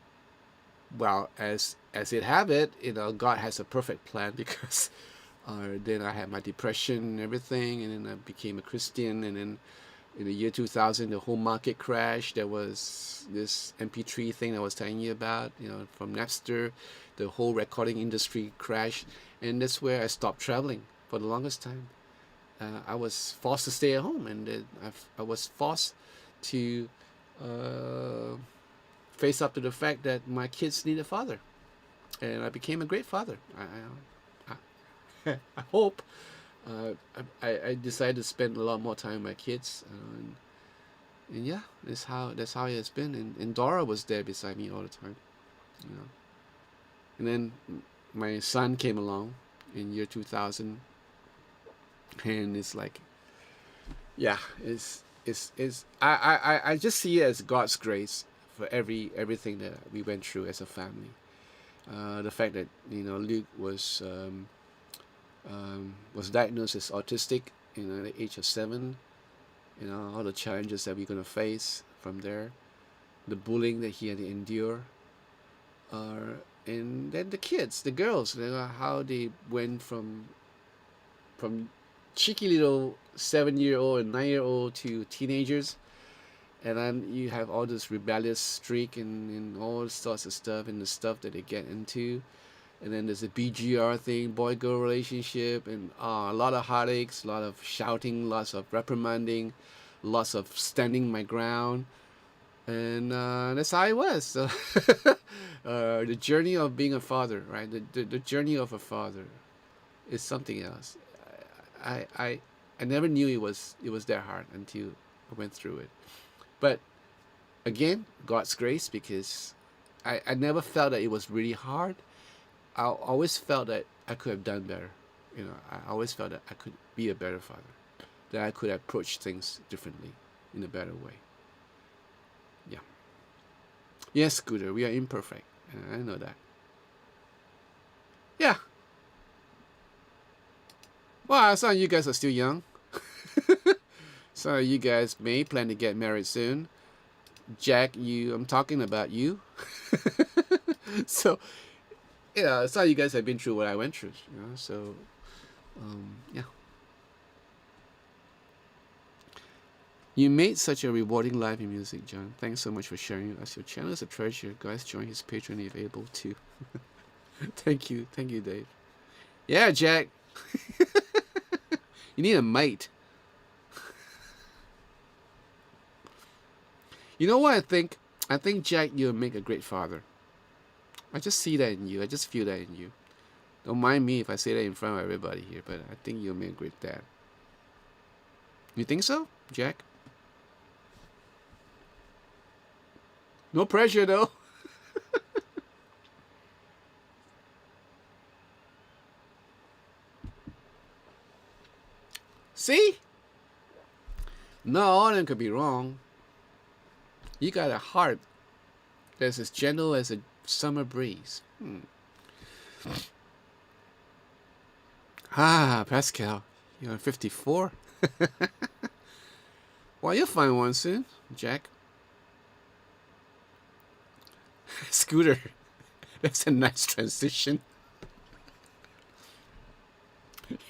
well, as it have it, God has a perfect plan because then I had my depression and everything, and then I became a Christian, and then in the year 2000, the whole market crashed. There was this MP3 thing that I was telling you about, from Napster. The whole recording industry crashed, and that's where I stopped traveling for the longest time. I was forced to stay at home, and I was forced to face up to the fact that my kids need a father, and I became a great father. I hope. I decided to spend a lot more time with my kids, and yeah, that's how it has been. And Dora was there beside me all the time, you know. And then my son came along in year 2000, and it's like, yeah, I just see it as God's grace for everything that we went through as a family. The fact that Luke was diagnosed as autistic at the age of 7. All the challenges that we're gonna face from there, the bullying that he had to endure, and then the kids, the girls, how they went from cheeky little 7-year-old and 9-year-old to teenagers, and then you have all this rebellious streak and all sorts of stuff and the stuff that they get into. And then there's a BGR thing, boy girl relationship, and a lot of heartaches, a lot of shouting, lots of reprimanding, lots of standing my ground. And that's how it was. So the journey of being a father, right? The journey of a father is something else. I never knew it was that hard until I went through it. But again, God's grace, because I never felt that it was really hard. I always felt that I could have done better. I always felt that I could be a better father, that I could approach things differently, in a better way. Yeah. Yes, Scooter, we are imperfect. I know that. Yeah. Well, some of you guys are still young. Some of you guys may plan to get married soon. Jack, I'm talking about you. So, some of you guys have been through what I went through. So, yeah. You made such a rewarding life in music, John. Thanks so much for sharing us. Your channel is a treasure. Guys, join his Patreon if able to. Thank you, Dave. Yeah, Jack. You need a mate. You know what I think? I think, Jack, you'll make a great father. I just see that in you. I just feel that in you. Don't mind me if I say that in front of everybody here, but I think you'll make a great dad. You think so, Jack? No pressure, though. See? No, all of them could be wrong. You got a heart that's as gentle as a summer breeze. Pascal, you're 54. Well, you'll find one soon, Jack. Scooter, that's a nice transition.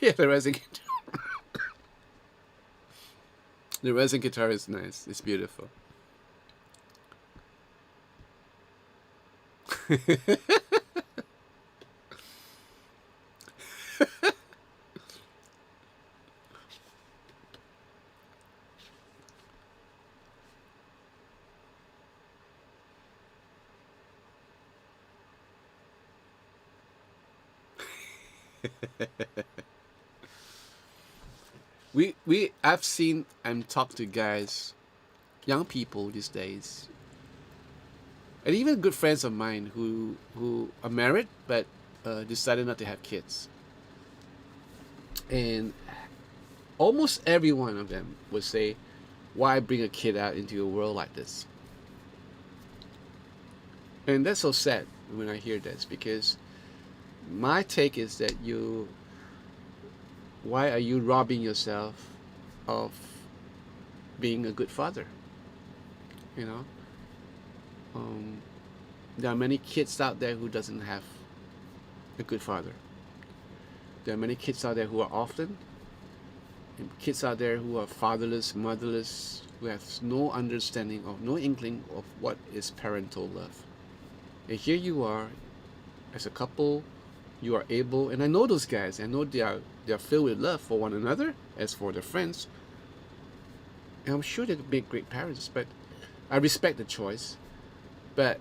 Yeah, the resin guitar. The resin guitar is nice. It's beautiful. I've seen and talked to guys, young people these days, and even good friends of mine who are married but decided not to have kids. And almost every one of them would say, why bring a kid out into a world like this? And that's so sad when I hear this, because my take is that why are you robbing yourself of being a good father? There are many kids out there who doesn't have a good father. There are many kids out there who are orphaned, and kids out there who are fatherless, motherless, who have no understanding of, no inkling of what is parental love. And here you are, as a couple, you are able, and I know those guys, I know they are filled with love for one another, as for their friends, and I'm sure they could make great parents. But I respect the choice. But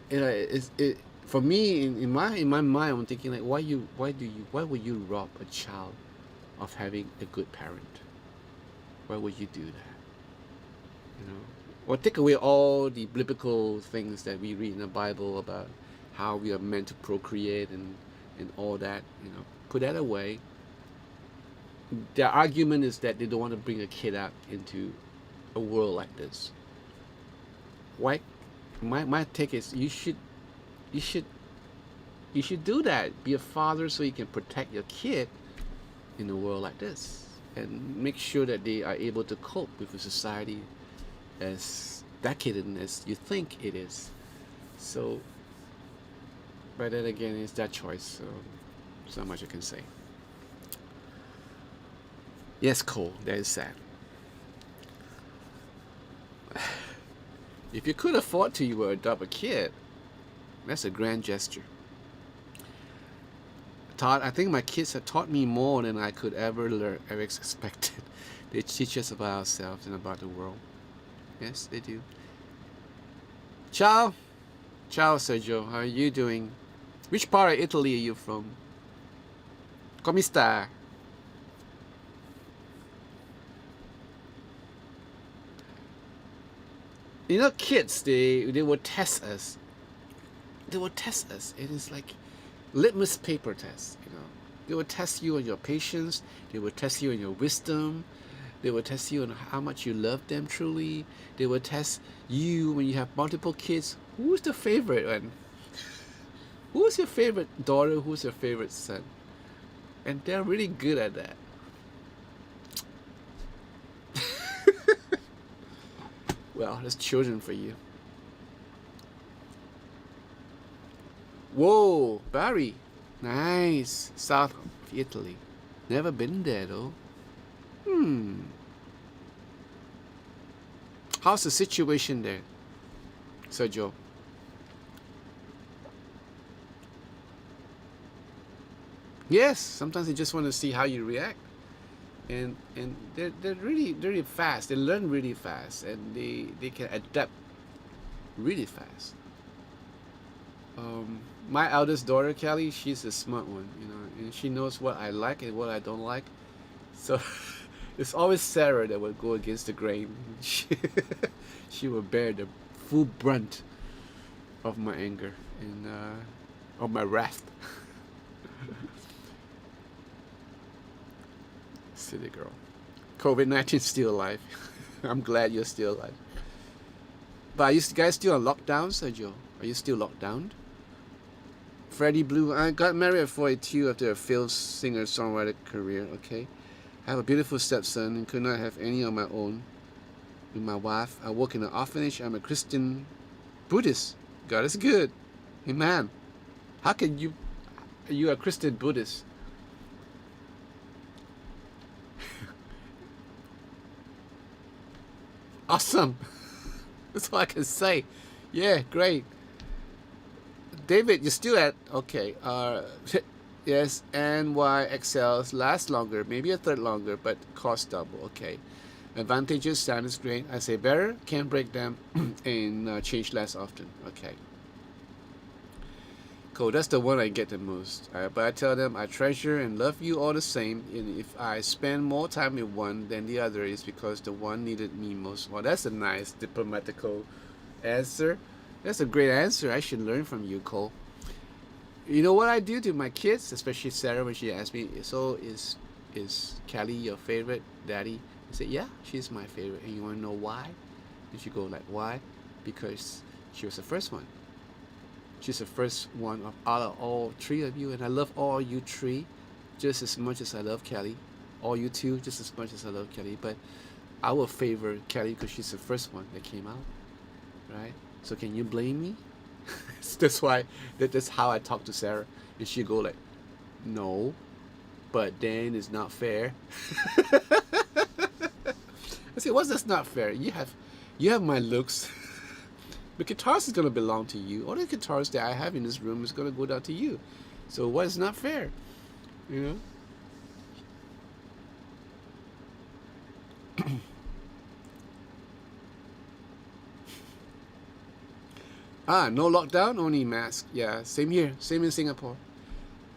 For me, in my mind, I'm thinking like, why would you rob a child of having a good parent? Why would you do that? You know, or take away all the biblical things that we read in the Bible about how we are meant to procreate and all that. You know, put that away. Their argument is that they don't want to bring a kid out into a world like this. Why? My take is you should you should do that. Be a father so you can protect your kid in a world like this and make sure that they are able to cope with a society as decadent as you think it is. So, but then again, it's that choice. So, so much I can say. Yes, Cole, that is sad. If you could afford to, you would adopt a kid. That's a grand gesture. I think my kids have taught me more than I could ever expected. They teach us about ourselves and about the world. Yes, they do. Ciao. Ciao, Sergio. How are you doing? Which part of Italy are you from? Come sta? You know, kids, they will test us. They will test us. It is like litmus paper test, you know. They will test you on your patience. They will test you on your wisdom. They will test you on how much you love them truly. They will test you when you have multiple kids. Who's the favorite one? Who's your favorite daughter? Who's your favorite son? And they're really good at that. Well, that's children for you. Whoa, Bari. Nice. South of Italy. Never been there though. How's the situation there, Sergio? Yes, sometimes they just want to see how you react. And they're really fast. They learn really fast and they can adapt really fast. My eldest daughter Kelly, she's a smart one, you know, and she knows what I like and what I don't like. So it's always Sarah that will go against the grain. She will bear the full brunt of my anger and of my wrath. Silly girl. COVID-19 still alive. I'm glad you're still alive. But are you guys still on lockdown, Sergio? Are you still locked down? Freddie Blue, I got married at 42 after a failed singer-songwriter career, okay? I have a beautiful stepson and could not have any on my own with my wife. I work in an orphanage. I'm a Christian Buddhist. God is good. Amen. How can you... You're a Christian Buddhist. Awesome. That's all I can say. Yeah, great. David, you're still at... Okay. Yes, NYXLs last longer, maybe a third longer, but cost double. Okay. Advantages, sounds great. I say better, can break them, and change less often. Okay. Cool, that's the one I get the most. But I tell them I treasure and love you all the same. And if I spend more time with one than the other, it's because the one needed me most. Well, that's a nice diplomatical answer. That's a great answer. I should learn from you, Cole. You know what I do to my kids, especially Sarah when she asks me, so is Kelly your favorite, Daddy? I say, yeah, she's my favorite. And you want to know why? And she go like, why? Because she was the first one. She's the first one of out of all three of you, and I love all you three just as much as I love Kelly. All you two just as much as I love Kelly. But I will favor Kelly because she's the first one that came out, right? So can you blame me? That's why that's how I talk to Sarah, and she go like, no, but then it's not fair. I say, what's that's not fair? You have my looks. The guitars is gonna belong to you. All the guitars that I have in this room is gonna go down to you. So what is not fair? You know? Ah, no lockdown, only mask. Yeah, same here. Same in Singapore.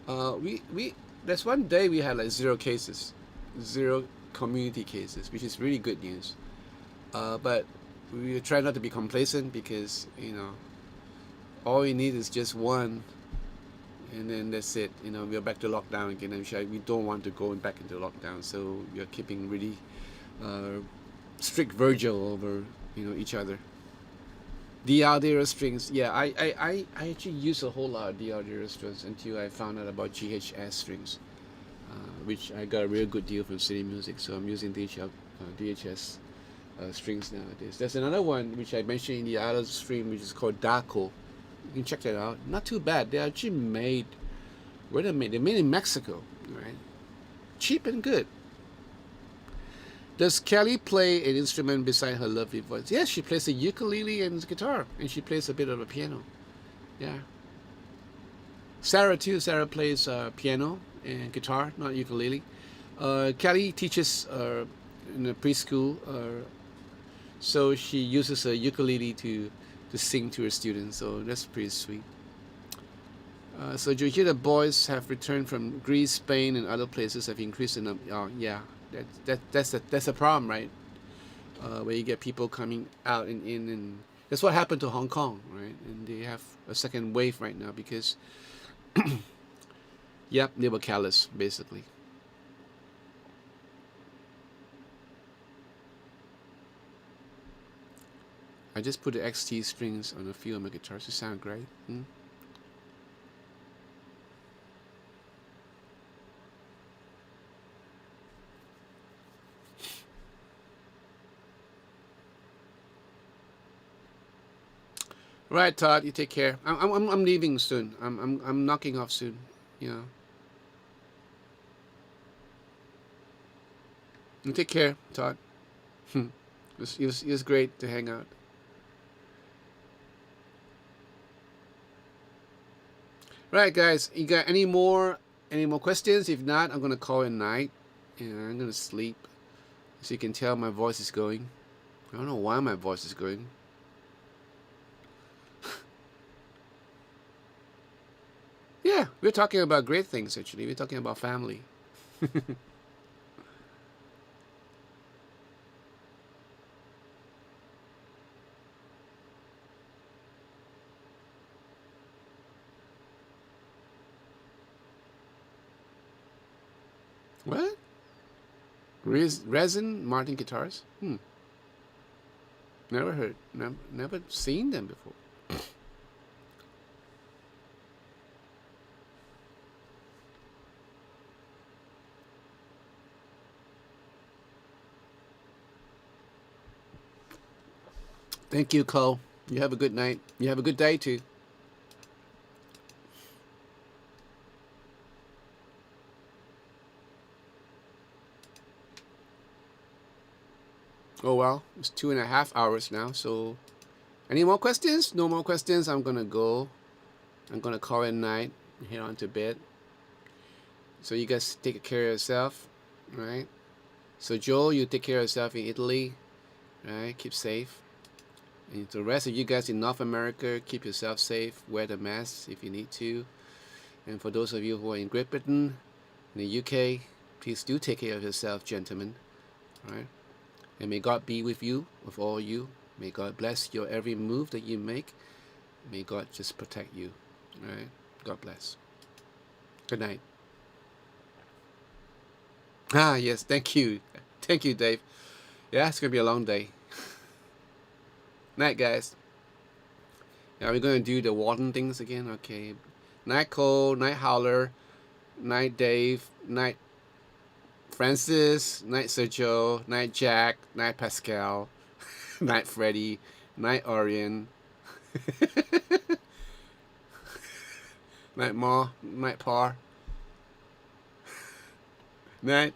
We there's one day we had like zero cases, zero community cases, which is really good news. But we try not to be complacent because all we need is just one, and then that's it. We're back to lockdown again, and we don't want to go back into lockdown. So we are keeping really uh, strict virgil over each other. DRDR strings, yeah, I actually use a whole lot of DRDR strings until I found out about GHS strings, which I got a real good deal from City Music. So I'm using DHS strings nowadays. There's another one which I mentioned in the other stream, which is called Daco. You can check that out. Not too bad. They're actually made. Where they made? They're made in Mexico, right? Cheap and good. Does Kelly play an instrument beside her lovely voice? Yes, she plays the ukulele and guitar, and she plays a bit of a piano. Yeah. Sarah too. Sarah plays piano and guitar, not ukulele. Kelly teaches in a preschool, so she uses a ukulele to sing to her students. So that's pretty sweet. So you hear the boys have returned from Greece, Spain, and other places have increased in them. Oh yeah, that's a problem, right? Where you get people coming out and in, and that's what happened to Hong Kong, right? And they have a second wave right now because, yep, they were callous basically. I just put the XT strings on a few of my guitars to sound great. Right, Todd. You take care. I'm leaving soon. I'm knocking off soon. You You take care, Todd. It was great to hang out. Right, guys. You got any more questions? If not, I'm gonna call it night, and I'm gonna sleep. So you can tell my voice is going. I don't know why my voice is going. Yeah, we're talking about great things actually. We're talking about family. What? Resin Martin guitars? Never heard. Never seen them before. Thank you, Cole. You have a good night. You have a good day too. Oh well, it's 2.5 hours now. So, any more questions? No more questions. I'm gonna go. I'm gonna call it night. Head on to bed. So you guys take care of yourself, right? So Joel, you take care of yourself in Italy, right? Keep safe. And the rest of you guys in North America, keep yourself safe. Wear the mask if you need to. And for those of you who are in Great Britain, in the UK, please do take care of yourself, gentlemen. Right? And may God be with you, with all you. May God bless your every move that you make. May God just protect you. Right? God bless. Good night. Ah, yes. Thank you. Thank you, Dave. Yeah, it's going to be a long day. Night, guys. Are we going to do the Warden things again? Okay. Night Cole, Night Howler, Night Dave, Night Francis, Night Sergio, Night Jack, Night Pascal, Night Freddy, Night Orion, Night Ma, Night Par, Night